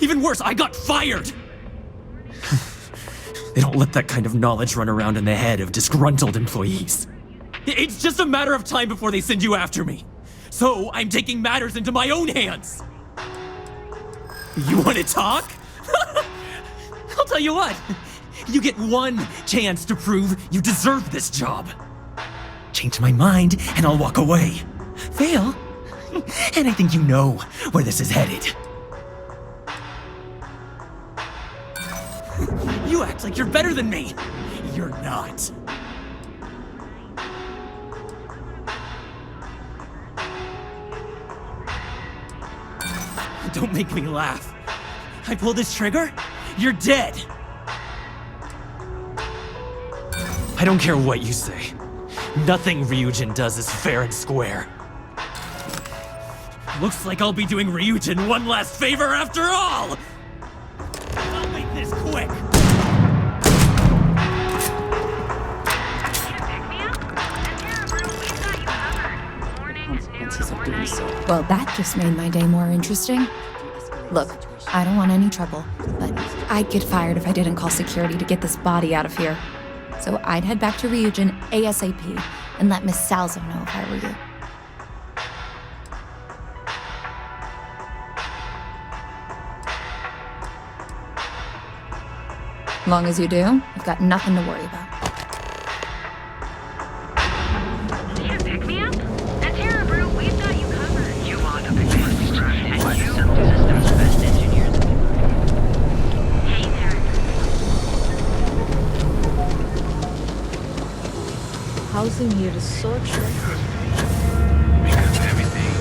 Even worse, I got fired. They don't let that kind of knowledge run around in the head of disgruntled employees. It's just a matter of time before they send you after me. So I'm taking matters into my own hands. You want to talk? I'll tell you what. You get one chance to prove you deserve this job. Change my mind and I'll walk away. Fail, and I think you know where this is headed. You act like you're better than me. You're not. Don't make me laugh. I pull this trigger, you're dead. I don't care what you say. Nothing Ryujin does is fair and square. Looks like I'll be doing Ryujin one last favor after all! I'll make this quick! Well, that just made my day more interesting. Look, I don't want any trouble, but I'd get fired if I didn't call security to get this body out of here. So I'd head back to Ryujin ASAP and let Miss Salzo know if I were you. Long as you do, you've got nothing to worry about. Need a pick-me-up? At Terra Brew, we've got you covered. You want a pick-me-up? And you, systems best engineer. Hey there. Housing here is so expensive. Because everything.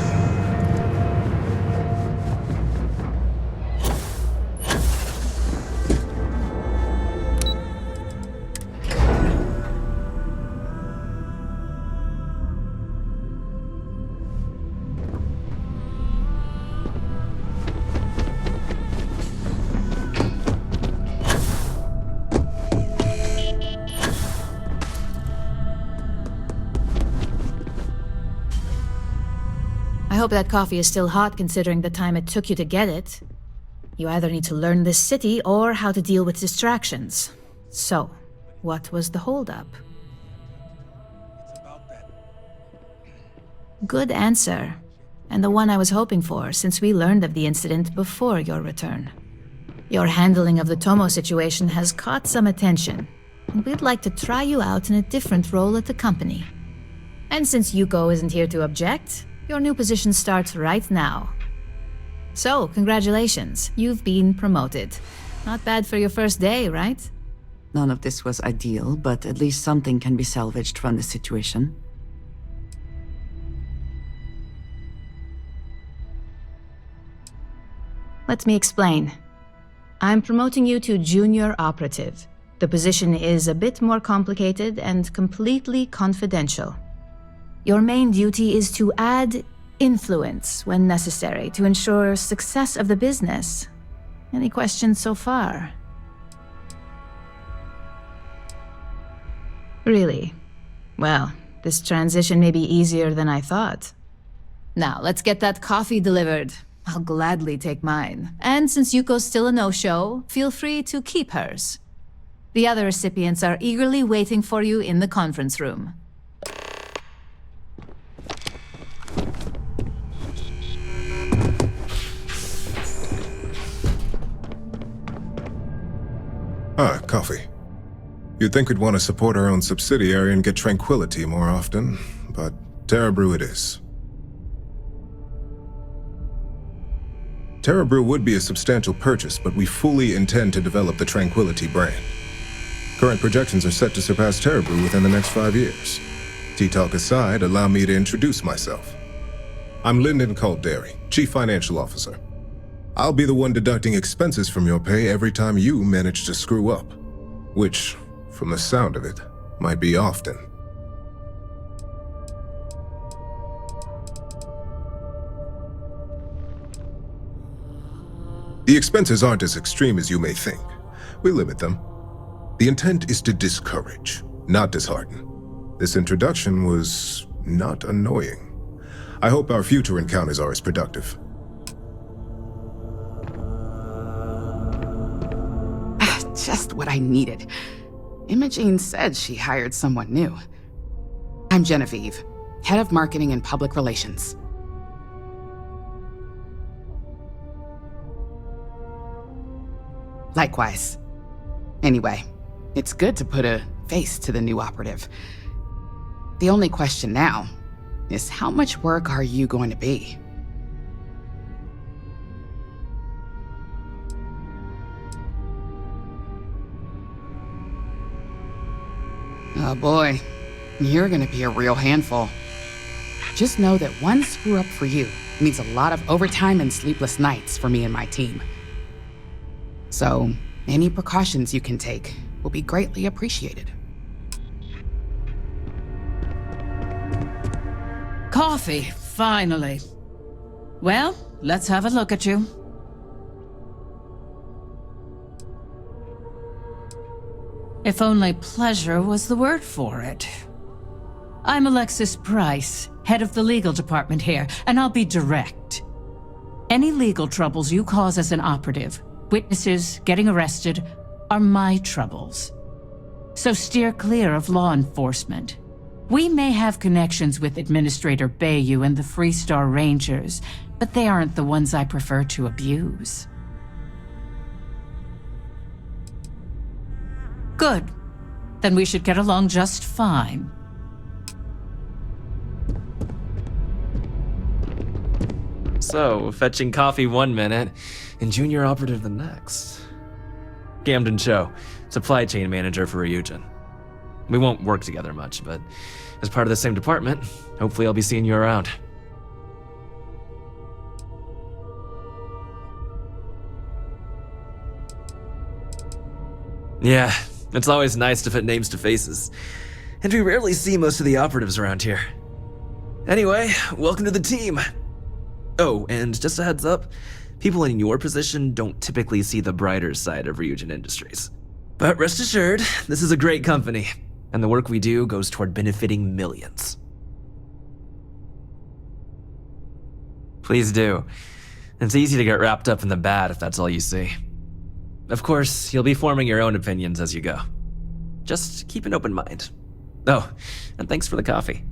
I hope that coffee is still hot considering the time it took you to get it. You either need to learn this city or how to deal with distractions. So, what was the holdup? Good answer, and the one I was hoping for since we learned of the incident before your return. Your handling of the Tomo situation has caught some attention, and we'd like to try you out in a different role at the company. And since Yuko isn't here to object, your new position starts right now. So, congratulations, you've been promoted. Not bad for your first day, right? None of this was ideal, but at least something can be salvaged from the situation. Let me explain. I'm promoting you to junior operative. The position is a bit more complicated and completely confidential. Your main duty is to add influence when necessary to ensure success of the business. Any questions so far? Really? Well, this transition may be easier than I thought. Now, let's get that coffee delivered. I'll gladly take mine. And since Yuko's still a no-show, feel free to keep hers. The other recipients are eagerly waiting for you in the conference room. Ah, coffee. You'd think we'd want to support our own subsidiary and get tranquility more often, but Terra Brew it is. Terra Brew would be a substantial purchase, but we fully intend to develop the Tranquility brand. Current projections are set to surpass Terra Brew within the next 5 years. Tea-talk aside, allow me to introduce myself. I'm Lyndon Calderi, Chief Financial Officer. I'll be the one deducting expenses from your pay every time you manage to screw up, which, from the sound of it, might be often. The expenses aren't as extreme as you may think. We limit them. The intent is to discourage, not dishearten. This introduction was not annoying. I hope our future encounters are as productive. Just what I needed. Imogene said she hired someone new. I'm Genevieve, Head of Marketing and Public Relations. Likewise. Anyway, it's good to put a face to the new operative. The only question now is how much work are you going to be? Oh boy, you're gonna be a real handful. Just know that one screw up for you means a lot of overtime and sleepless nights for me and my team. So, any precautions you can take will be greatly appreciated. Coffee, finally. Well, let's have a look at you. If only pleasure was the word for it. I'm Alexis Price, head of the legal department here, and I'll be direct. Any legal troubles you cause as an operative, witnesses, getting arrested, are my troubles. So steer clear of law enforcement. We may have connections with Administrator Bayou and the Freestar Rangers, but they aren't the ones I prefer to abuse. Good. Then we should get along just fine. So, fetching coffee 1 minute and junior operative the next. Camden Cho, supply chain manager for Ryujin. We won't work together much, but as part of the same department, hopefully I'll be seeing you around. Yeah, it's always nice to put names to faces. And we rarely see most of the operatives around here. Anyway, welcome to the team. Oh, and just a heads up, people in your position don't typically see the brighter side of Ryujin Industries. But rest assured, this is a great company, and the work we do goes toward benefiting millions. Please do. It's easy to get wrapped up in the bad if that's all you see. Of course, you'll be forming your own opinions as you go. Just keep an open mind. Oh, and thanks for the coffee.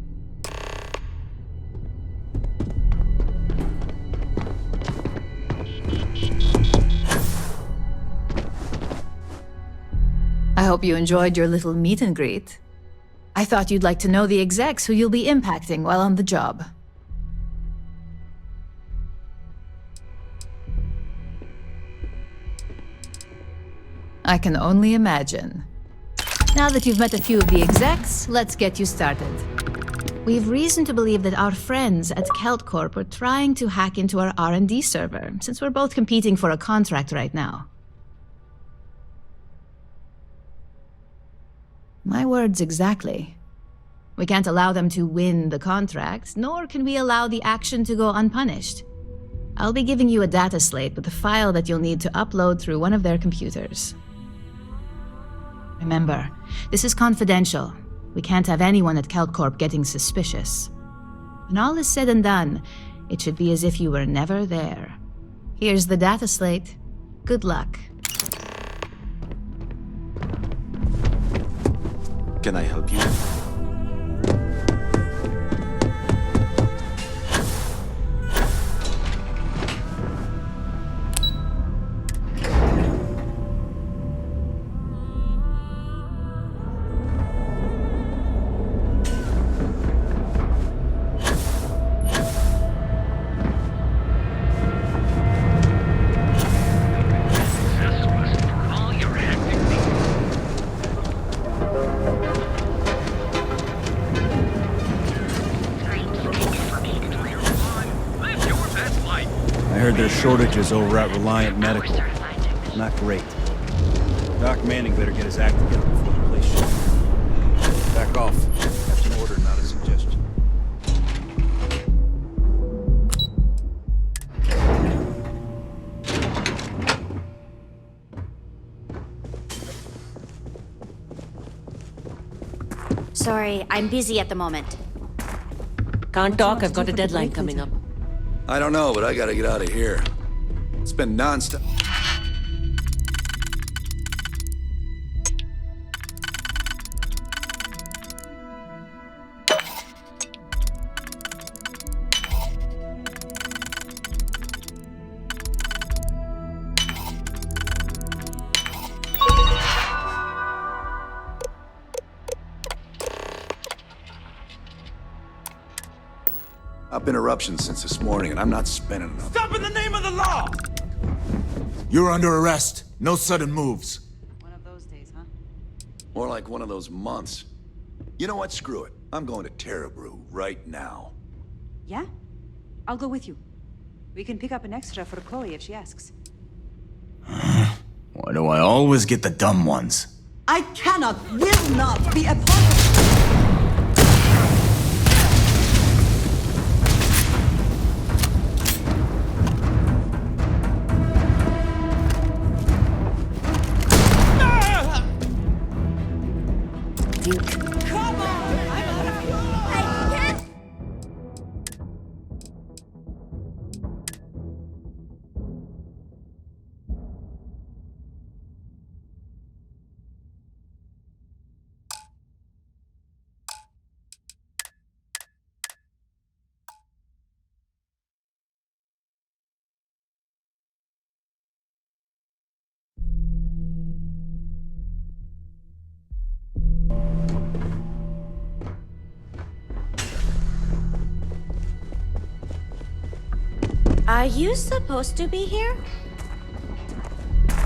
I hope you enjoyed your little meet and greet. I thought you'd like to know the execs who you'll be impacting while on the job. I can only imagine. Now that you've met a few of the execs, let's get you started. We've reason to believe that our friends at KeltCorp are trying to hack into our R&D server, since we're both competing for a contract right now. My words exactly. We can't allow them to win the contract, nor can we allow the action to go unpunished. I'll be giving you a data slate with a file that you'll need to upload through one of their computers. Remember, this is confidential. We can't have anyone at KeltCorp getting suspicious. When all is said and done, it should be as if you were never there. Here's the data slate. Good luck. Can I help you? There's shortages over at Reliant Medical. Not great. Doc Manning better get his act together before the place shuts. Back off. That's an order, not a suggestion. Sorry, I'm busy at the moment. Can't talk, I've got a deadline coming up. I don't know, but I gotta get out of here. It's been non-stop. Up interruptions since this morning, and I'm not spending enough. Stop in the name of the law! You're under arrest. No sudden moves. One of those days, huh? More like one of those months. You know what? Screw it. I'm going to Terrabrew right now. Yeah? I'll go with you. We can pick up an extra for Chloe if she asks. Why do I always get the dumb ones? I cannot, will not be a part of... Are you supposed to be here?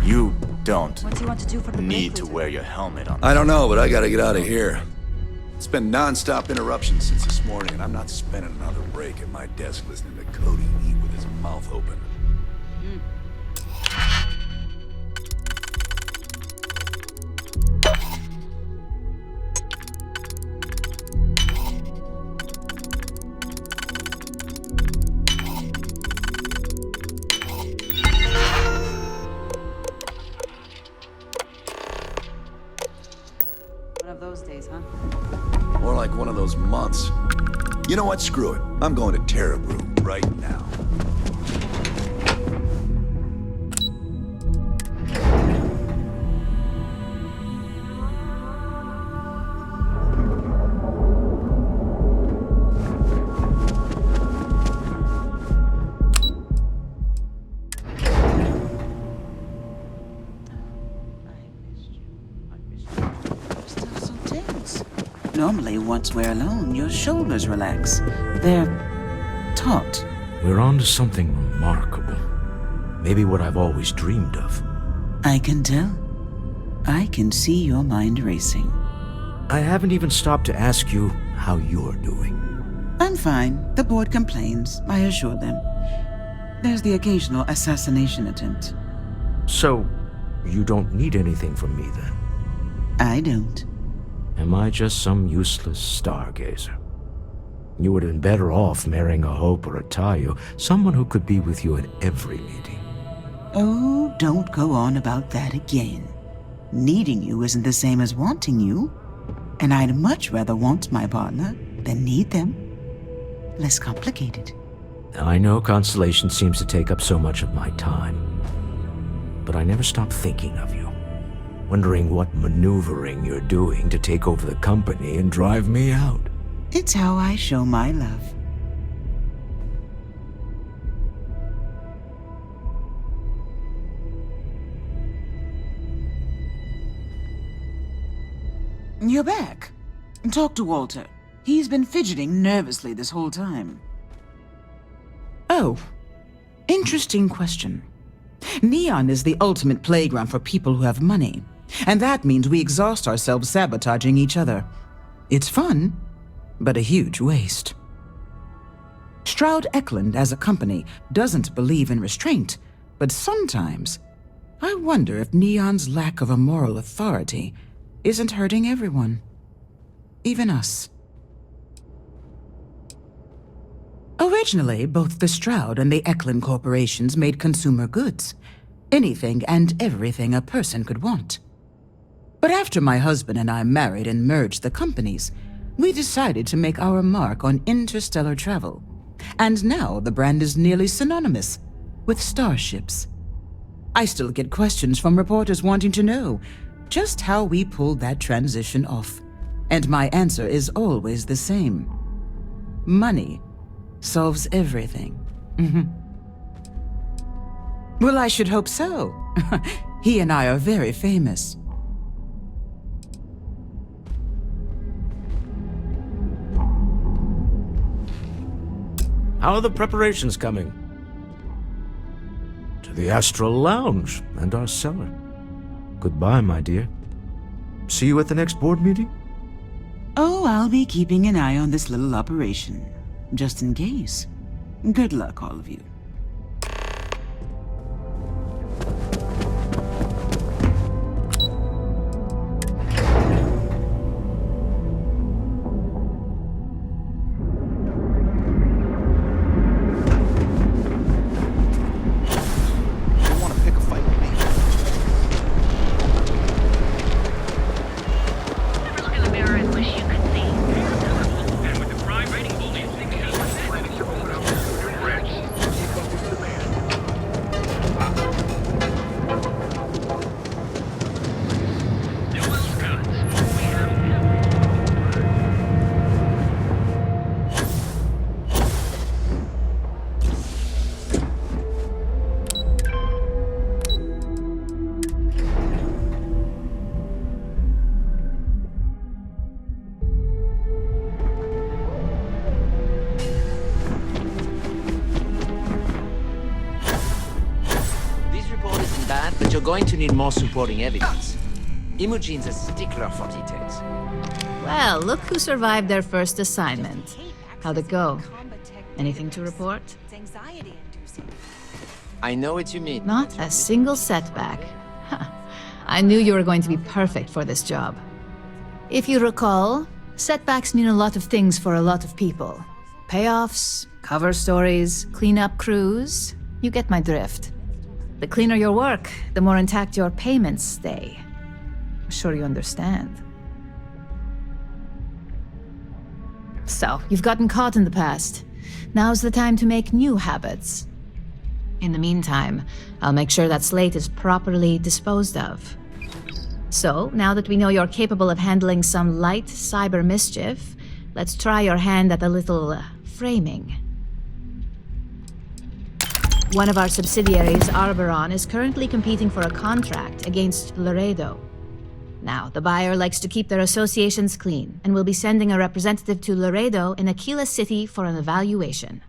You don't What do you want to do for the need break, to Luther? wear your helmet on. I don't know, but I gotta get out of here. It's been non-stop interruptions since this morning, and I'm not spending another break at my desk listening to Cody eat with his mouth open. One of those days, huh? More like one of those months. You know what? Screw it. I'm going to Terrabrew right now. Normally, once we're alone, your shoulders relax. They're taut. We're on to something remarkable. Maybe what I've always dreamed of. I can tell. I can see your mind racing. I haven't even stopped to ask you how you're doing. I'm fine. The board complains, I assure them. There's the occasional assassination attempt. So, you don't need anything from me then? I don't. Am I just some useless stargazer? You would have been better off marrying a Hope or a Tayo, someone who could be with you at every meeting. Oh, don't go on about that again. Needing you isn't the same as wanting you. And I'd much rather want my partner than need them. Less complicated. I know Constellation seems to take up so much of my time. But I never stop thinking of you. Wondering what maneuvering you're doing to take over the company and drive me out. It's how I show my love. You're back. Talk to Walter. He's been fidgeting nervously this whole time. Oh, interesting question. Neon is the ultimate playground for people who have money. And that means we exhaust ourselves sabotaging each other. It's fun, but a huge waste. Stroud Eklund, as a company, doesn't believe in restraint, but sometimes I wonder if Neon's lack of a moral authority isn't hurting everyone. Even us. Originally, both the Stroud and the Eklund corporations made consumer goods. Anything and everything a person could want. But after my husband and I married and merged the companies, we decided to make our mark on interstellar travel. And now the brand is nearly synonymous with starships. I still get questions from reporters wanting to know just how we pulled that transition off. And my answer is always the same. Money solves everything. Well, I should hope so. He and I are very famous. How are the preparations coming? To the Astral Lounge and our cellar. Goodbye, my dear. See you at the next board meeting? Oh, I'll be keeping an eye on this little operation, just in case. Good luck, all of you. But you're going to need more supporting evidence. Imogene's a stickler for details. Well, look who survived their first assignment. How'd it go? Anything to report? I know what you mean. Not a single setback. I knew you were going to be perfect for this job. If you recall, setbacks mean a lot of things for a lot of people. Payoffs, cover stories, cleanup crews. You get my drift. The cleaner your work, the more intact your payments stay. I'm sure you understand. So, you've gotten caught in the past. Now's the time to make new habits. In the meantime, I'll make sure that slate is properly disposed of. So, now that we know you're capable of handling some light cyber mischief, let's try your hand at a little framing. One of our subsidiaries, Arboron, is currently competing for a contract against Laredo. Now, the buyer likes to keep their associations clean, and will be sending a representative to Laredo in Aquila City for an evaluation.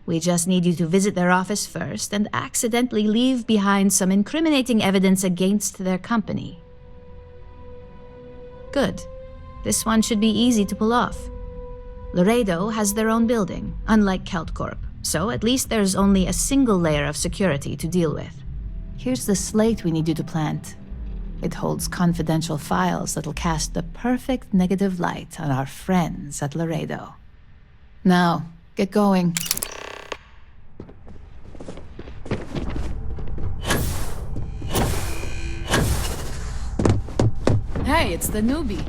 We just need you to visit their office first and accidentally leave behind some incriminating evidence against their company. Good. This one should be easy to pull off. Laredo has their own building, unlike KeltCorp, so at least there's only a single layer of security to deal with. Here's the slate we need you to plant. It holds confidential files that'll cast the perfect negative light on our friends at Laredo. Now, get going. Hey, it's the newbie.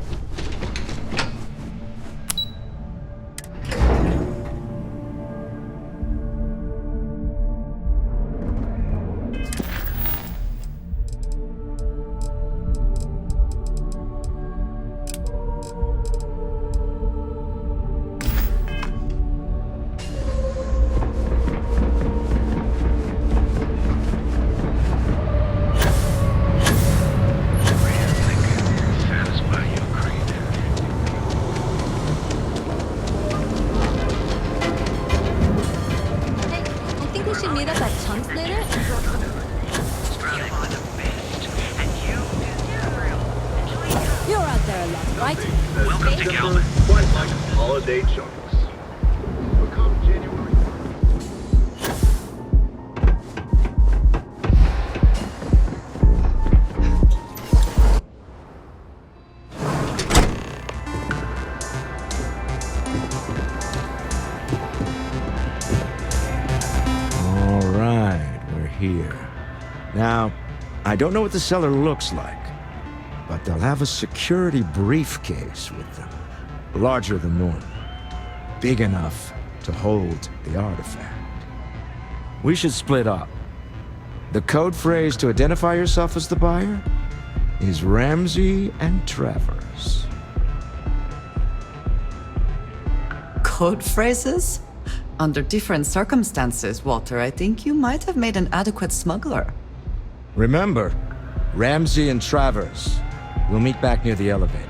Now, I don't know what the cellar looks like, but they'll have a security briefcase with them. Larger than normal. Big enough to hold the artifact. We should split up. The code phrase to identify yourself as the buyer is Ramsey and Travers. Code phrases? Under different circumstances, Walter, I think you might have made an adequate smuggler. Remember, Ramsey and Travers. We'll meet back near the elevator.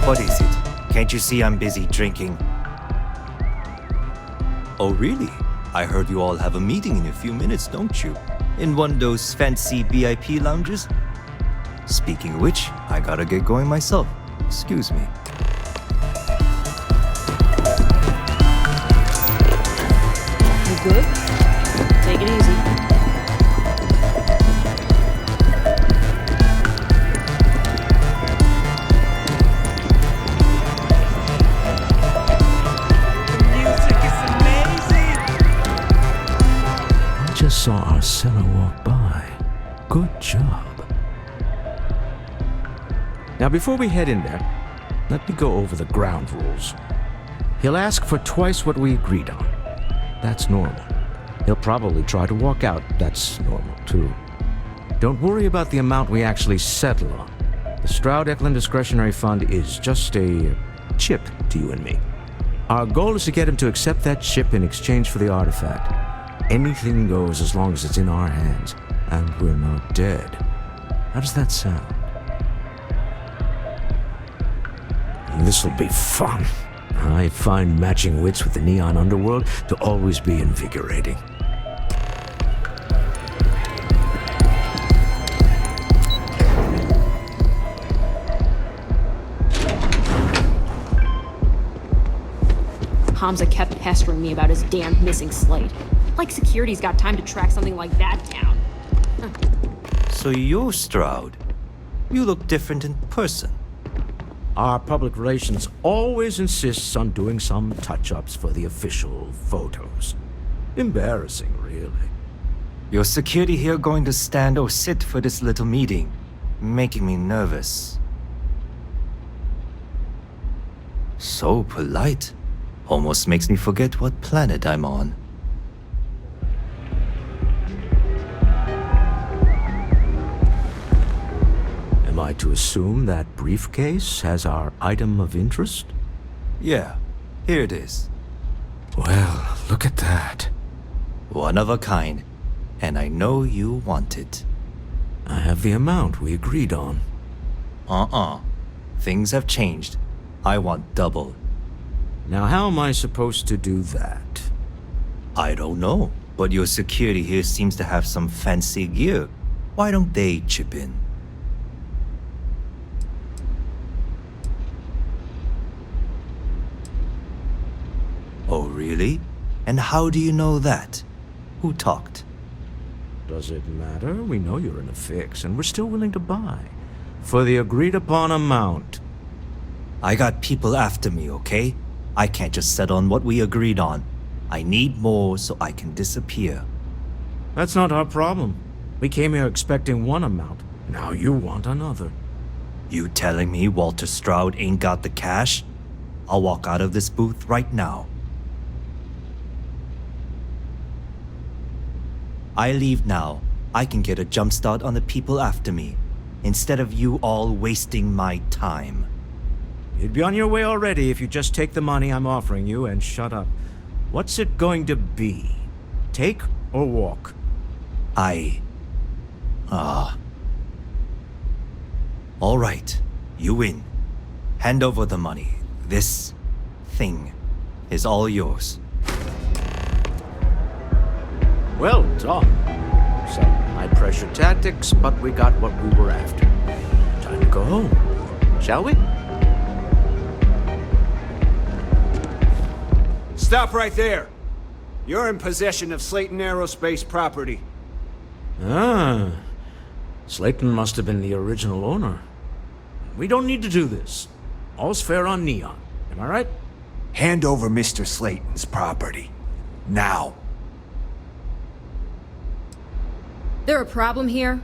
What is it? Can't you see I'm busy drinking? Oh, really? I heard you all have a meeting in a few minutes, don't you? In one of those fancy VIP lounges? Speaking of which, I gotta get going myself. Excuse me. You good? Take it easy. Saw our seller walk by. Good job. Now, before we head in there, let me go over the ground rules. He'll ask for twice what we agreed on. That's normal. He'll probably try to walk out. That's normal, too. Don't worry about the amount we actually settle on. The Stroud-Eklund Discretionary Fund is just a chip to you and me. Our goal is to get him to accept that chip in exchange for the artifact. Anything goes as long as it's in our hands, and we're not dead. How does that sound? This'll be fun. I find matching wits with the neon underworld to always be invigorating. Hamza kept pestering me about his damn missing slate. Like security's got time to track something like that down. So you're Stroud. You look different in person. Our public relations always insists on doing some touch-ups for the official photos. Embarrassing, really. Your security here going to stand or sit for this little meeting? Making me nervous. So polite. Almost makes me forget what planet I'm on. Am I to assume that briefcase has our item of interest? Yeah, here it is. Well, look at that. One of a kind. And I know you want it. I have the amount we agreed on. Things have changed. I want double. Now how am I supposed to do that? I don't know, but your security here seems to have some fancy gear. Why don't they chip in? Oh, really? And how do you know that? Who talked? Does it matter? We know you're in a fix, and we're still willing to buy. For the agreed-upon amount. I got people after me, okay? I can't just settle on what we agreed on. I need more so I can disappear. That's not our problem. We came here expecting one amount. Now you want another. You telling me Walter Stroud ain't got the cash? I'll walk out of this booth right now. I leave now. I can get a jump start on the people after me, instead of you all wasting my time. You'd be on your way already if you just take the money I'm offering you and shut up. What's it going to be? Take or walk? All right, you win. Hand over the money. This thing is all yours. Well done. Some high-pressure tactics, but we got what we were after. Time to go home, shall we? Stop right there. You're in possession of Slayton Aerospace property. Ah. Slayton must have been the original owner. We don't need to do this. All's fair on Neon. Am I right? Hand over Mr. Slayton's property. Now. There a problem here?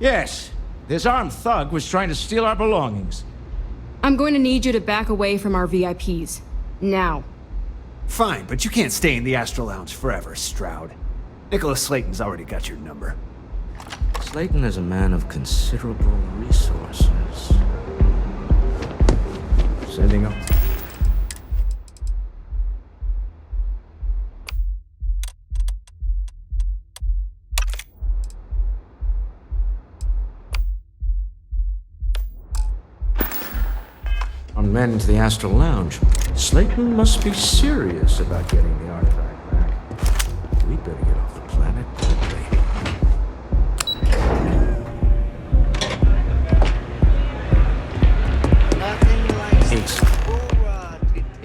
Yes. This armed thug was trying to steal our belongings. I'm going to need you to back away from our VIPs. Now. Fine, but you can't stay in the Astro Lounge forever, Stroud. Nicholas Slayton's already got your number. Slayton is a man of considerable resources. Sending up. On men into the Astral Lounge. Slayton must be serious about getting the artifact back. We'd better get off the planet quickly.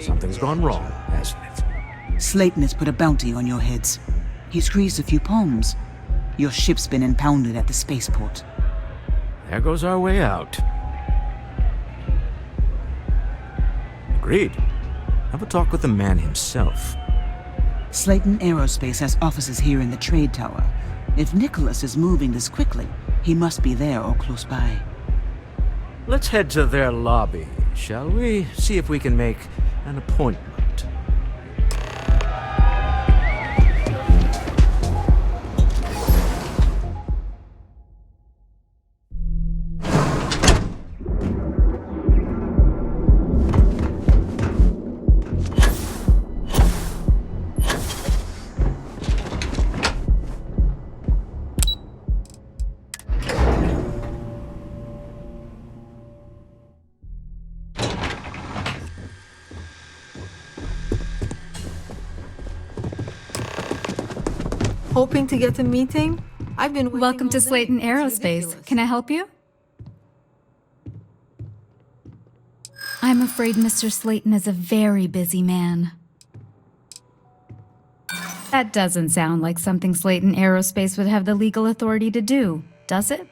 Something's gone wrong, hasn't it? Slayton has put a bounty on your heads. He's greased a few palms. Your ship's been impounded at the spaceport. There goes our way out. Agreed. Have a talk with the man himself. Slayton Aerospace has offices here in the trade tower. If Nicholas is moving this quickly, he must be there or close by. Let's head to their lobby, shall we? See if we can make an appointment. Hoping to get a meeting? I've been Welcome to Slayton Aerospace. Can I help you? I'm afraid Mr. Slayton is a very busy man. That doesn't sound like something Slayton Aerospace would have the legal authority to do, does it?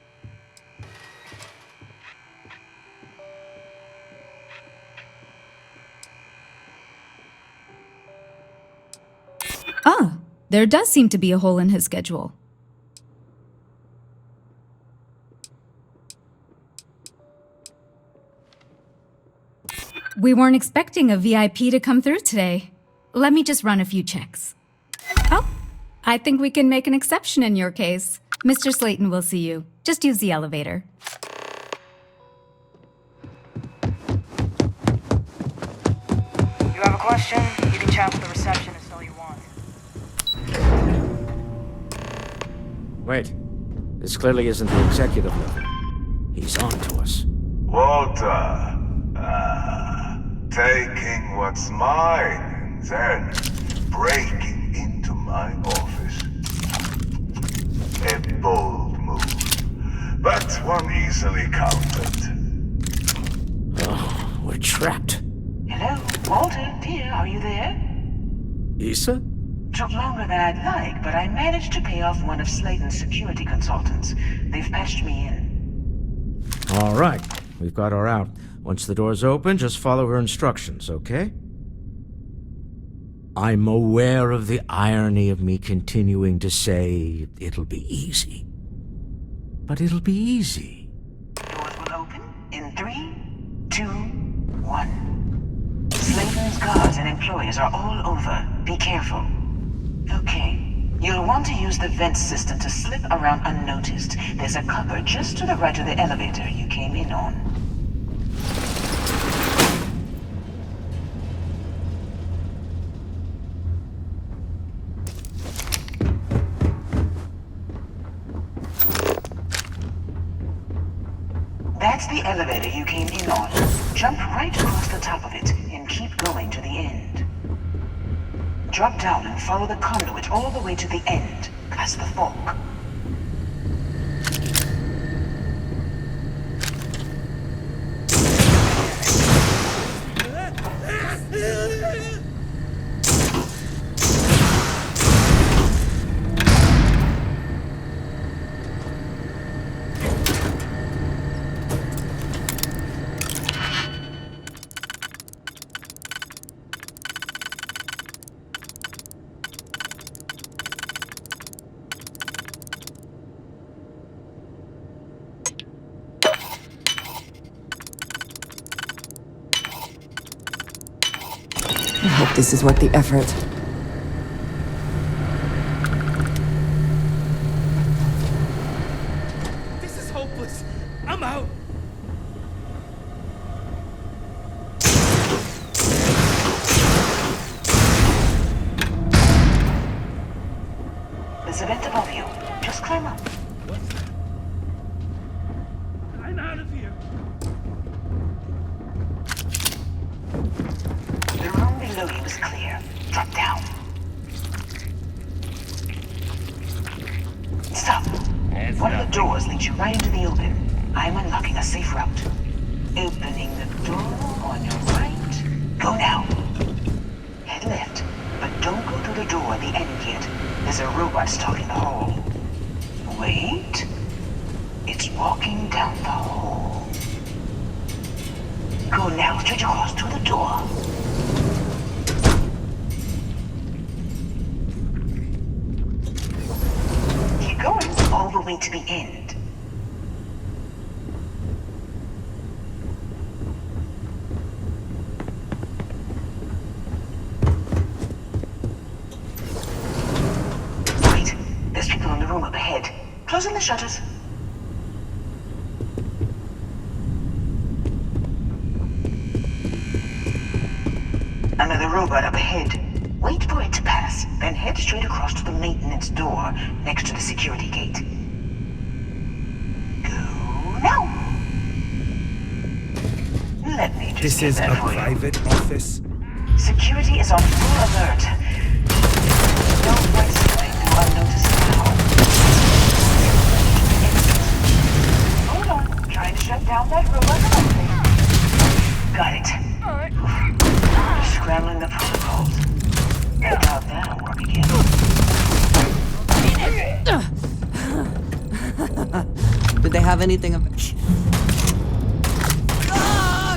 Ah, there does seem to be a hole in his schedule. We weren't expecting a VIP to come through today. Let me just run a few checks. Oh, I think we can make an exception in your case. Mr. Slayton will see you. Just use the elevator. You have a question? You can chat with the receptionist all you want. Wait. This clearly isn't the executive level. He's on to us. Walter. Taking what's mine and then breaking into my office. A bold move, but one easily countered. Oh, we're trapped. Hello, Walter, dear, are you there? Issa? Took longer than I'd like, but I managed to pay off one of Slayton's security consultants. They've patched me in. All right, we've got her out. Once the door's open, just follow her instructions, okay? I'm aware of the irony of me continuing to say it'll be easy. But it'll be easy. Doors will open in 3, 2, 1. Slayton's guards and employees are all over. Be careful. Okay. You'll want to use the vent system to slip around unnoticed. There's a cupboard just to the right of the elevator you came in on. That's the elevator you came in on. Jump right across the top of it and keep going to the end. Drop down and follow the conduit all the way to the end, past the fork. I hope this is worth the effort. This is hopeless. I'm out. There's a vent above you. Just climb up. I'm out of here. The room below you is clear. Drop down. Stop. One of the doors leads you right into the open. I'm unlocking a safe route. Opening the door on your right. Go now. Head left, but don't go through the door at the end yet. There's a robot stalking the hall. Wait. It's walking down the hall. Go now, straight across to the door. Keep going all the way to the end. Wait, there's people in the room up ahead. Closing the shutters. Another robot up ahead. Wait for it to pass, then head straight across to the maintenance door next to the security gate. Go now. Let me just This is get a that for you. private office. Security is on full alert. Don't let something go unnoticed now. Hold on, trying to shut down that robot remotely. Got it. Scrambling the protocols. I doubt that'll work again. Did they have anything of...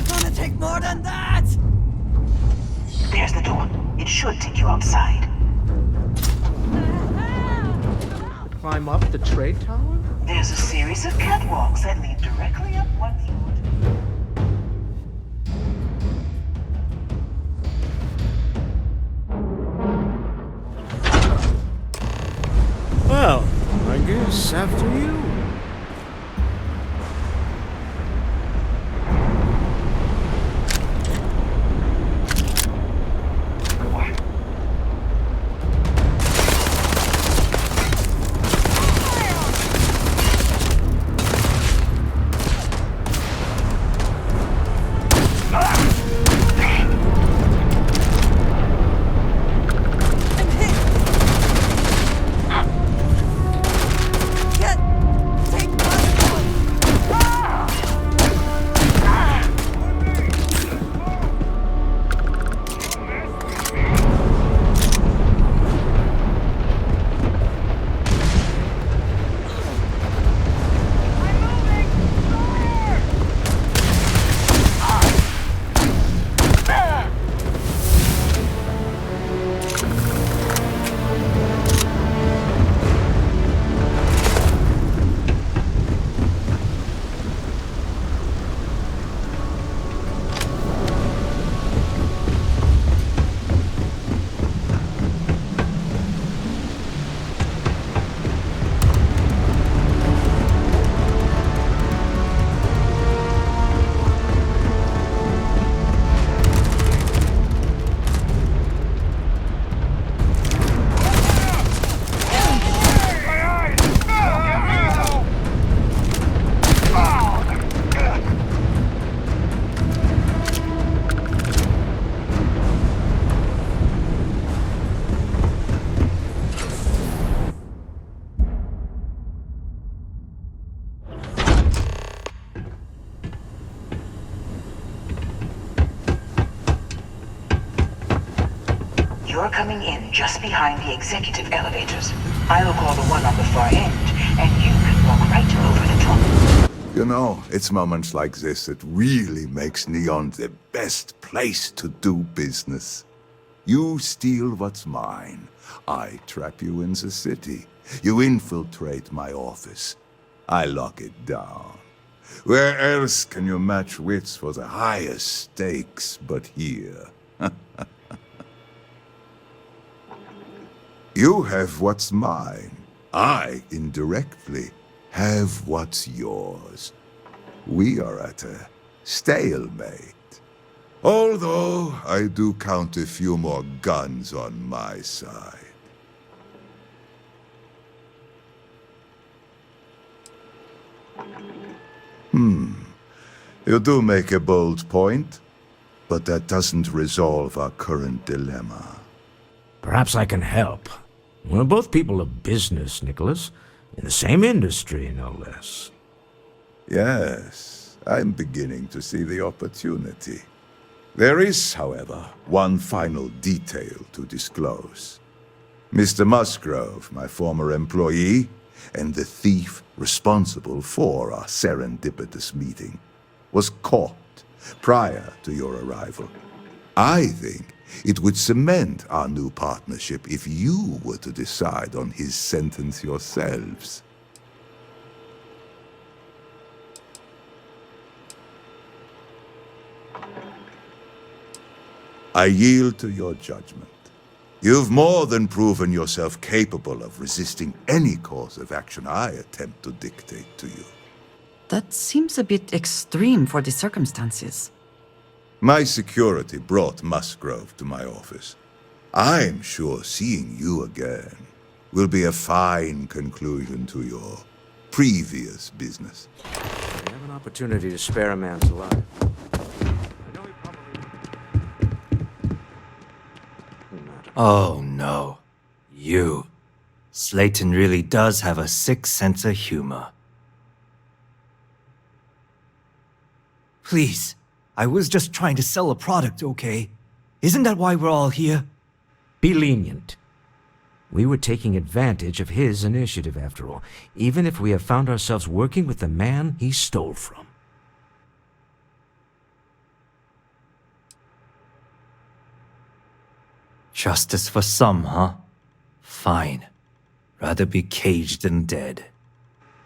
Gonna take more than that! There's the door. It should take you outside. climb up the trade tower? There's a series of catwalks that lead directly up one floor. Well, I guess after you. You're coming in just behind the executive elevators. I'll call the one on the far end, and you can walk right over the top. You know, it's moments like this that really makes Neon the best place to do business. You steal what's mine. I trap you in the city. You infiltrate my office. I lock it down. Where else can you match wits for the highest stakes but here? You have what's mine. I, indirectly, have what's yours. We are at a stalemate. Although I do count a few more guns on my side. You do make a bold point, but that doesn't resolve our current dilemma. Perhaps I can help. We're both people of business, Nicholas. In the same industry, no less. Yes, I'm beginning to see the opportunity. There is, however, one final detail to disclose. Mr. Musgrove, my former employee, and the thief responsible for our serendipitous meeting, was caught prior to your arrival. I think it would cement our new partnership if you were to decide on his sentence yourselves. I yield to your judgment. You've more than proven yourself capable of resisting any course of action I attempt to dictate to you. That seems a bit extreme for the circumstances. My security brought Musgrove to my office. I'm sure seeing you again will be a fine conclusion to your previous business. We have an opportunity to spare a man's life. Oh no. You. Slayton really does have a sick sense of humor. Please. I was just trying to sell a product, okay? Isn't that why we're all here? Be lenient. We were taking advantage of his initiative, after all, even if we have found ourselves working with the man he stole from. Justice for some, huh? Fine. Rather be caged than dead.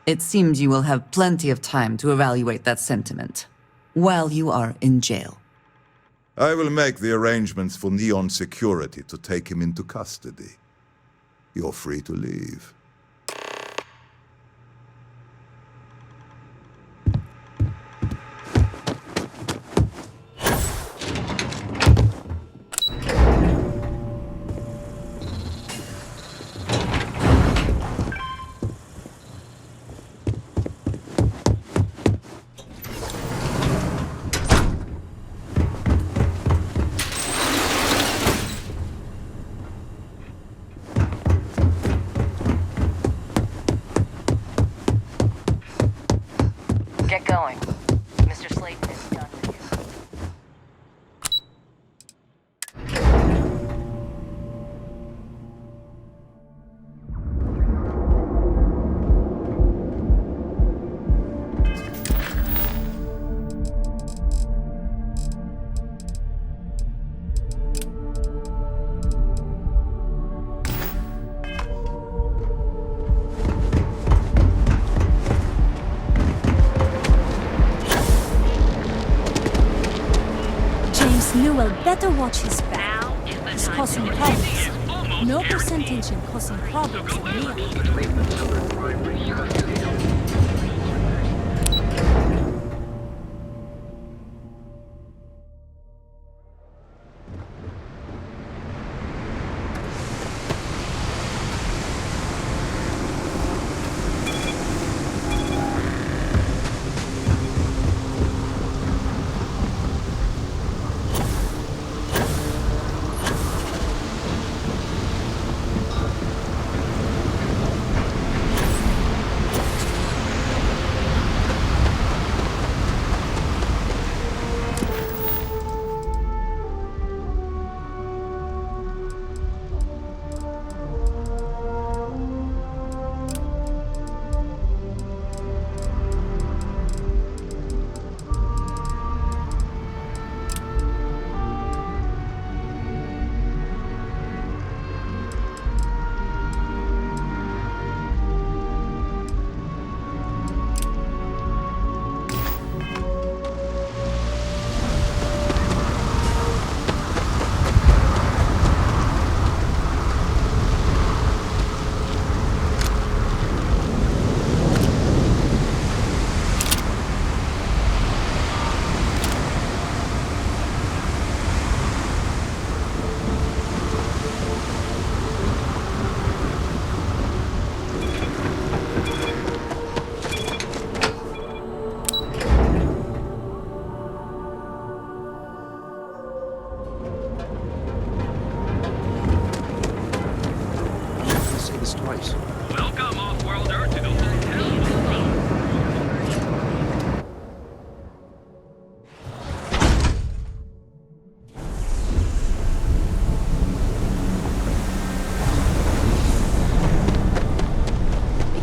It seems you will have plenty of time to evaluate that sentiment while you are in jail. I will make the arrangements for Neon Security to take him into custody. You're free to leave. Get going. Mr. Slayton is done with you. Newell better watch his back. He's causing problems. No percentage in causing problems in Leon.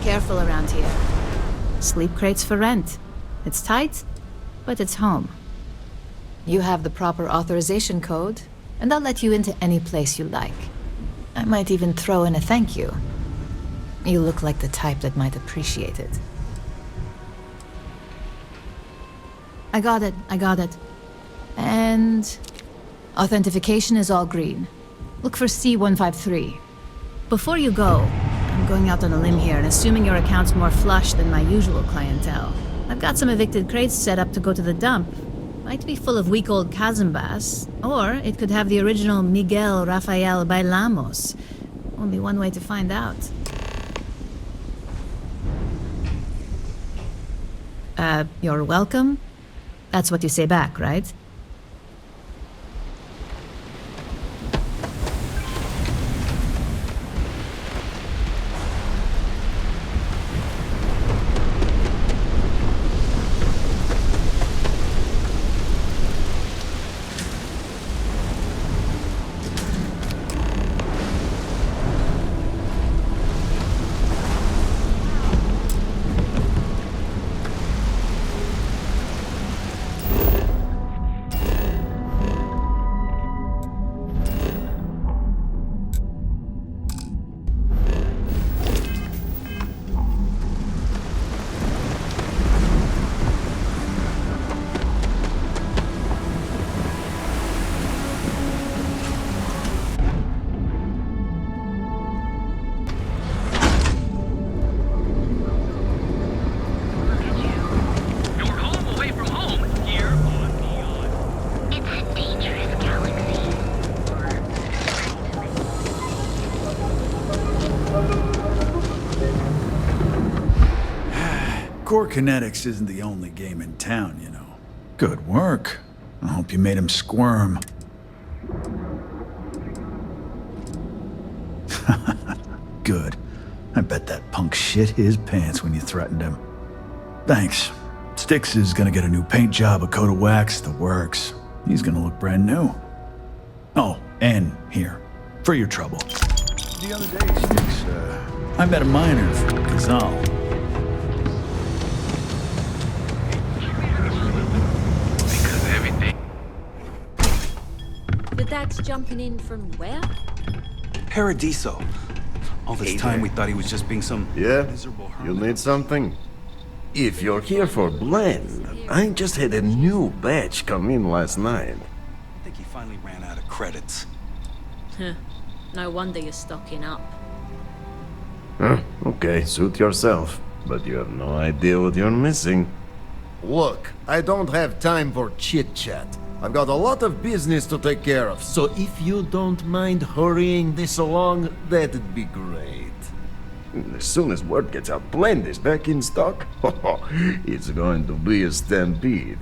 Careful around here. Sleep crates for rent. It's tight, but it's home. You have the proper authorization code, and I'll let you into any place you like. I might even throw in a thank you. You look like the type that might appreciate it. I got it. And authentication is all green. Look for C153. Before you go, I'm going out on a limb here and assuming your account's more flush than my usual clientele. I've got some evicted crates set up to go to the dump. Might be full of week-old Cazimbas, or it could have the original Miguel Rafael Bailamos. Only one way to find out. You're welcome? That's what you say back, right? Core Kinetics isn't the only game in town, you know. Good work. I hope you made him squirm. Good. I bet that punk shit his pants when you threatened him. Thanks. Styx is gonna get a new paint job, a coat of wax, the works. He's gonna look brand new. Oh, and here, for your trouble. The other day, Styx, I met a miner from Kazal. But that's jumping in from where? Paradiso. All this Hey time there. we thought he was just being some miserable You hermit. need something? If you're here for blend, I just had a new batch come in last night. I think he finally ran out of credits. Huh. No wonder you're stocking up. Huh, okay, suit yourself. But you have no idea what you're missing. Look, I don't have time for chit-chat. I've got a lot of business to take care of, so if you don't mind hurrying this along, that'd be great. As soon as word gets out Blend is back in stock, it's going to be a stampede.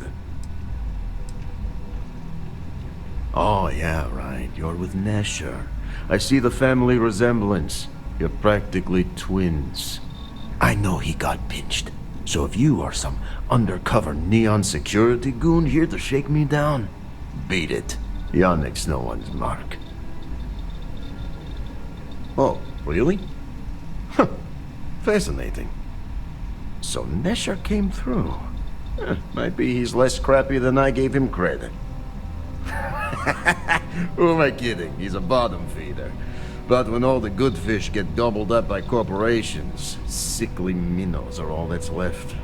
Oh yeah, right, you're with Nesher. I see the family resemblance. You're practically twins. I know he got pinched, so if you are some undercover neon security goon here to shake me down, beat it. Yannick's no one's mark. Oh, really? Huh. Fascinating. So Nesher came through. Might be he's less crappy than I gave him credit. Who am I kidding? He's a bottom feeder. But when all the good fish get gobbled up by corporations, sickly minnows are all that's left.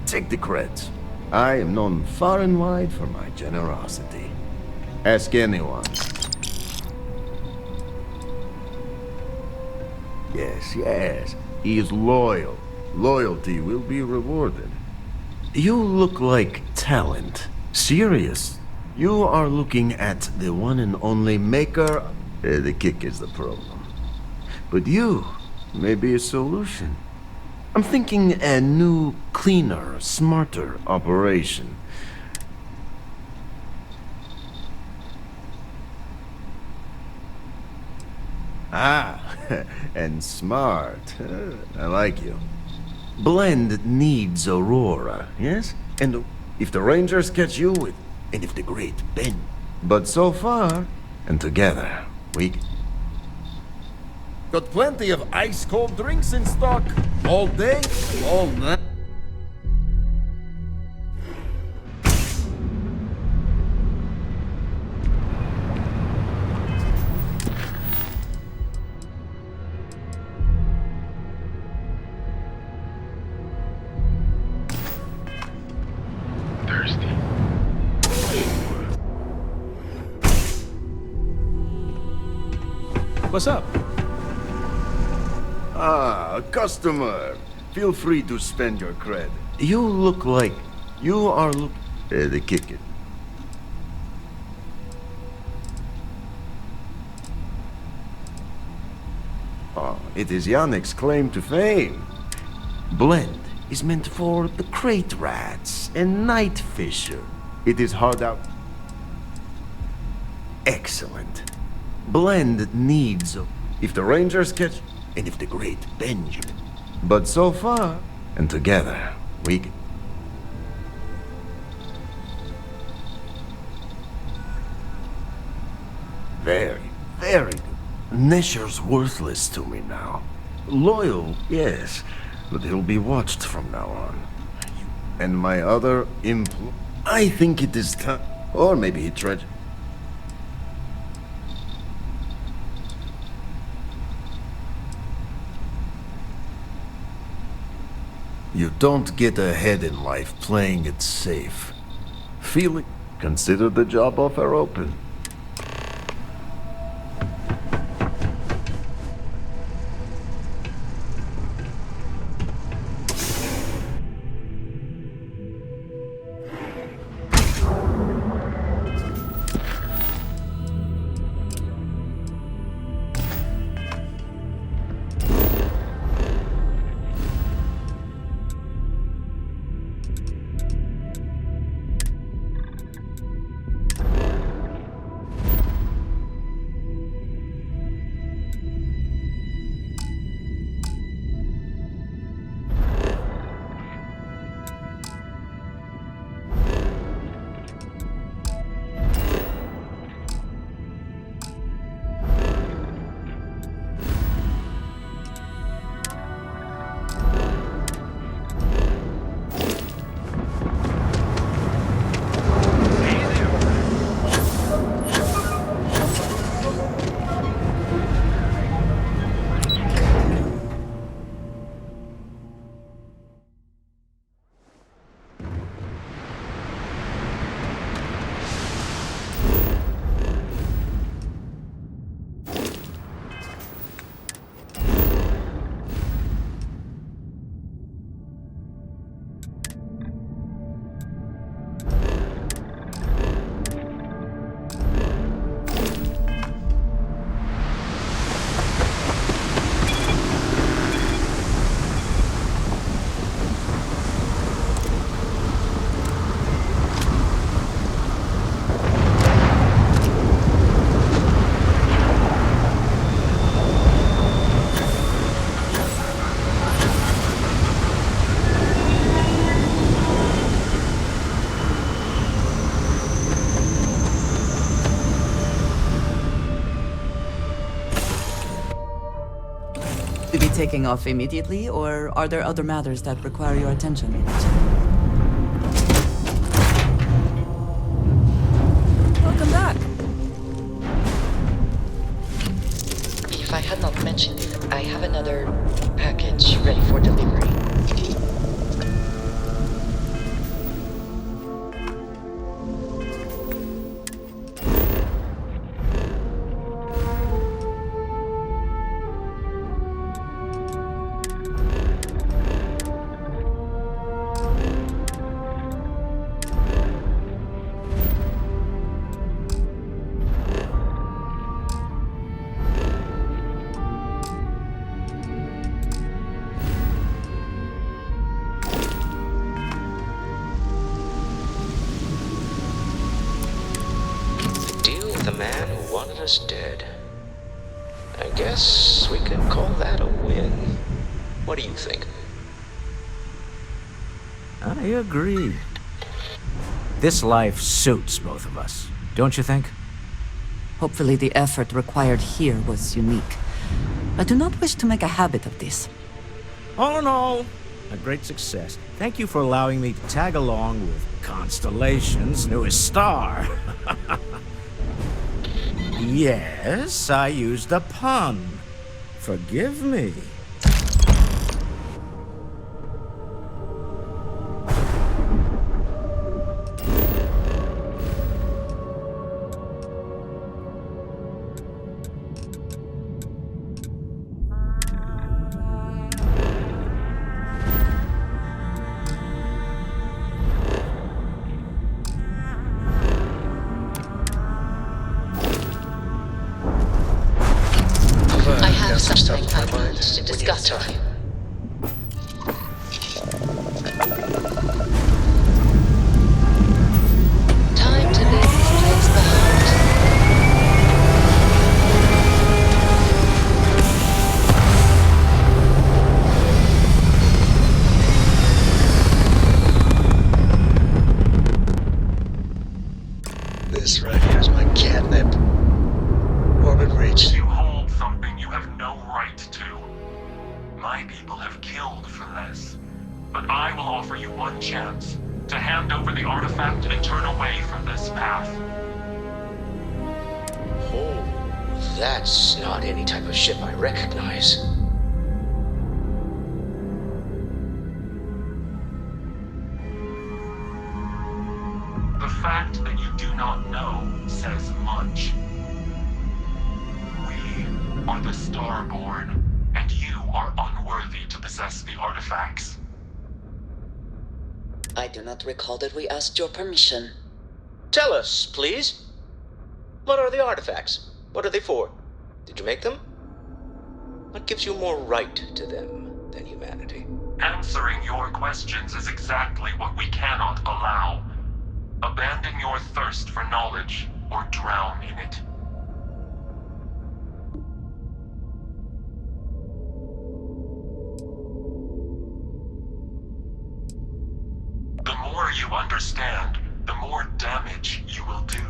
Take the creds. I am known far and wide for my generosity. Ask anyone. Yes. He is loyal. Loyalty will be rewarded. You look like talent. Serious. You are looking at the one and only maker. The kick is the problem. But you may be a solution. I'm thinking a new, cleaner, smarter operation. Ah, and smart. I like you. Blend needs Aurora, yes? And if the Rangers catch you with, and if the Great Ben. But so far, and together, we... Got plenty of ice-cold drinks in stock. All day, all night. What's up? Ah, a customer. Feel free to spend your credit. You look like... You are the kick it. Oh, it is Yannick's claim to fame. Blend is meant for the crate rats and night fisher. It is hard out... Excellent. Blend needs... If the Rangers catch... And if the Great Benjamin... But so far, and together, we can... Very, very good. Nesher's worthless to me now. Loyal, yes, but he'll be watched from now on. And my other I think it is time... Or maybe he tried... You don't get ahead in life playing it safe. Feel it? Consider the job offer open. taking off immediately, or are there other matters that require your attention? Welcome back. If I had not mentioned it, I have another package ready for delivery. The man who wanted us dead. I guess we can call that a win. What do you think? I agree. This life suits both of us, don't you think? Hopefully the effort required here was unique. I do not wish to make a habit of this. All in all, a great success. Thank you for allowing me to tag along with Constellation's newest star. Yes, I used a pun. Forgive me. Something I want to discuss with you. Time to leave this place behind. This right here is my catnip. Orbit reached. You hold something you have no right to. My people have killed for this. But I will offer you one chance to hand over the artifact and turn away from this path. Oh, that's not any type of ship I recognize. The fact that you do not know says much. We are the Starborn, and you are unworthy to possess the artifacts. I do not recall that we asked your permission. Tell us, please. What are the artifacts? What are they for? Did you make them? What gives you more right to them than humanity? Answering your questions is exactly what we cannot allow. Abandon your thirst for knowledge, or drown in it. The more you understand, the more damage you will do.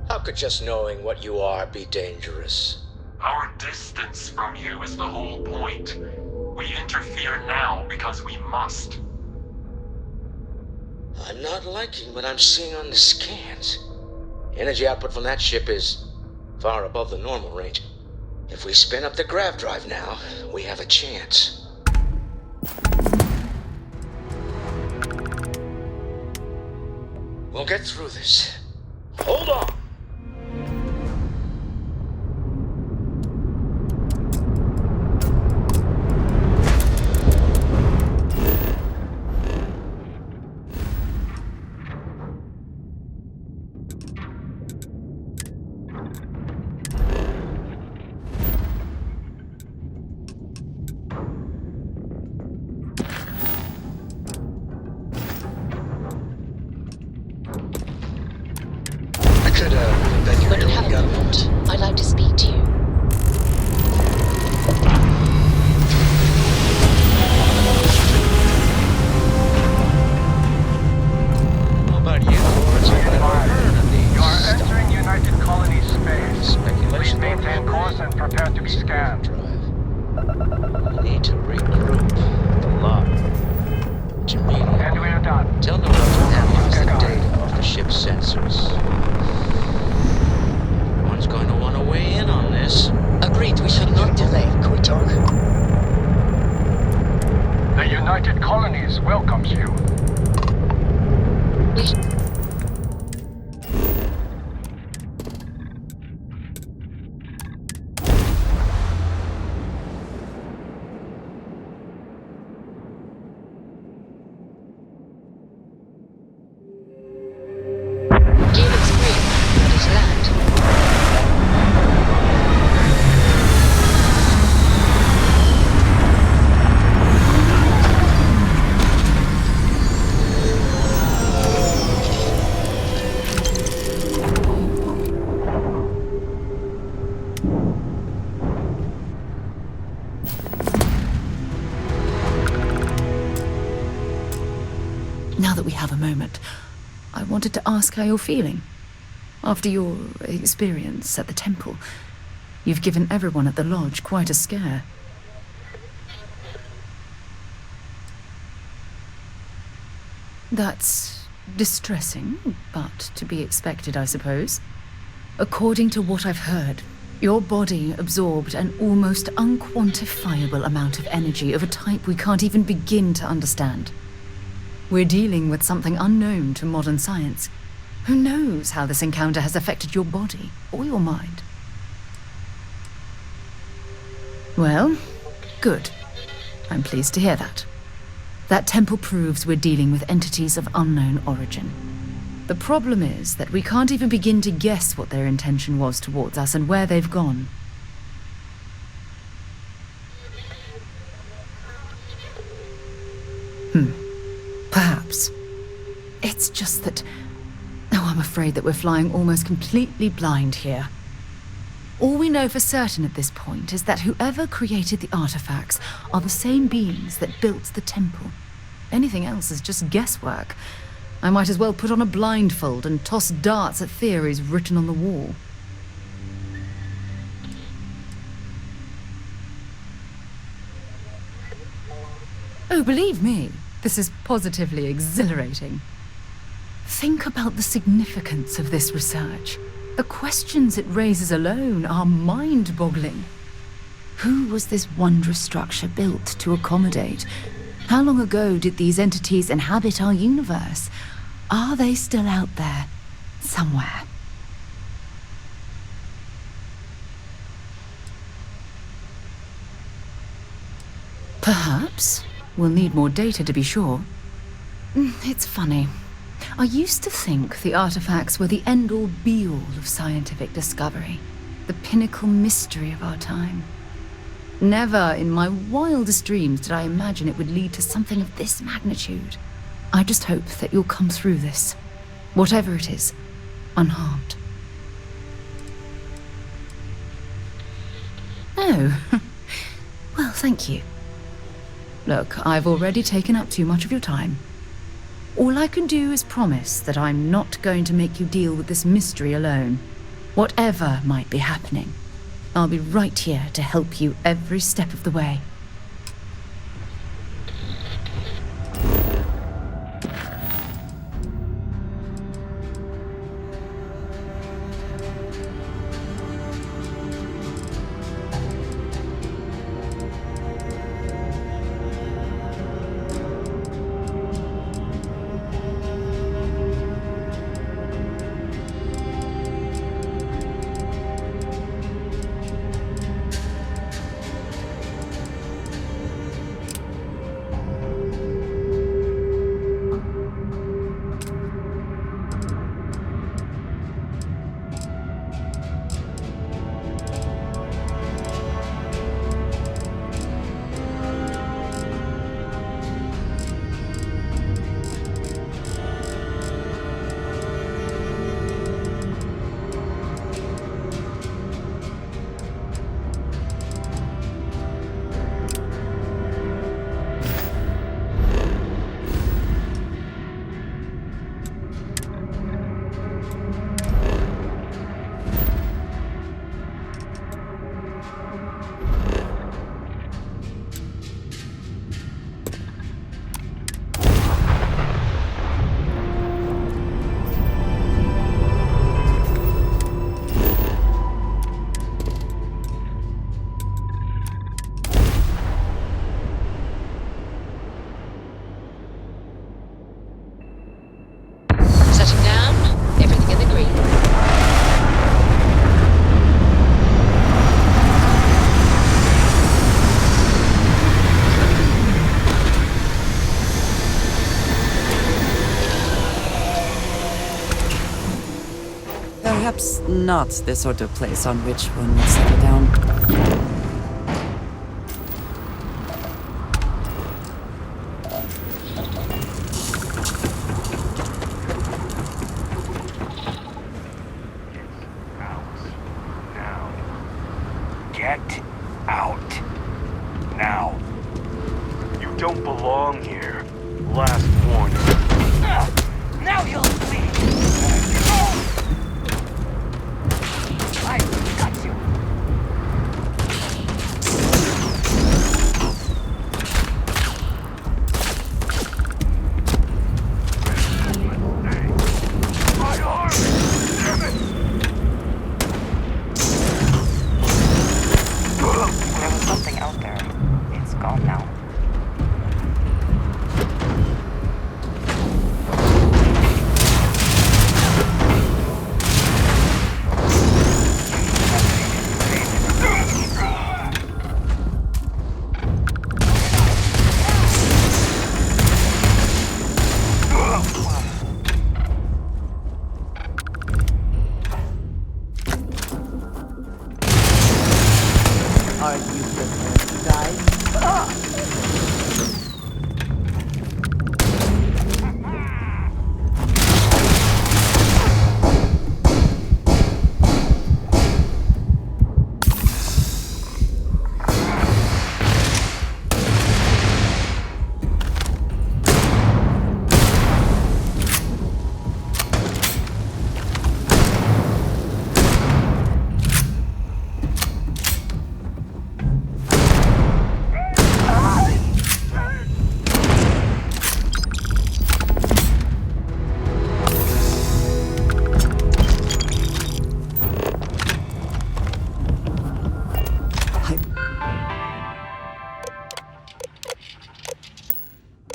How could just knowing what you are be dangerous? Our distance from you is the whole point. We interfere now because we must. I'm not liking what I'm seeing on the scans. Energy output from that ship is far above the normal range. If we spin up the grav drive now, we have a chance. We'll get through this. Hold on! I could we have a moment, I wanted to ask how you're feeling. After your experience at the temple, you've given everyone at the lodge quite a scare. That's distressing, but to be expected, I suppose. According to what I've heard, your body absorbed an almost unquantifiable amount of energy of a type we can't even begin to understand. We're dealing with something unknown to modern science. Who knows how this encounter has affected your body or your mind? Well, good. I'm pleased to hear that. That temple proves we're dealing with entities of unknown origin. The problem is that we can't even begin to guess what their intention was towards us and where they've gone. Perhaps. It's just that... Oh, I'm afraid that we're flying almost completely blind here. All we know for certain at this point is that whoever created the artifacts are the same beings that built the temple. Anything else is just guesswork. I might as well put on a blindfold and toss darts at theories written on the wall. Oh, believe me, this is positively exhilarating. Think about the significance of this research. The questions it raises alone are mind-boggling. Who was this wondrous structure built to accommodate? How long ago did these entities inhabit our universe? Are they still out there, somewhere? Perhaps. We'll need more data to be sure. It's funny. I used to think the artifacts were the end-all be-all of scientific discovery, the pinnacle mystery of our time. Never in my wildest dreams did I imagine it would lead to something of this magnitude. I just hope that you'll come through this, whatever it is, unharmed. Oh, well, thank you. Look, I've already taken up too much of your time. All I can do is promise that I'm not going to make you deal with this mystery alone. Whatever might be happening, I'll be right here to help you every step of the way. Perhaps not the sort of place on which one would settle down. Get out. Now. You don't belong here. Last warning. Now you'll see! I've got you! My arm! Damn it! There was something out there. It's gone now. Are you prepared to die?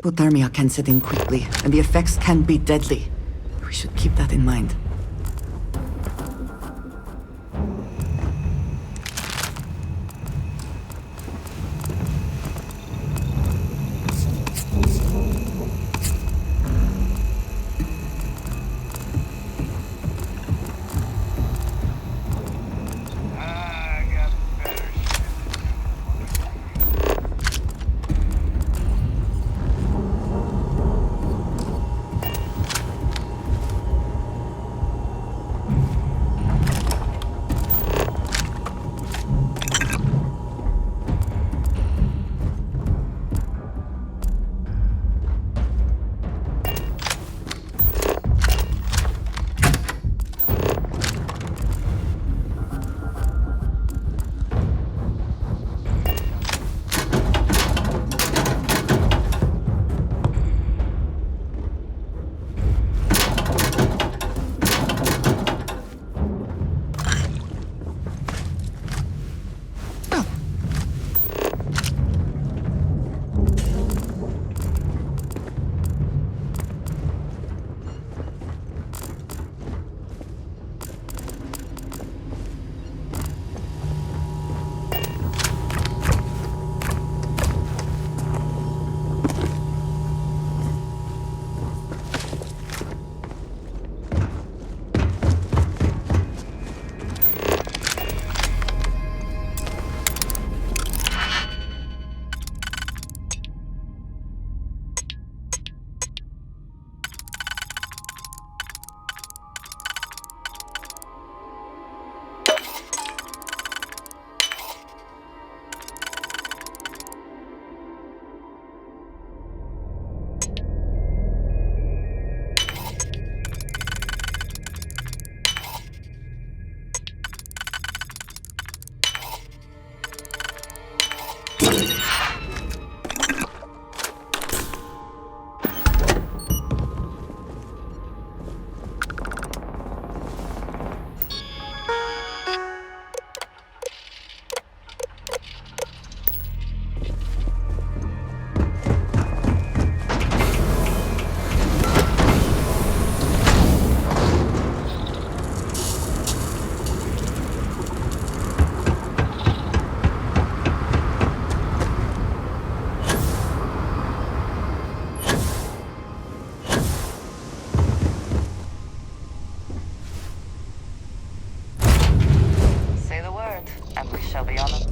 Hypothermia can set in quickly, and the effects can be deadly. We should keep that in mind. shall be on it.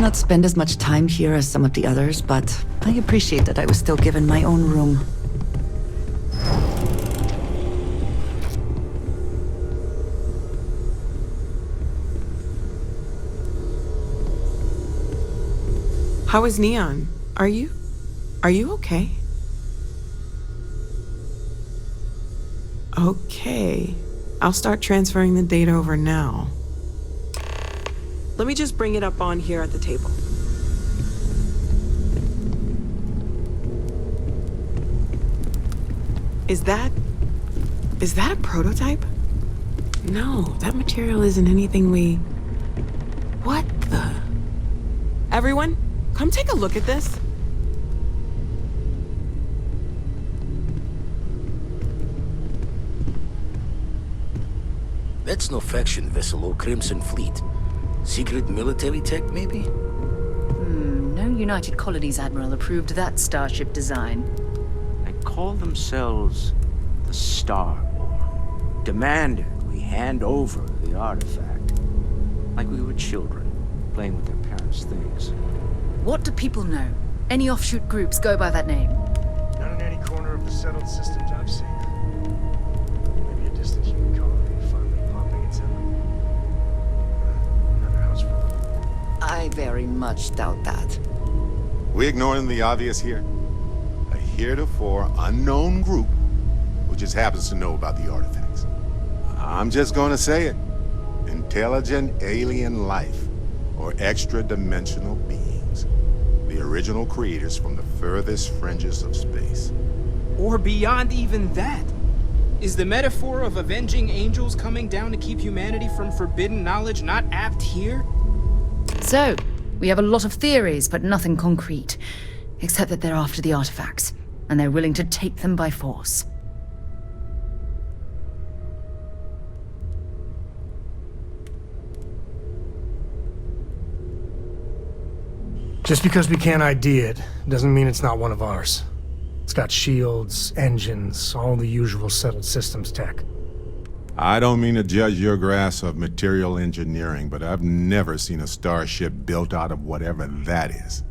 cannot spend as much time here as some of the others, but I appreciate that I was still given my own room. How is Neon? Are you okay? Okay. I'll start transferring the data over now. Let me just bring it up on here at the table. Is that a prototype? No, that material isn't anything we... What the... Everyone, come take a look at this. That's no faction vessel or Crimson Fleet. Secret military tech, maybe? No United Colonies Admiral approved that starship design. They call themselves the Star War. Demanded we hand over the artifact. Like we were children, playing with their parents' things. What do people know? Any offshoot groups go by that name? Not in any corner of the settled systems I've seen. Maybe a distant human colony finally popping its head up. Another house for them. I very much doubt that. We ignoring the obvious here? A heretofore unknown group who just happens to know about the artifacts. I'm just gonna say it. Intelligent alien life, or extra-dimensional beings. The original creators from the furthest fringes of space. Or beyond even that. Is the metaphor of avenging angels coming down to keep humanity from forbidden knowledge not apt here? So, we have a lot of theories, but nothing concrete. Except that they're after the artifacts, and they're willing to take them by force. Just because we can't ID it, doesn't mean it's not one of ours. It's got shields, engines, all the usual settled systems tech. I don't mean to judge your grasp of material engineering, but I've never seen a starship built out of whatever that is.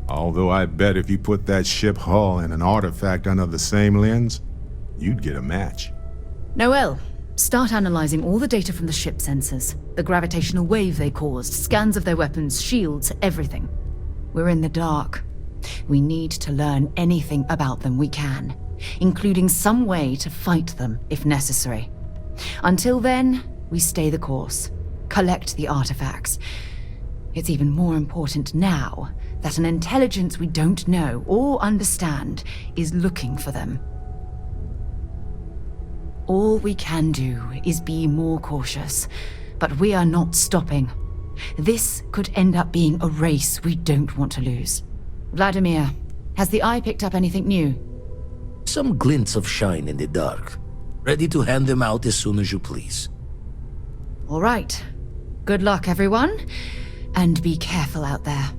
Although I bet if you put that ship hull and an artifact under the same lens, you'd get a match. Noel, start analyzing all the data from the ship sensors. The gravitational wave they caused, scans of their weapons, shields, everything. We're in the dark. We need to learn anything about them we can, including some way to fight them if necessary. Until then, we stay the course, collect the artifacts. It's even more important now that an intelligence we don't know or understand is looking for them. All we can do is be more cautious, but we are not stopping. This could end up being a race we don't want to lose. Vladimir, has the Eye picked up anything new? Some glints of shine in the dark. Ready to hand them out as soon as you please. All right. Good luck, everyone. And be careful out there.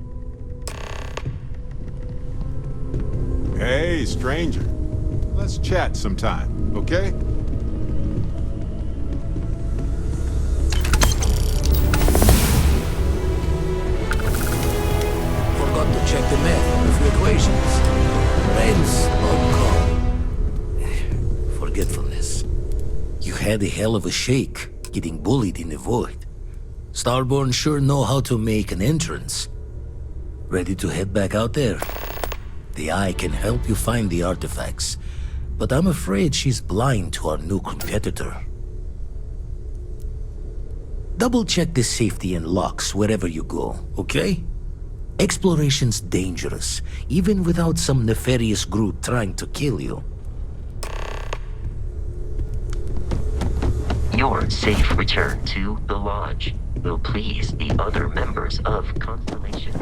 Hey, stranger. Let's chat sometime, okay? Forgot to check the math of the equations. Brains not calm. Forgetfulness. You had a hell of a shake, getting bullied in the void. Starborn sure know how to make an entrance. Ready to head back out there? The Eye can help you find the artifacts, but I'm afraid she's blind to our new competitor. Double-check the safety and locks wherever you go, okay? Exploration's dangerous, even without some nefarious group trying to kill you. Your safe return to the Lodge will please the other members of Constellation.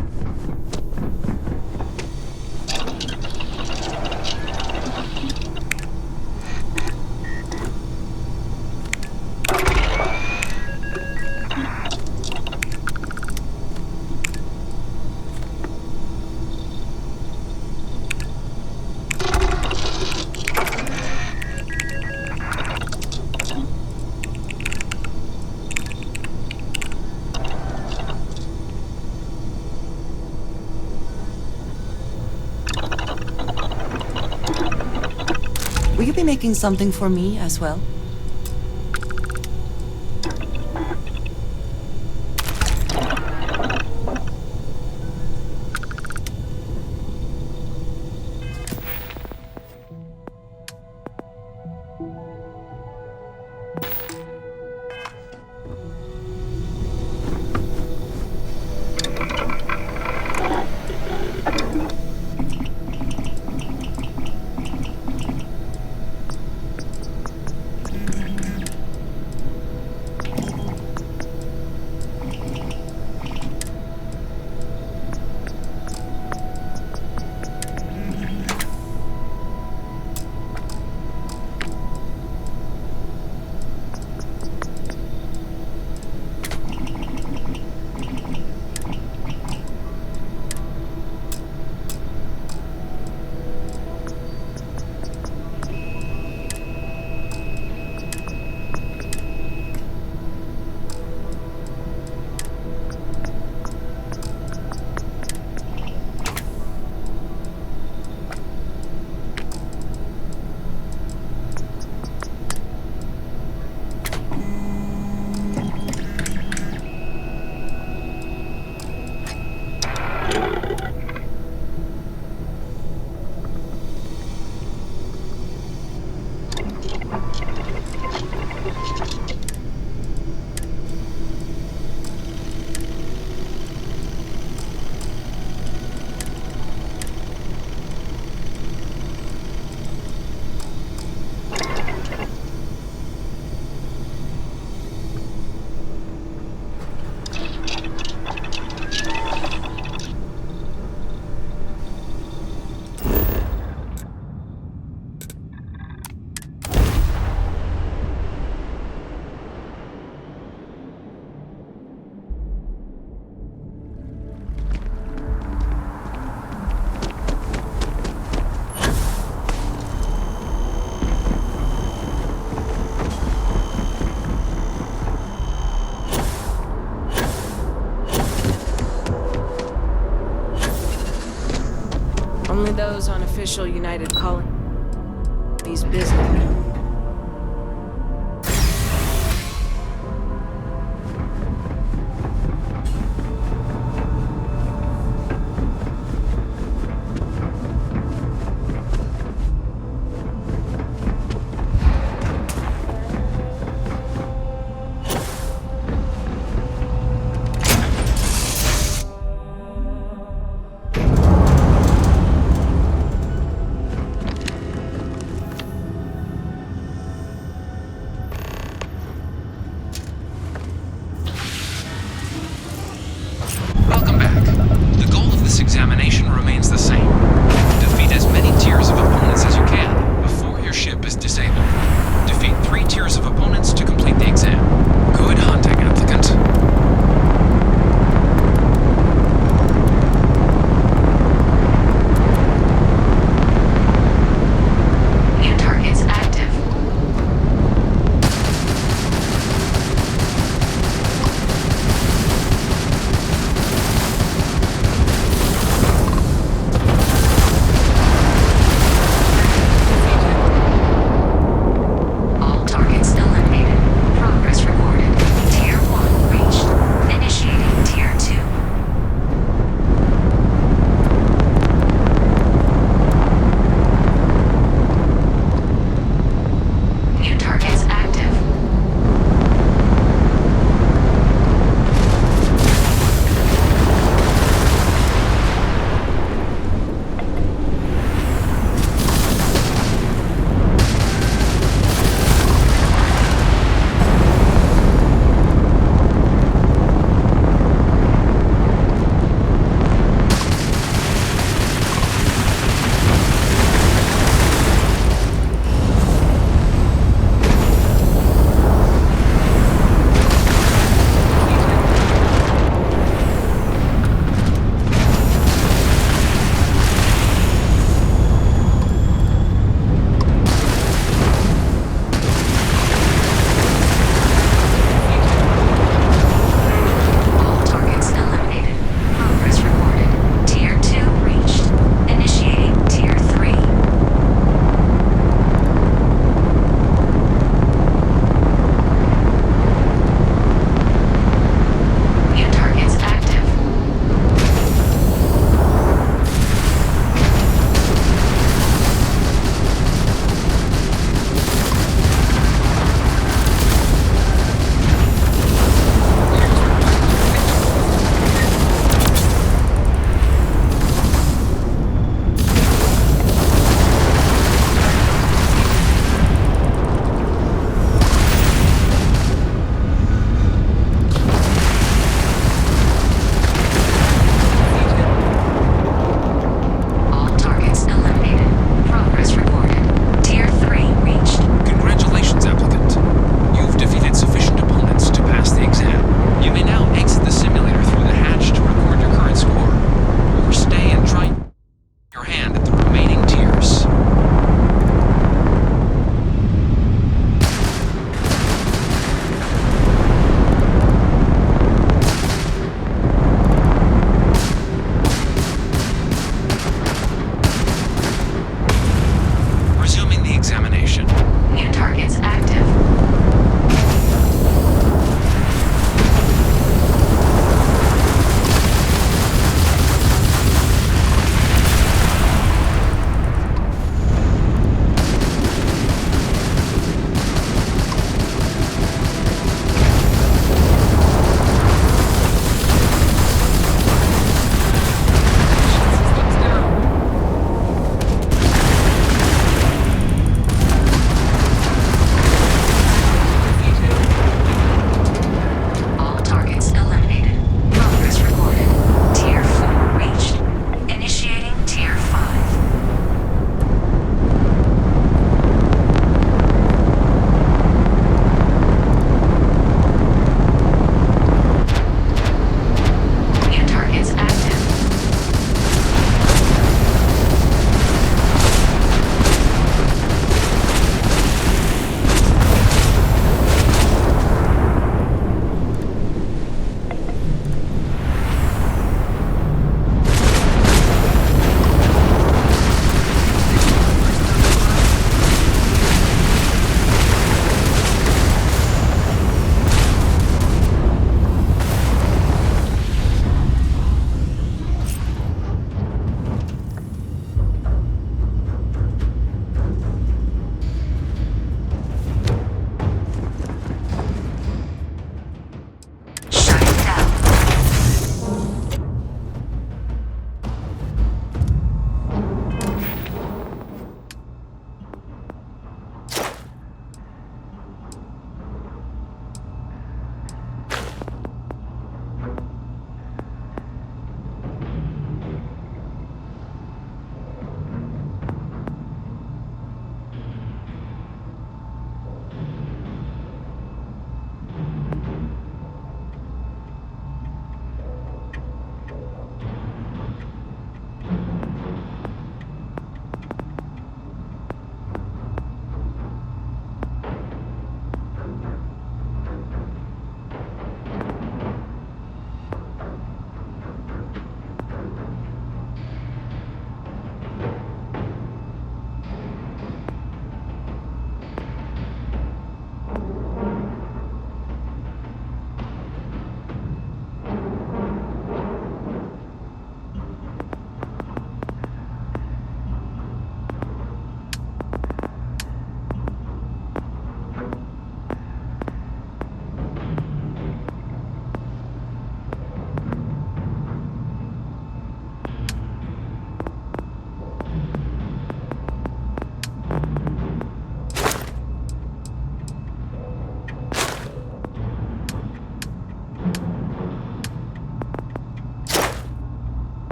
Will you be making something for me as well? Only those on official United Colonies business.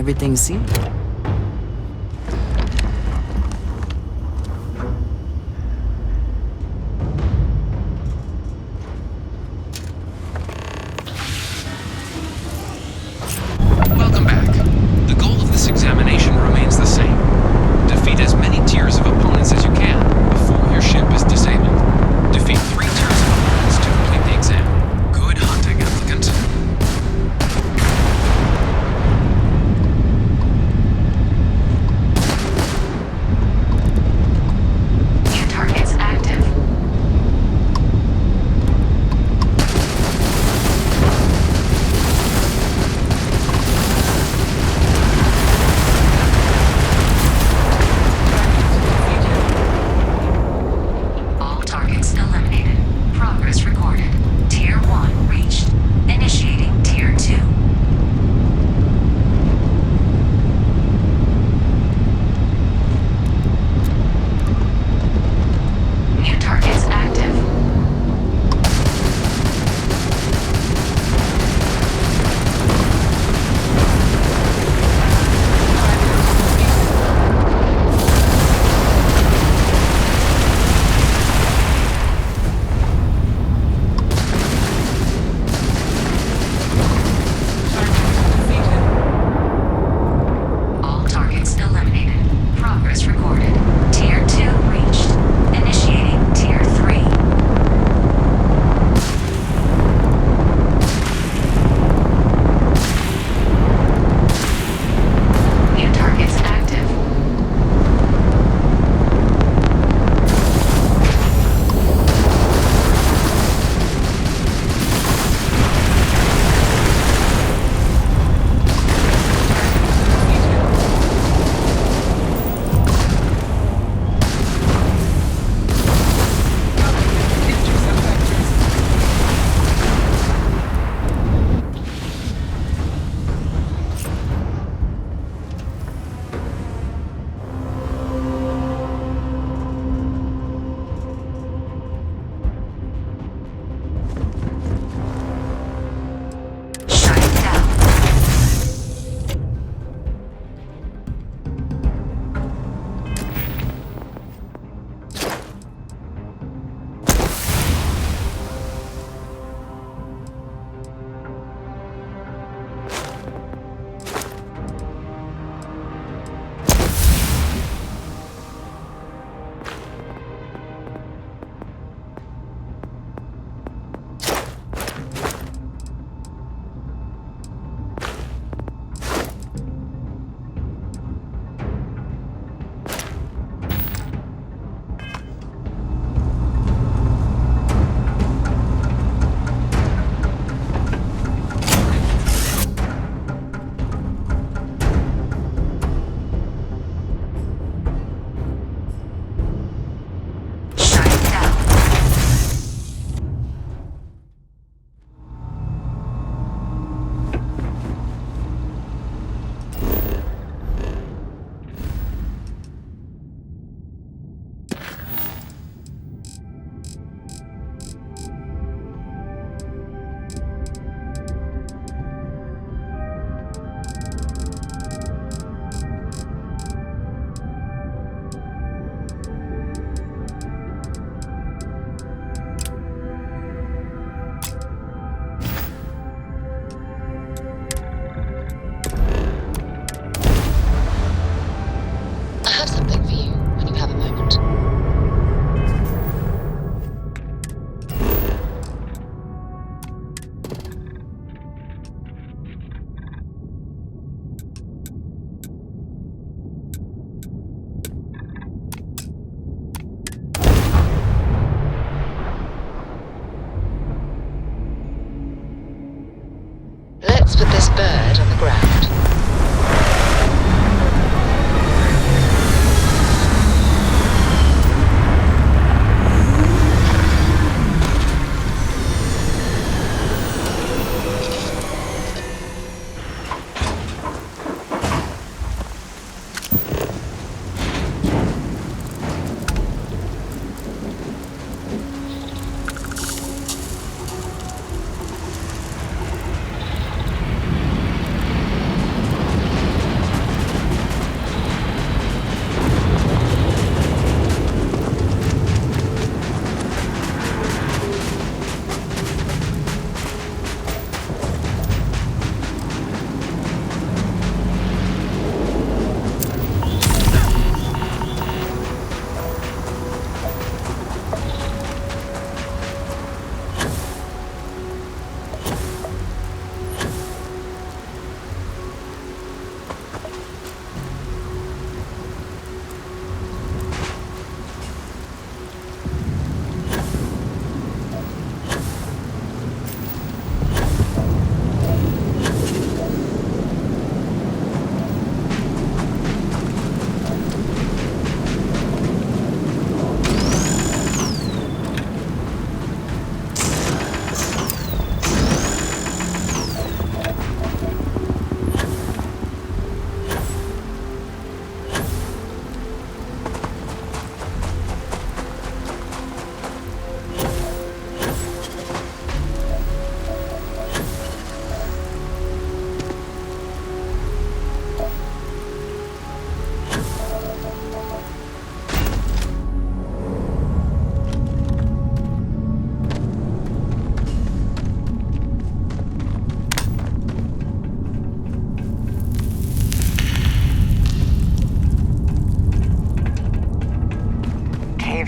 everything seem? Welcome back. The goal of this examination remains the same. Defeat as many tiers of opponents as you can before your ship is disabled. Defeat 3 tiers of opponents to complete the exam. Good hunting, applicant. New targets active. All targets eliminated. Progress recorded. Tier 1 reached. Initiating Tier 2. New targets active. All targets eliminated. Progress recorded. Tier 2 reached. Initiating Tier 3. New targets active. Shut it down. Shut it down. I have something for you when you have a moment. Let's put this bird on the ground.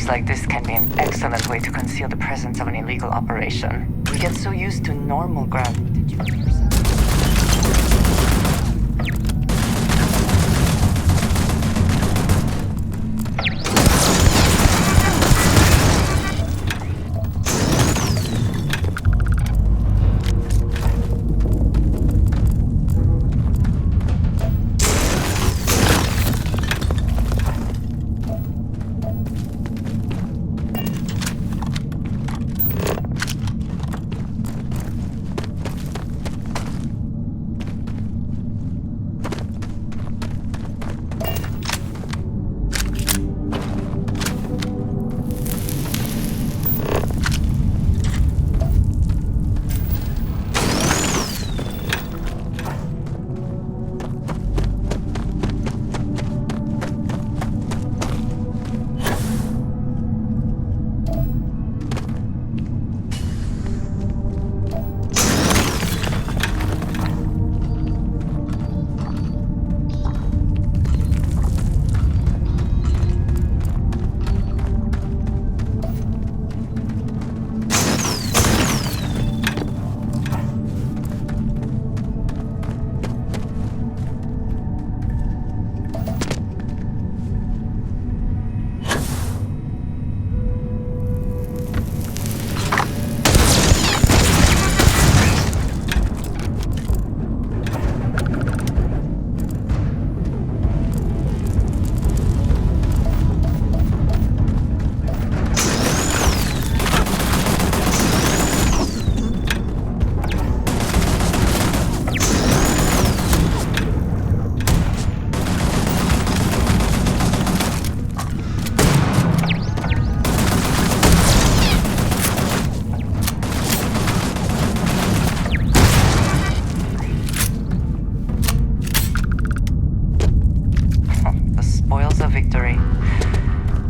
like this can be an excellent way to conceal the presence of an illegal operation. We get so used to normal ground. Did you know yourself?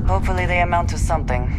Hopefully they amount to something.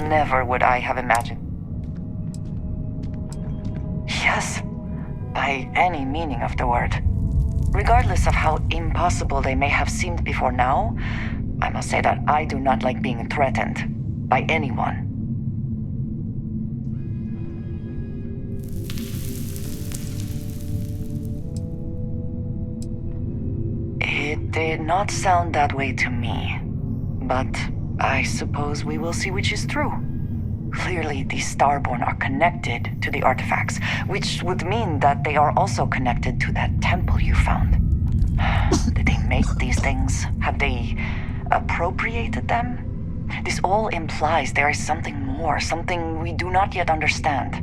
Never would I have imagined. Yes, by any meaning of the word. Regardless of how impossible they may have seemed before now, I must say that I do not like being threatened by anyone. It did not sound that way to me, but I suppose we will see which is true. Clearly, the Starborn are connected to the artifacts, which would mean that they are also connected to that temple you found. Did they make these things? Have they appropriated them? This all implies there is something more, something we do not yet understand.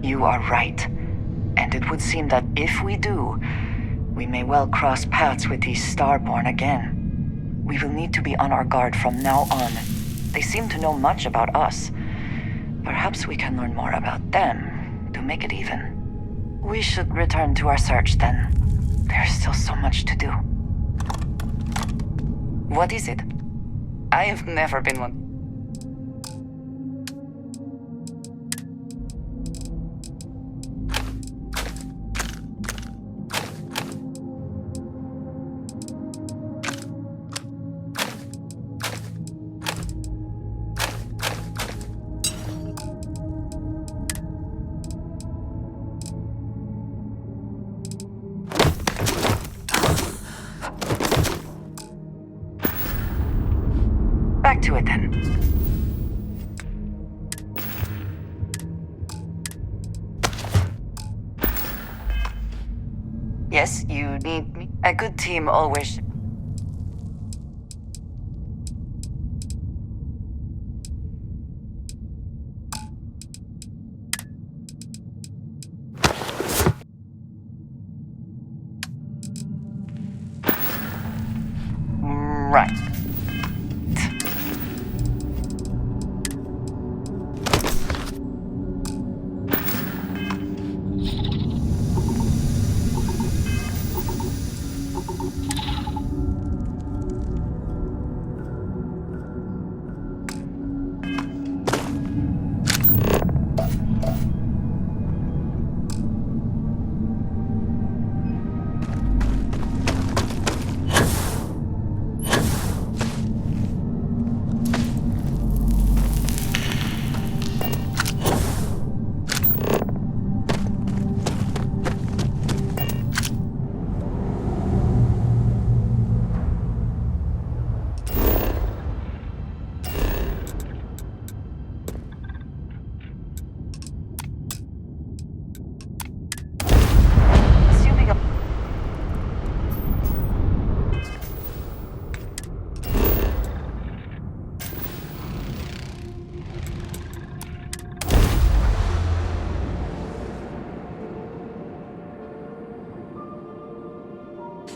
You are right. And it would seem that if we do, we may well cross paths with these Starborn again. We will need to be on our guard from now on. They seem to know much about us. Perhaps we can learn more about them to make it even. We should return to our search then. There's still so much to do. What is it? I have never been one. Back to it then. Yes, you need me. A good team always... Right.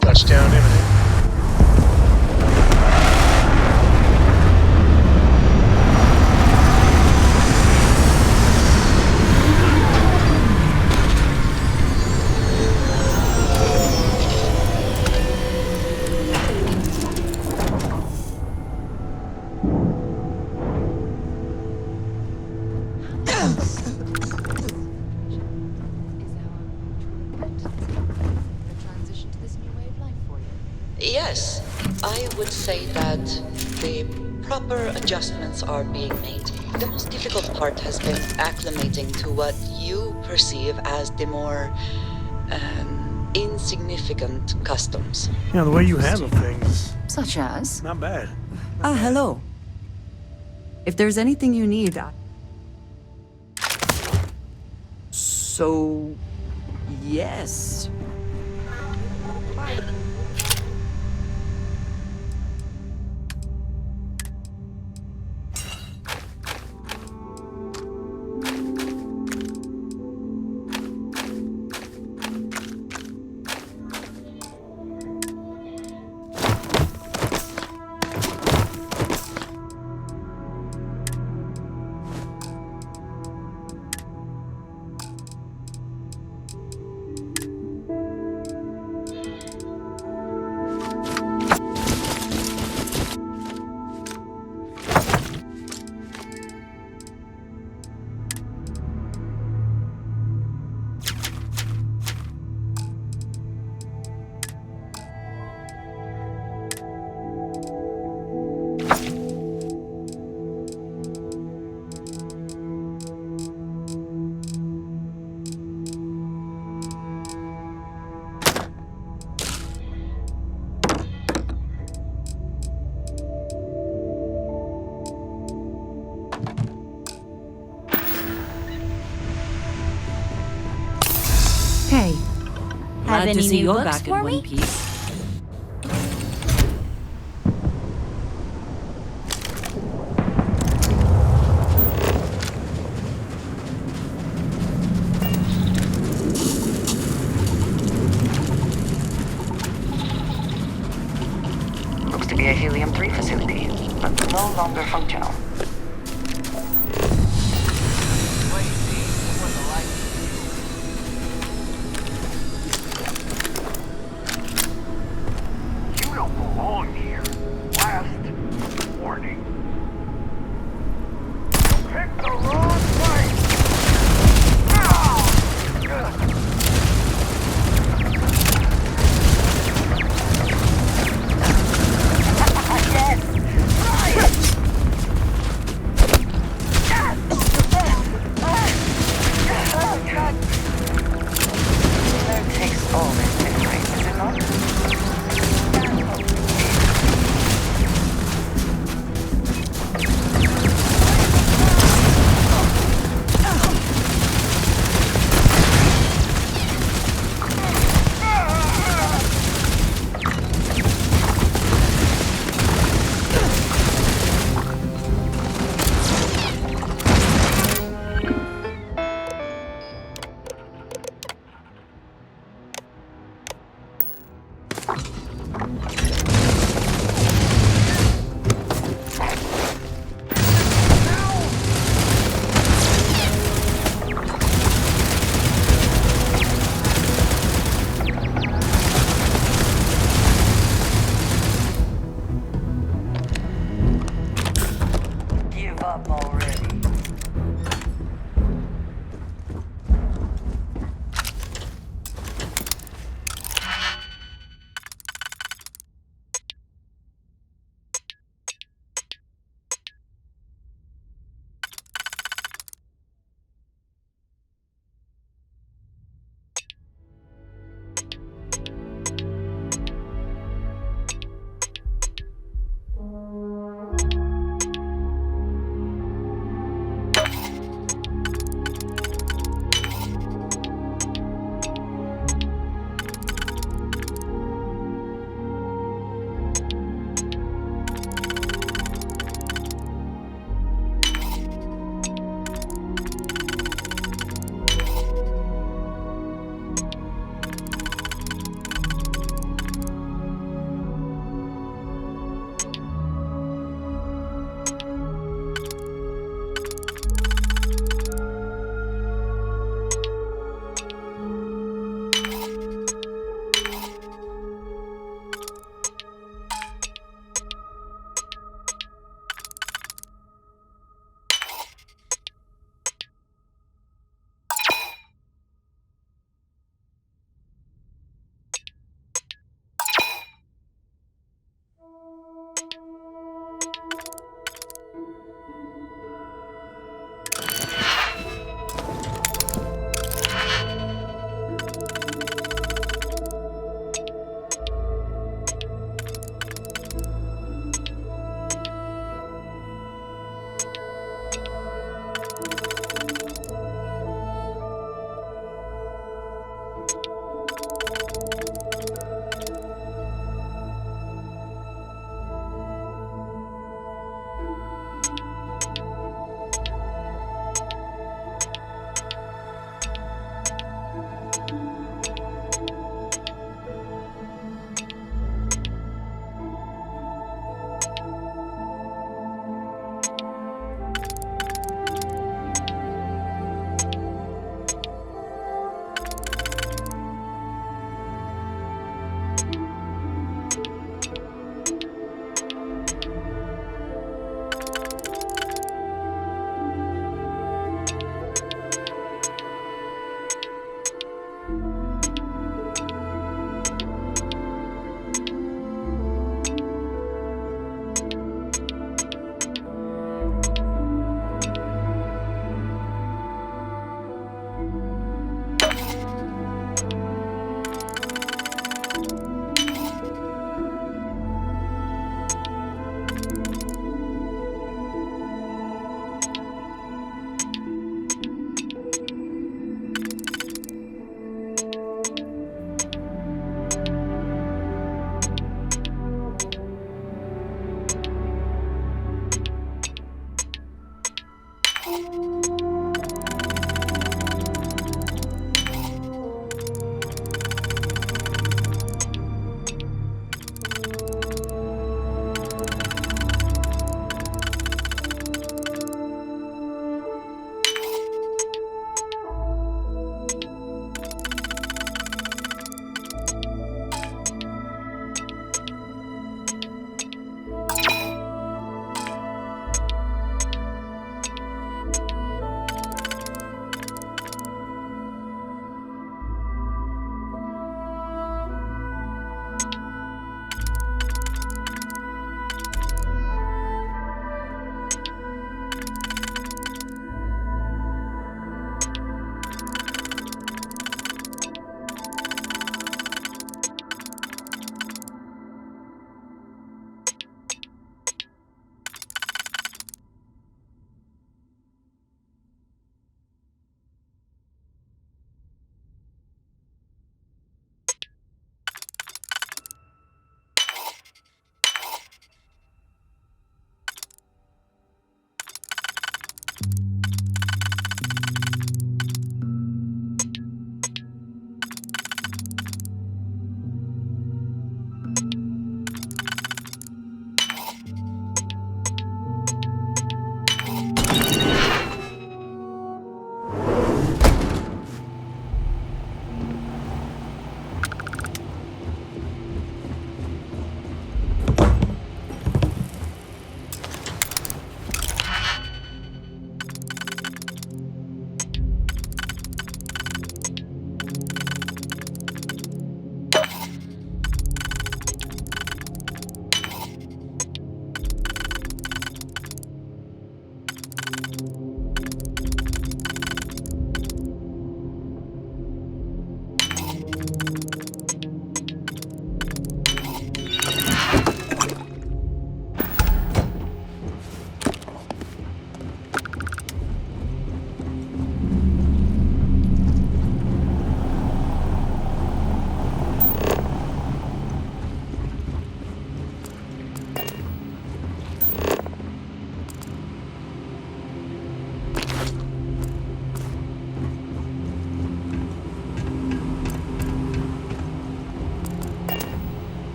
Touchdown imminent. Yes, I would say that the proper adjustments are being made. The most difficult part has been acclimating to what you perceive as the more insignificant customs. Yeah, the way you handle things. Such as? Not bad. Hello. If there's anything you need, So, yes. Glad to any see new you're books back in for one me? piece. Looks to be a helium-3 facility, but no longer functional. You don't belong here. Last warning. You picked the wrong place. Yes! Right!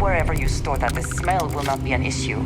Wherever you store that, the smell will not be an issue.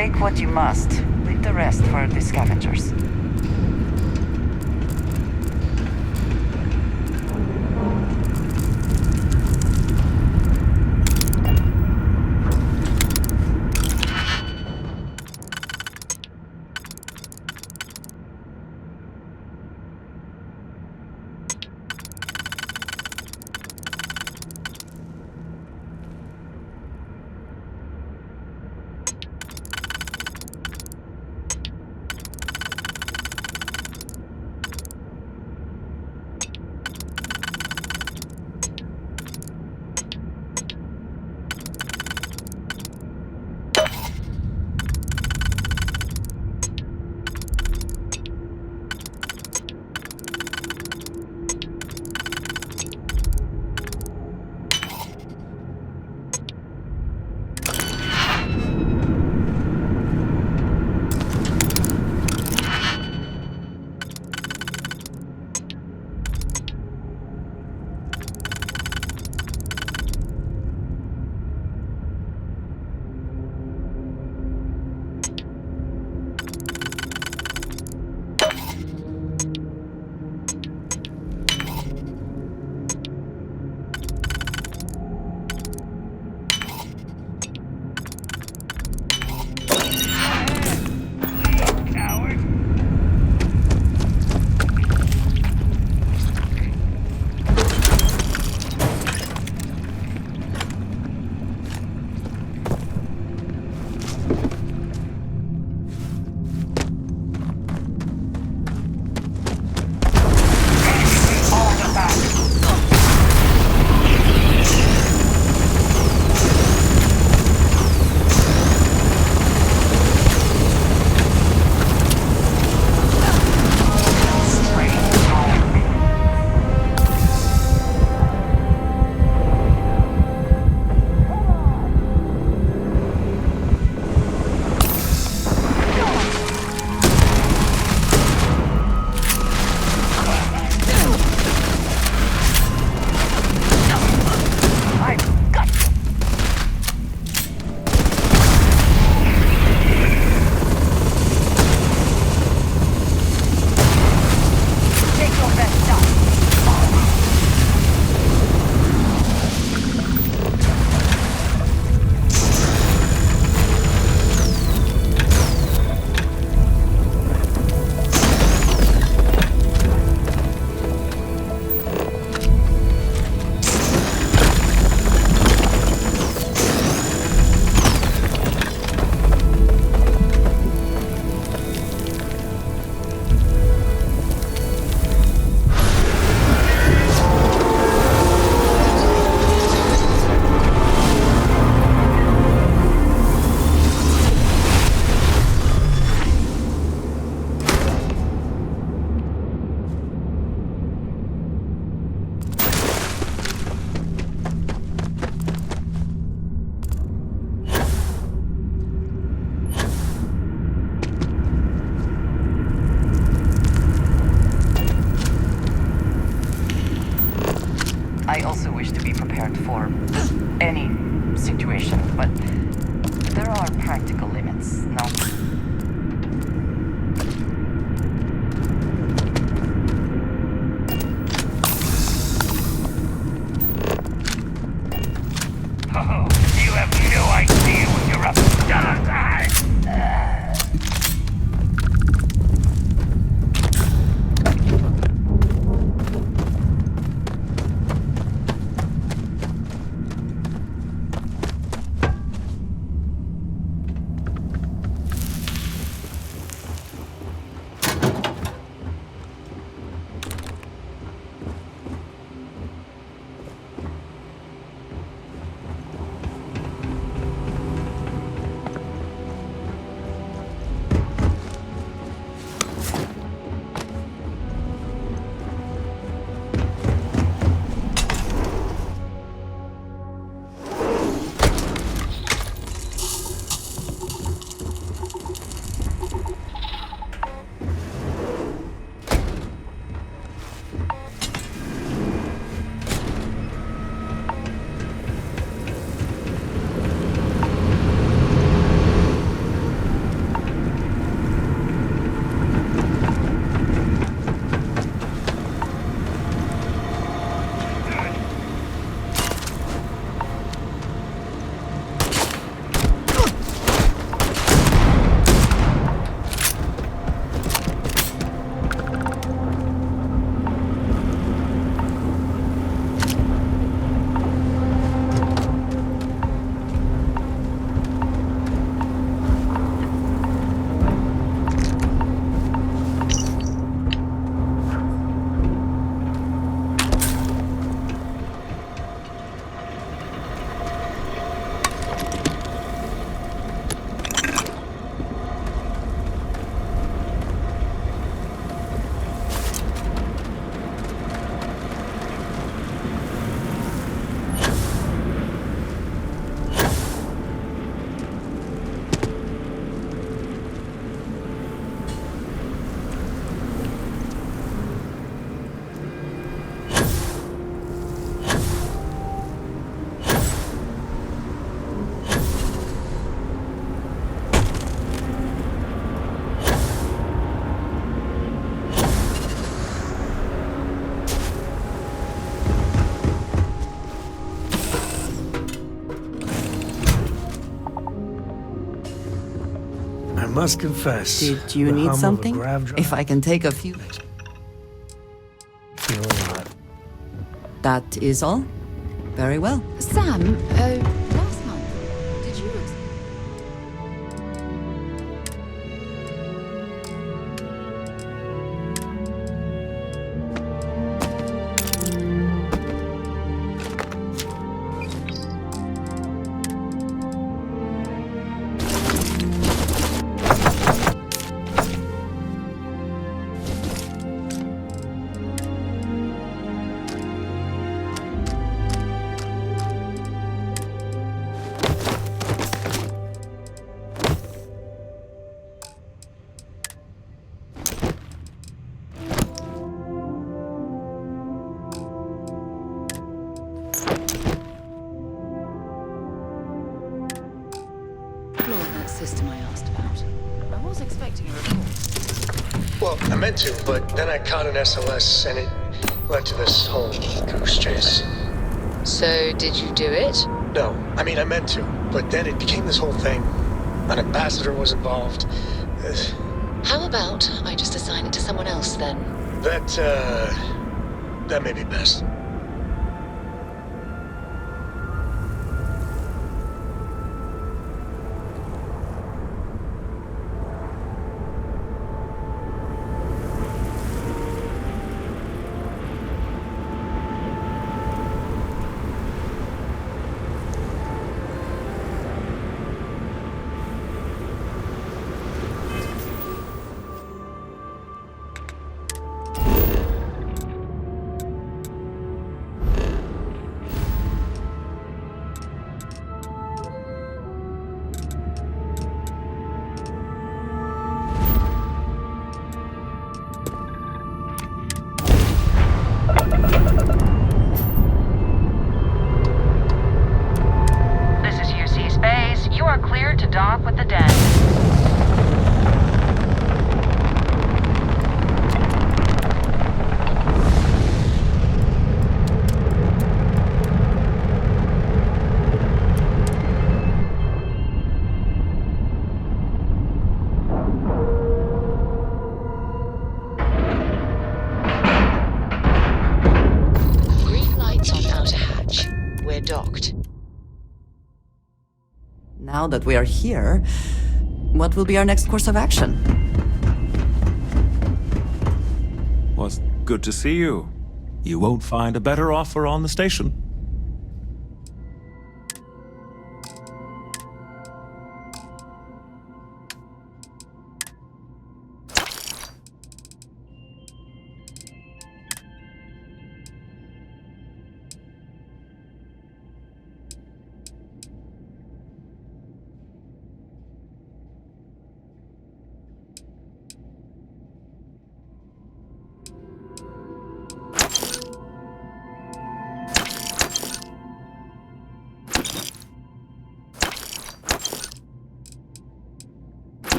Take what you must. Leave the rest for the scavengers. must confess. Did you the need hum of a something? grav drive If I can take a few. feeling hot. That is all? Very well. Sam, last month, did you... that system I asked about. I was expecting a report. Well, I meant to, but then I caught an SOS and it led to this whole goose chase. So, did you do it? No, I mean, I meant to, but then it became this whole thing. An ambassador was involved. How about I just assign it to someone else then? That may be best. dock with the den. Green lights on outer hatch. We're docked. Now that we are here, what will be our next course of action? Well, it's good to see you. You won't find a better offer on the station.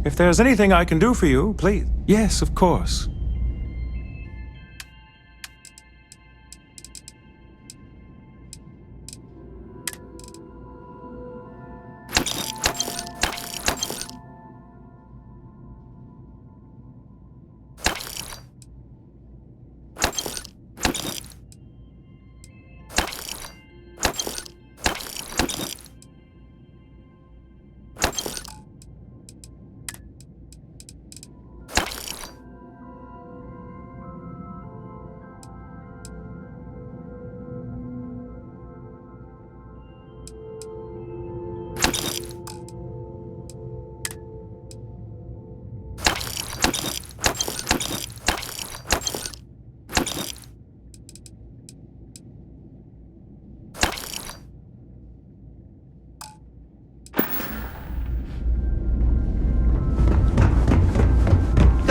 If there's anything I can do for you, please. Yes, of course.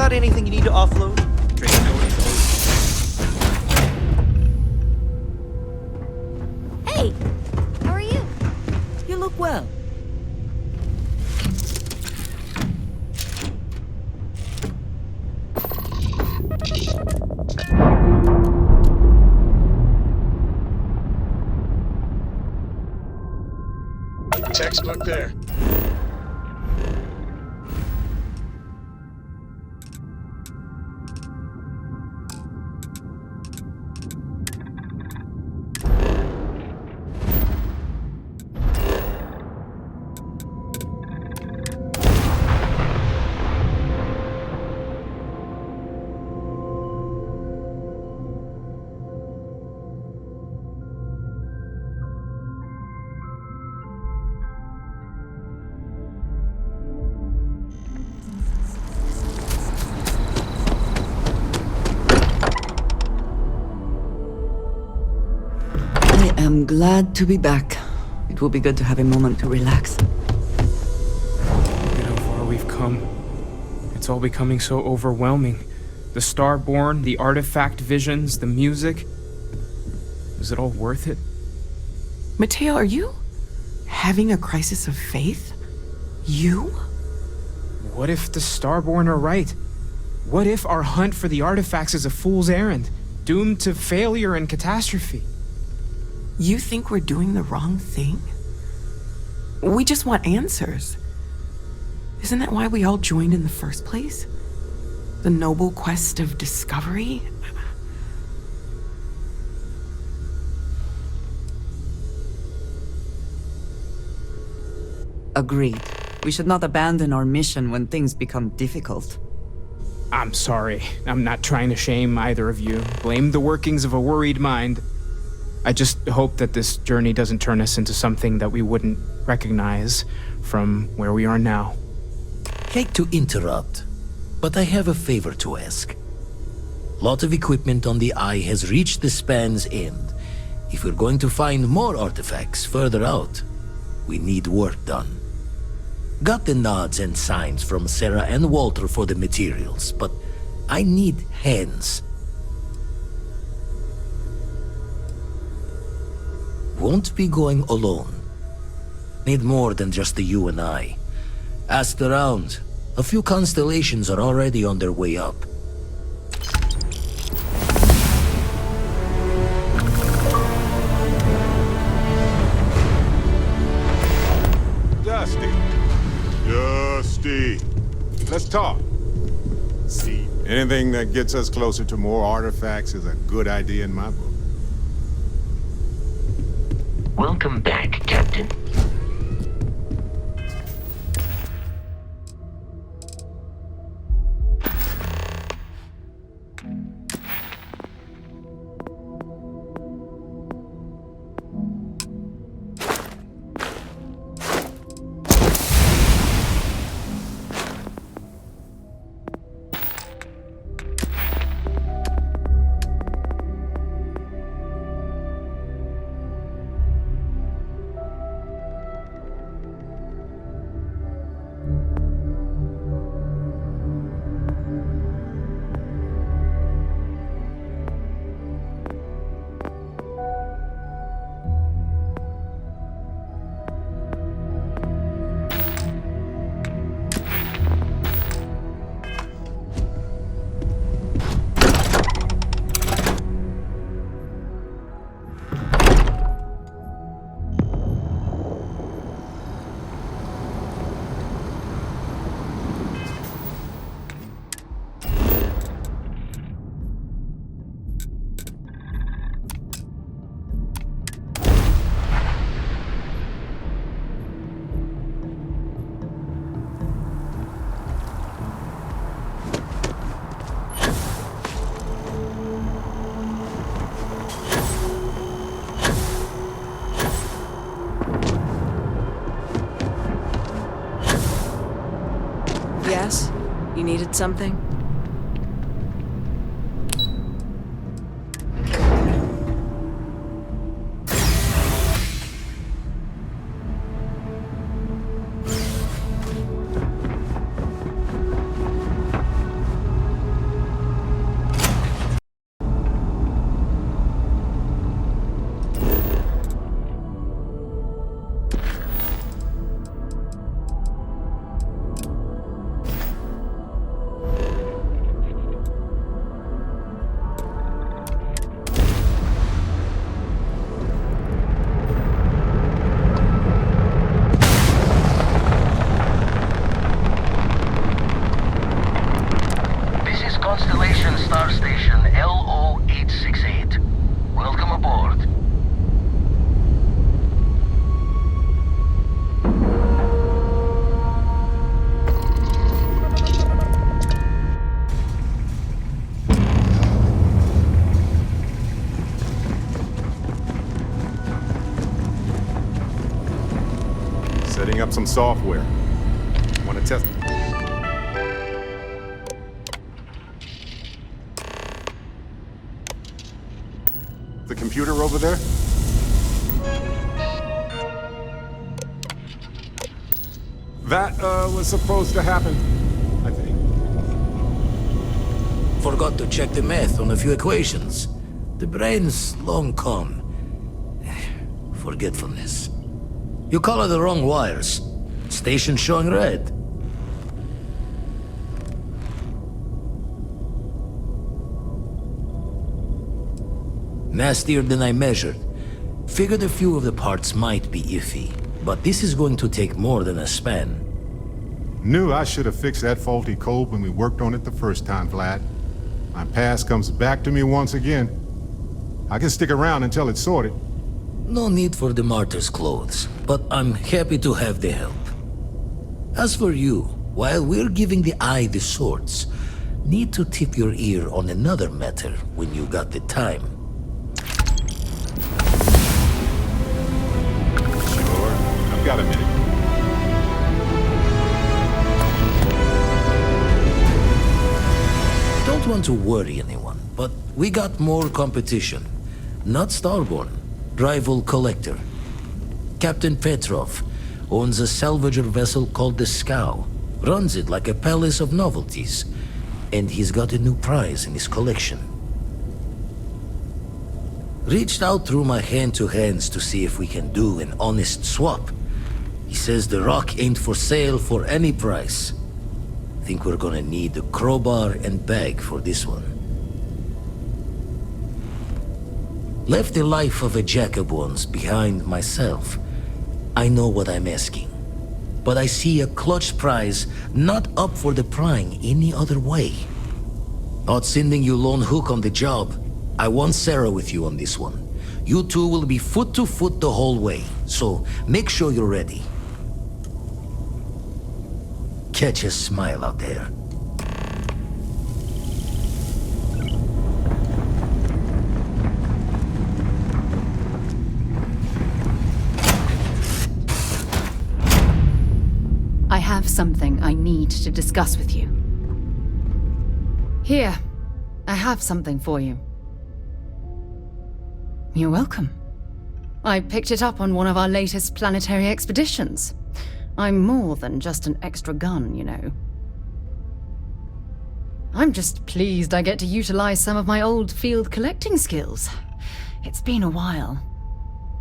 got anything you need to offload? Drake noticed. Hey, how are you? You look well. Textbook there. I'm glad to be back. It will be good to have a moment to relax. Look at how far we've come. It's all becoming so overwhelming. The Starborn, the artifact visions, the music. Is it all worth it? Mateo, are you having a crisis of faith? You? What if the Starborn are right? What if our hunt for the artifacts is a fool's errand, doomed to failure and catastrophe? You think we're doing the wrong thing? We just want answers. Isn't that why we all joined in the first place? The noble quest of discovery? Agreed. We should not abandon our mission when things become difficult. I'm sorry. I'm not trying to shame either of you. Blame the workings of a worried mind. I just hope that this journey doesn't turn us into something that we wouldn't recognize from where we are now. Hate to interrupt, but I have a favor to ask. Lot of equipment on the Eye has reached the span's end. If we're going to find more artifacts further out, we need work done. Got the nods and signs from Sarah and Walter for the materials, but I need hands. Won't be going alone. Need more than just the you and I. Asked around. A few constellations are already on their way up. Dusty. Let's talk. See, anything that gets us closer to more artifacts is a good idea in my book. Welcome back, Captain. Yes? You needed something? Setting up some software. Want to test it? The computer over there? That, was supposed to happen, I think. Forgot to check the math on a few equations. The brain's long gone. Forgetfulness. You color the wrong wires. Station showing red. Nastier than I measured. Figured a few of the parts might be iffy, but this is going to take more than a span. Knew I should have fixed that faulty code when we worked on it the first time, Vlad. My past comes back to me once again. I can stick around until it's sorted. No need for the martyr's clothes, but I'm happy to have the help. As for you, while we're giving the eye the swords, need to tip your ear on another matter when you got the time. Sure, I've got a minute. Don't want to worry anyone, but we got more competition. Not Starborn, rival collector. Captain Petrov owns a salvager vessel called the Scow. Runs it like a palace of novelties. And he's got a new prize in his collection. Reached out through my hand-to-hands to see if we can do an honest swap. He says the rock ain't for sale for any price. Think we're gonna need a crowbar and bag for this one. Left the life of a jack-of-ones behind myself. I know what I'm asking. But I see a clutch prize not up for the prying any other way. Not sending you lone hook on the job. I want Sarah with you on this one. You two will be foot to foot the whole way, so make sure you're ready. Catch a smile out there. I have something I need to discuss with you. Here, I have something for you. You're welcome. I picked it up on one of our latest planetary expeditions. I'm more than just an extra gun, you know. I'm just pleased I get to utilize some of my old field collecting skills. It's been a while.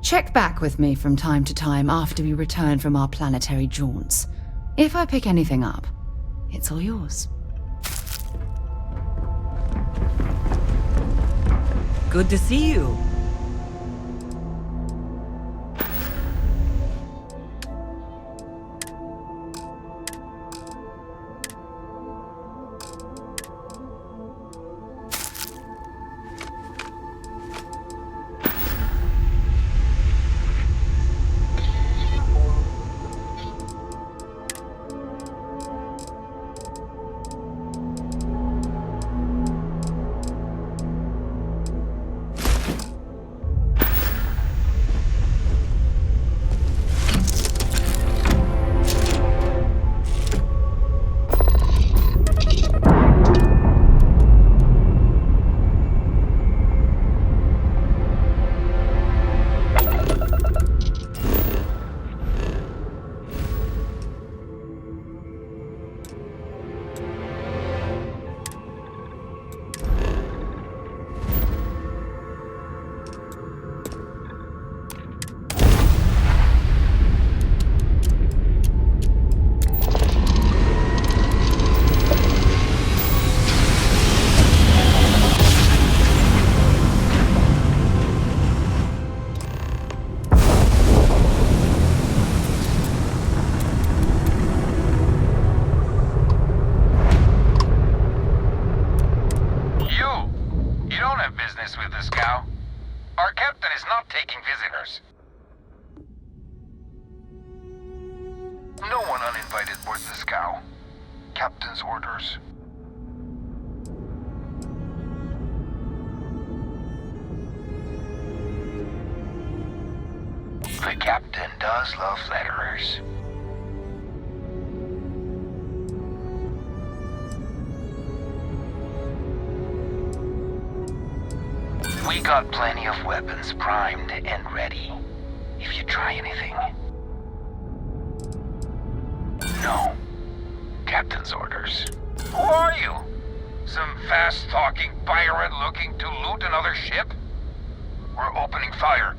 Check back with me from time to time after we return from our planetary jaunts. If I pick anything up, it's all yours. Good to see you. With the Scow. Our captain is not taking visitors. No one uninvited boards the Scow. Captain's orders. The captain does love flatterers. We got plenty of weapons primed and ready. If you try anything. No. Captain's orders. Who are you? Some fast-talking pirate looking to loot another ship? We're opening fire.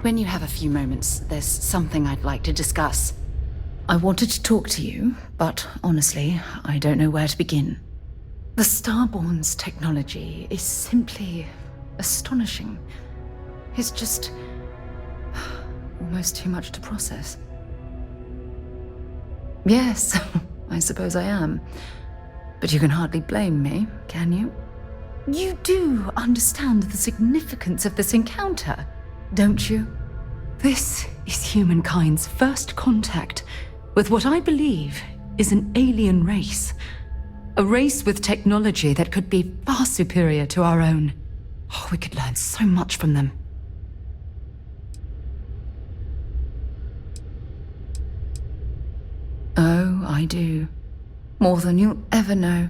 When you have a few moments, there's something I'd like to discuss. I wanted to talk to you, but honestly, I don't know where to begin. The Starborn's technology is simply astonishing. It's just almost too much to process. Yes, I suppose I am. But you can hardly blame me, can you? You do understand the significance of this encounter, don't you? This is humankind's first contact with what I believe is an alien race. A race with technology that could be far superior to our own. Oh, we could learn so much from them. Oh, I do. More than you'll ever know.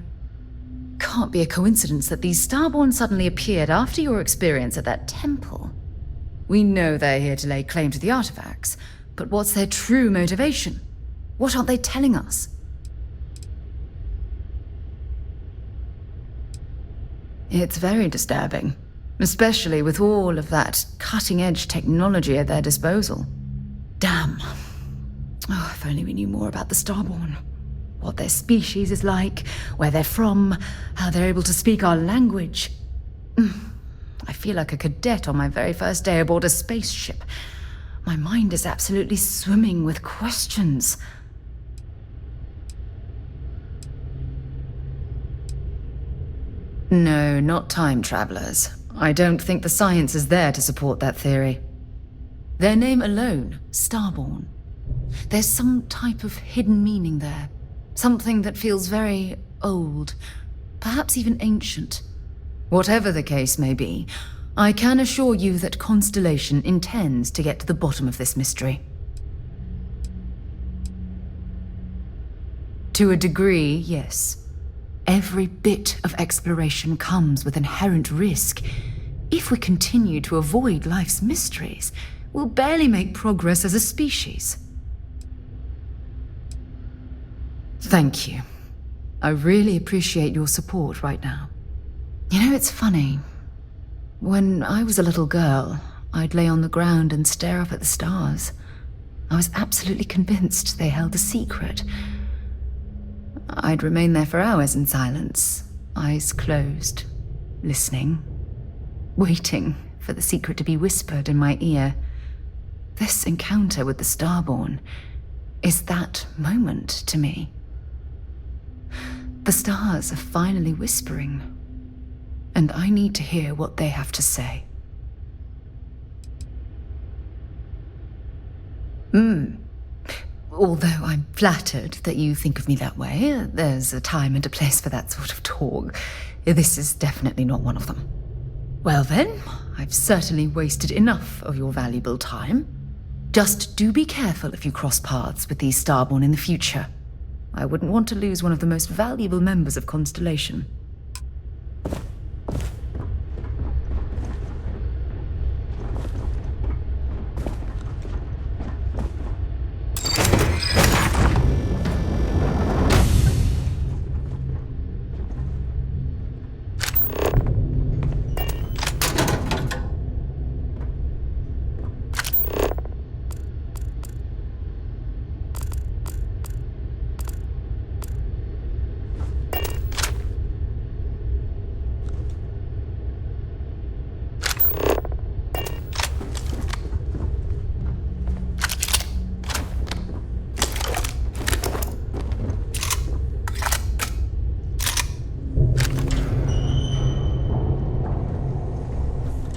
Can't be a coincidence that these Starborn suddenly appeared after your experience at that temple. We know they're here to lay claim to the artifacts, but what's their true motivation? What aren't they telling us? It's very disturbing, especially with all of that cutting-edge technology at their disposal. Damn. Oh, if only we knew more about the Starborn. What their species is like, where they're from, how they're able to speak our language. I feel like a cadet on my very first day aboard a spaceship. My mind is absolutely swimming with questions. No, not time travelers. I don't think the science is there to support that theory. Their name alone, Starborn. There's some type of hidden meaning there. Something that feels very old, perhaps even ancient. Whatever the case may be, I can assure you that Constellation intends to get to the bottom of this mystery. To a degree, yes. Every bit of exploration comes with inherent risk. If we continue to avoid life's mysteries, we'll barely make progress as a species. Thank you. I really appreciate your support right now. You know, it's funny. When I was a little girl, I'd lay on the ground and stare up at the stars. I was absolutely convinced they held a secret. I'd remain there for hours in silence, eyes closed, listening, waiting for the secret to be whispered in my ear. This encounter with the Starborn is that moment to me. The stars are finally whispering, and I need to hear what they have to say. Although I'm flattered that you think of me that way, there's a time and a place for that sort of talk. This is definitely not one of them. Well then, I've certainly wasted enough of your valuable time. Just do be careful if you cross paths with these Starborn in the future. I wouldn't want to lose one of the most valuable members of Constellation.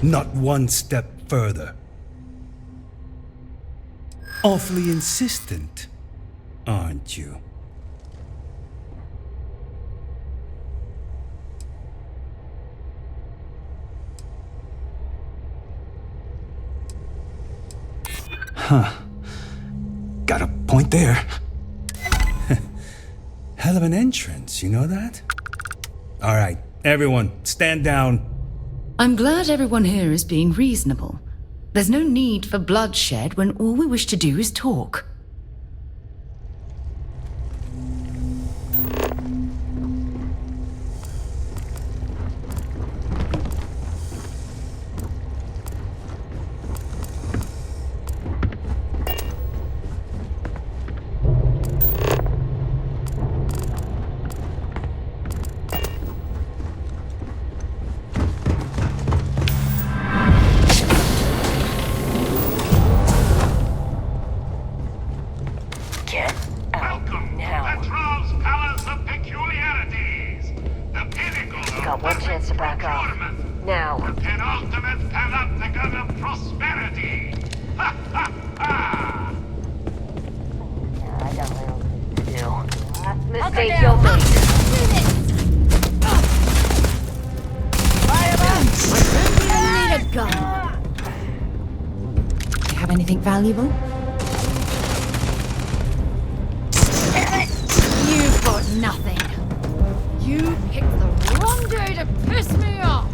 Not one step further. Awfully insistent, aren't you? Huh. Got a point there. Hell of an entrance, you know that? All right, everyone, stand down. I'm glad everyone here is being reasonable. There's no need for bloodshed when all we wish to do is talk. Valuable? You've got nothing. You picked the wrong day to piss me off.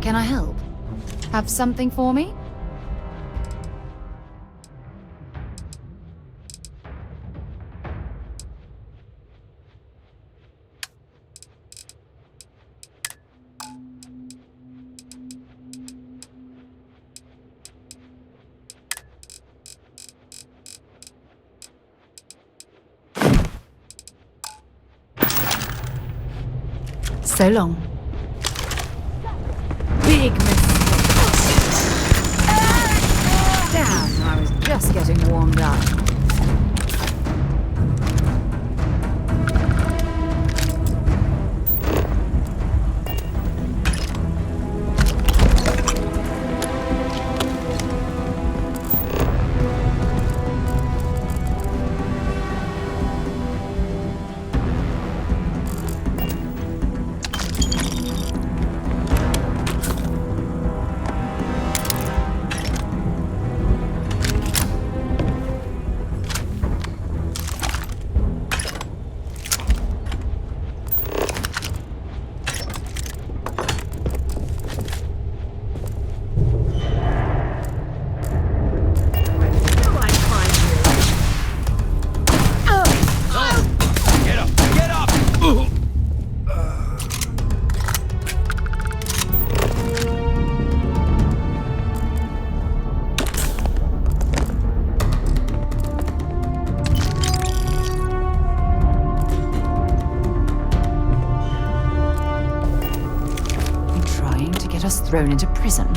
Can I help? Have something for me? So long. Big mistake. Damn, I was just getting warmed up. Thrown into prison.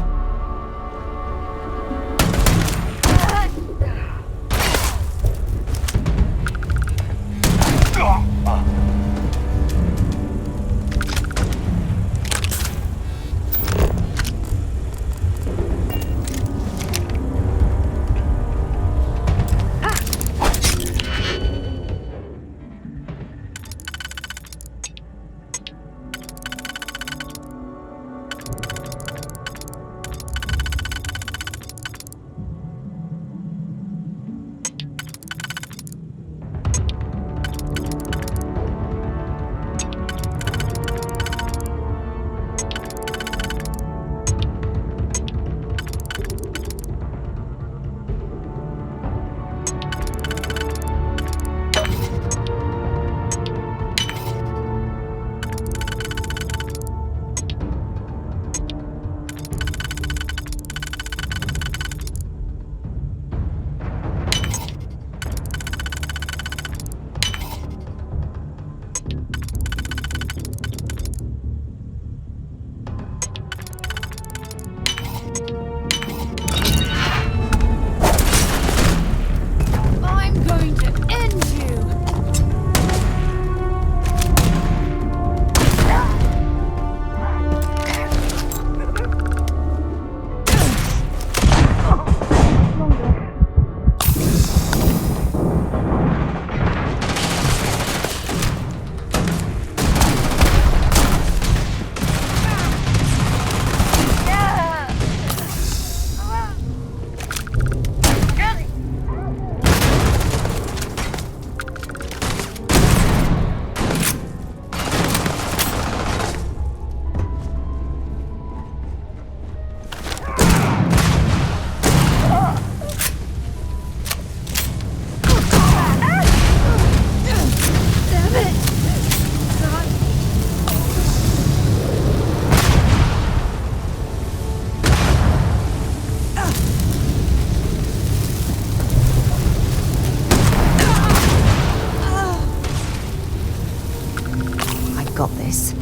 I've got this.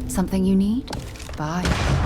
Something you need? Bye.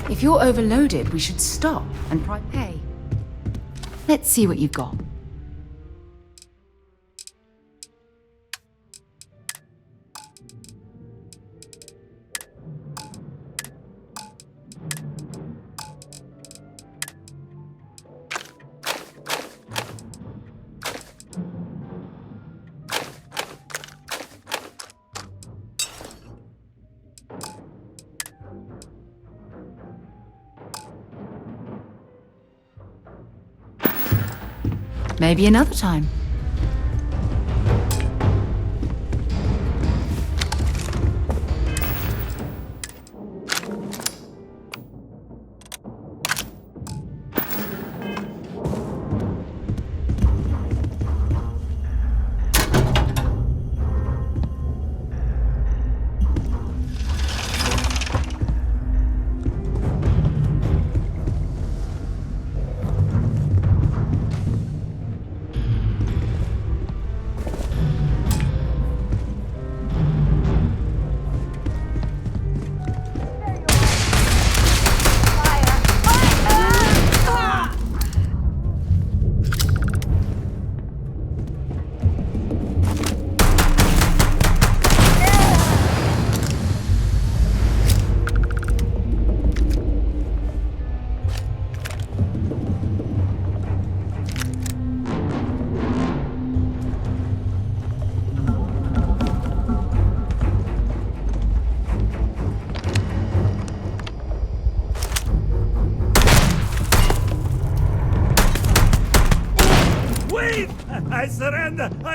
If you're overloaded, we should stop and hey, let's see what you've got. Maybe another time.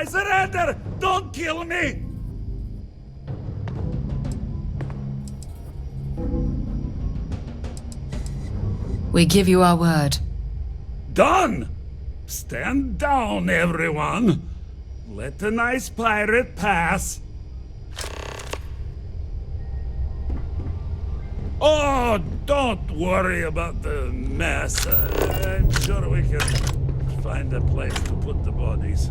I surrender! Don't kill me! We give you our word. Done! Stand down, everyone. Let the nice pirate pass. Oh, don't worry about the mess. I'm sure we can find a place to put the bodies.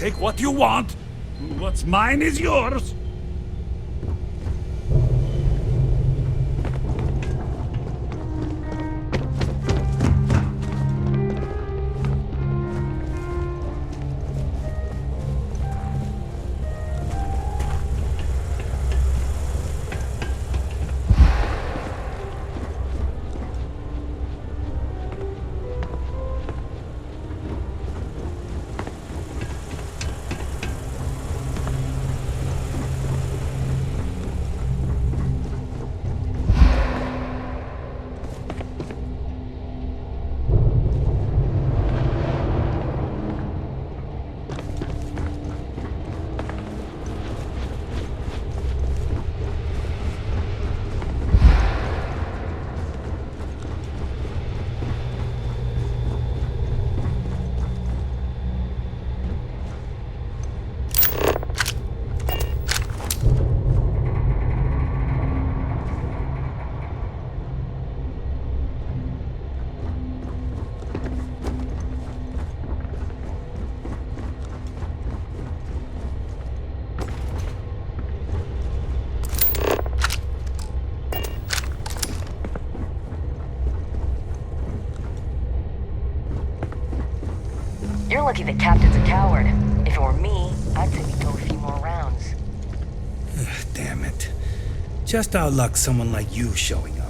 take what you want. What's mine is yours. You're lucky the captain's a coward. If it were me, I'd say we go a few more rounds. Damn it. Just our luck someone like you showing up.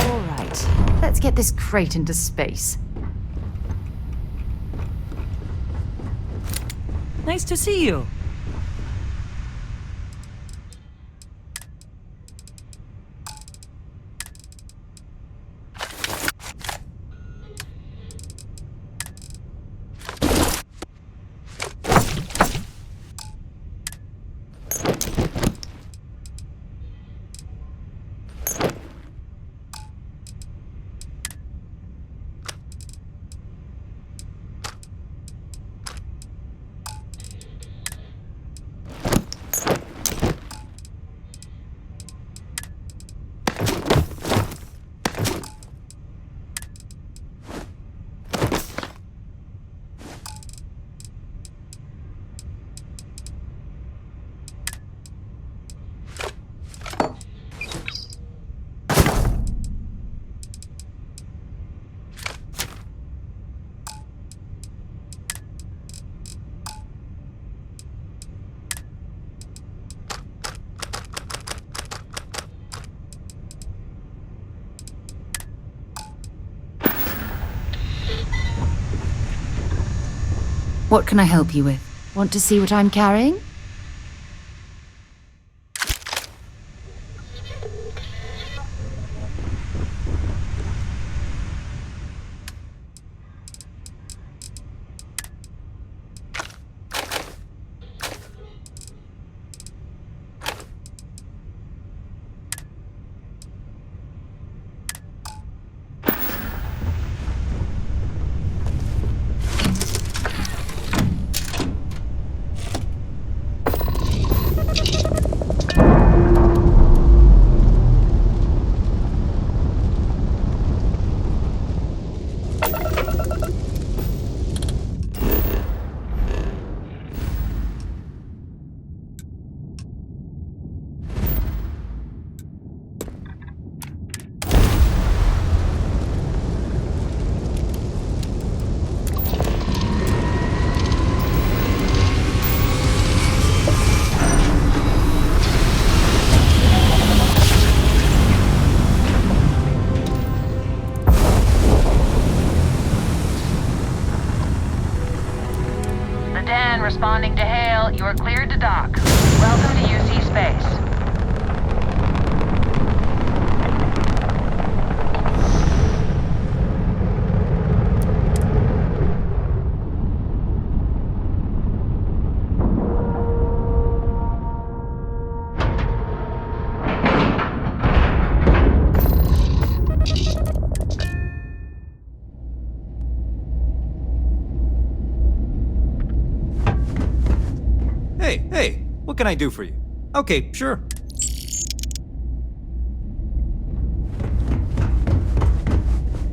All right, let's get this crate into space. Nice to see you. What can I help you with? Want to see what I'm carrying? Responding to hail, you are cleared to dock. Welcome to UC Space. Hey, what can I do for you? Okay, sure.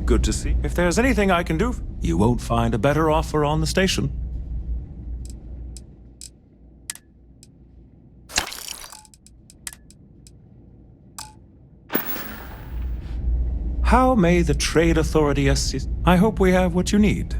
Good to see. If there's anything I can do, you won't find a better offer on the station. How may the Trade Authority assist? I hope we have what you need.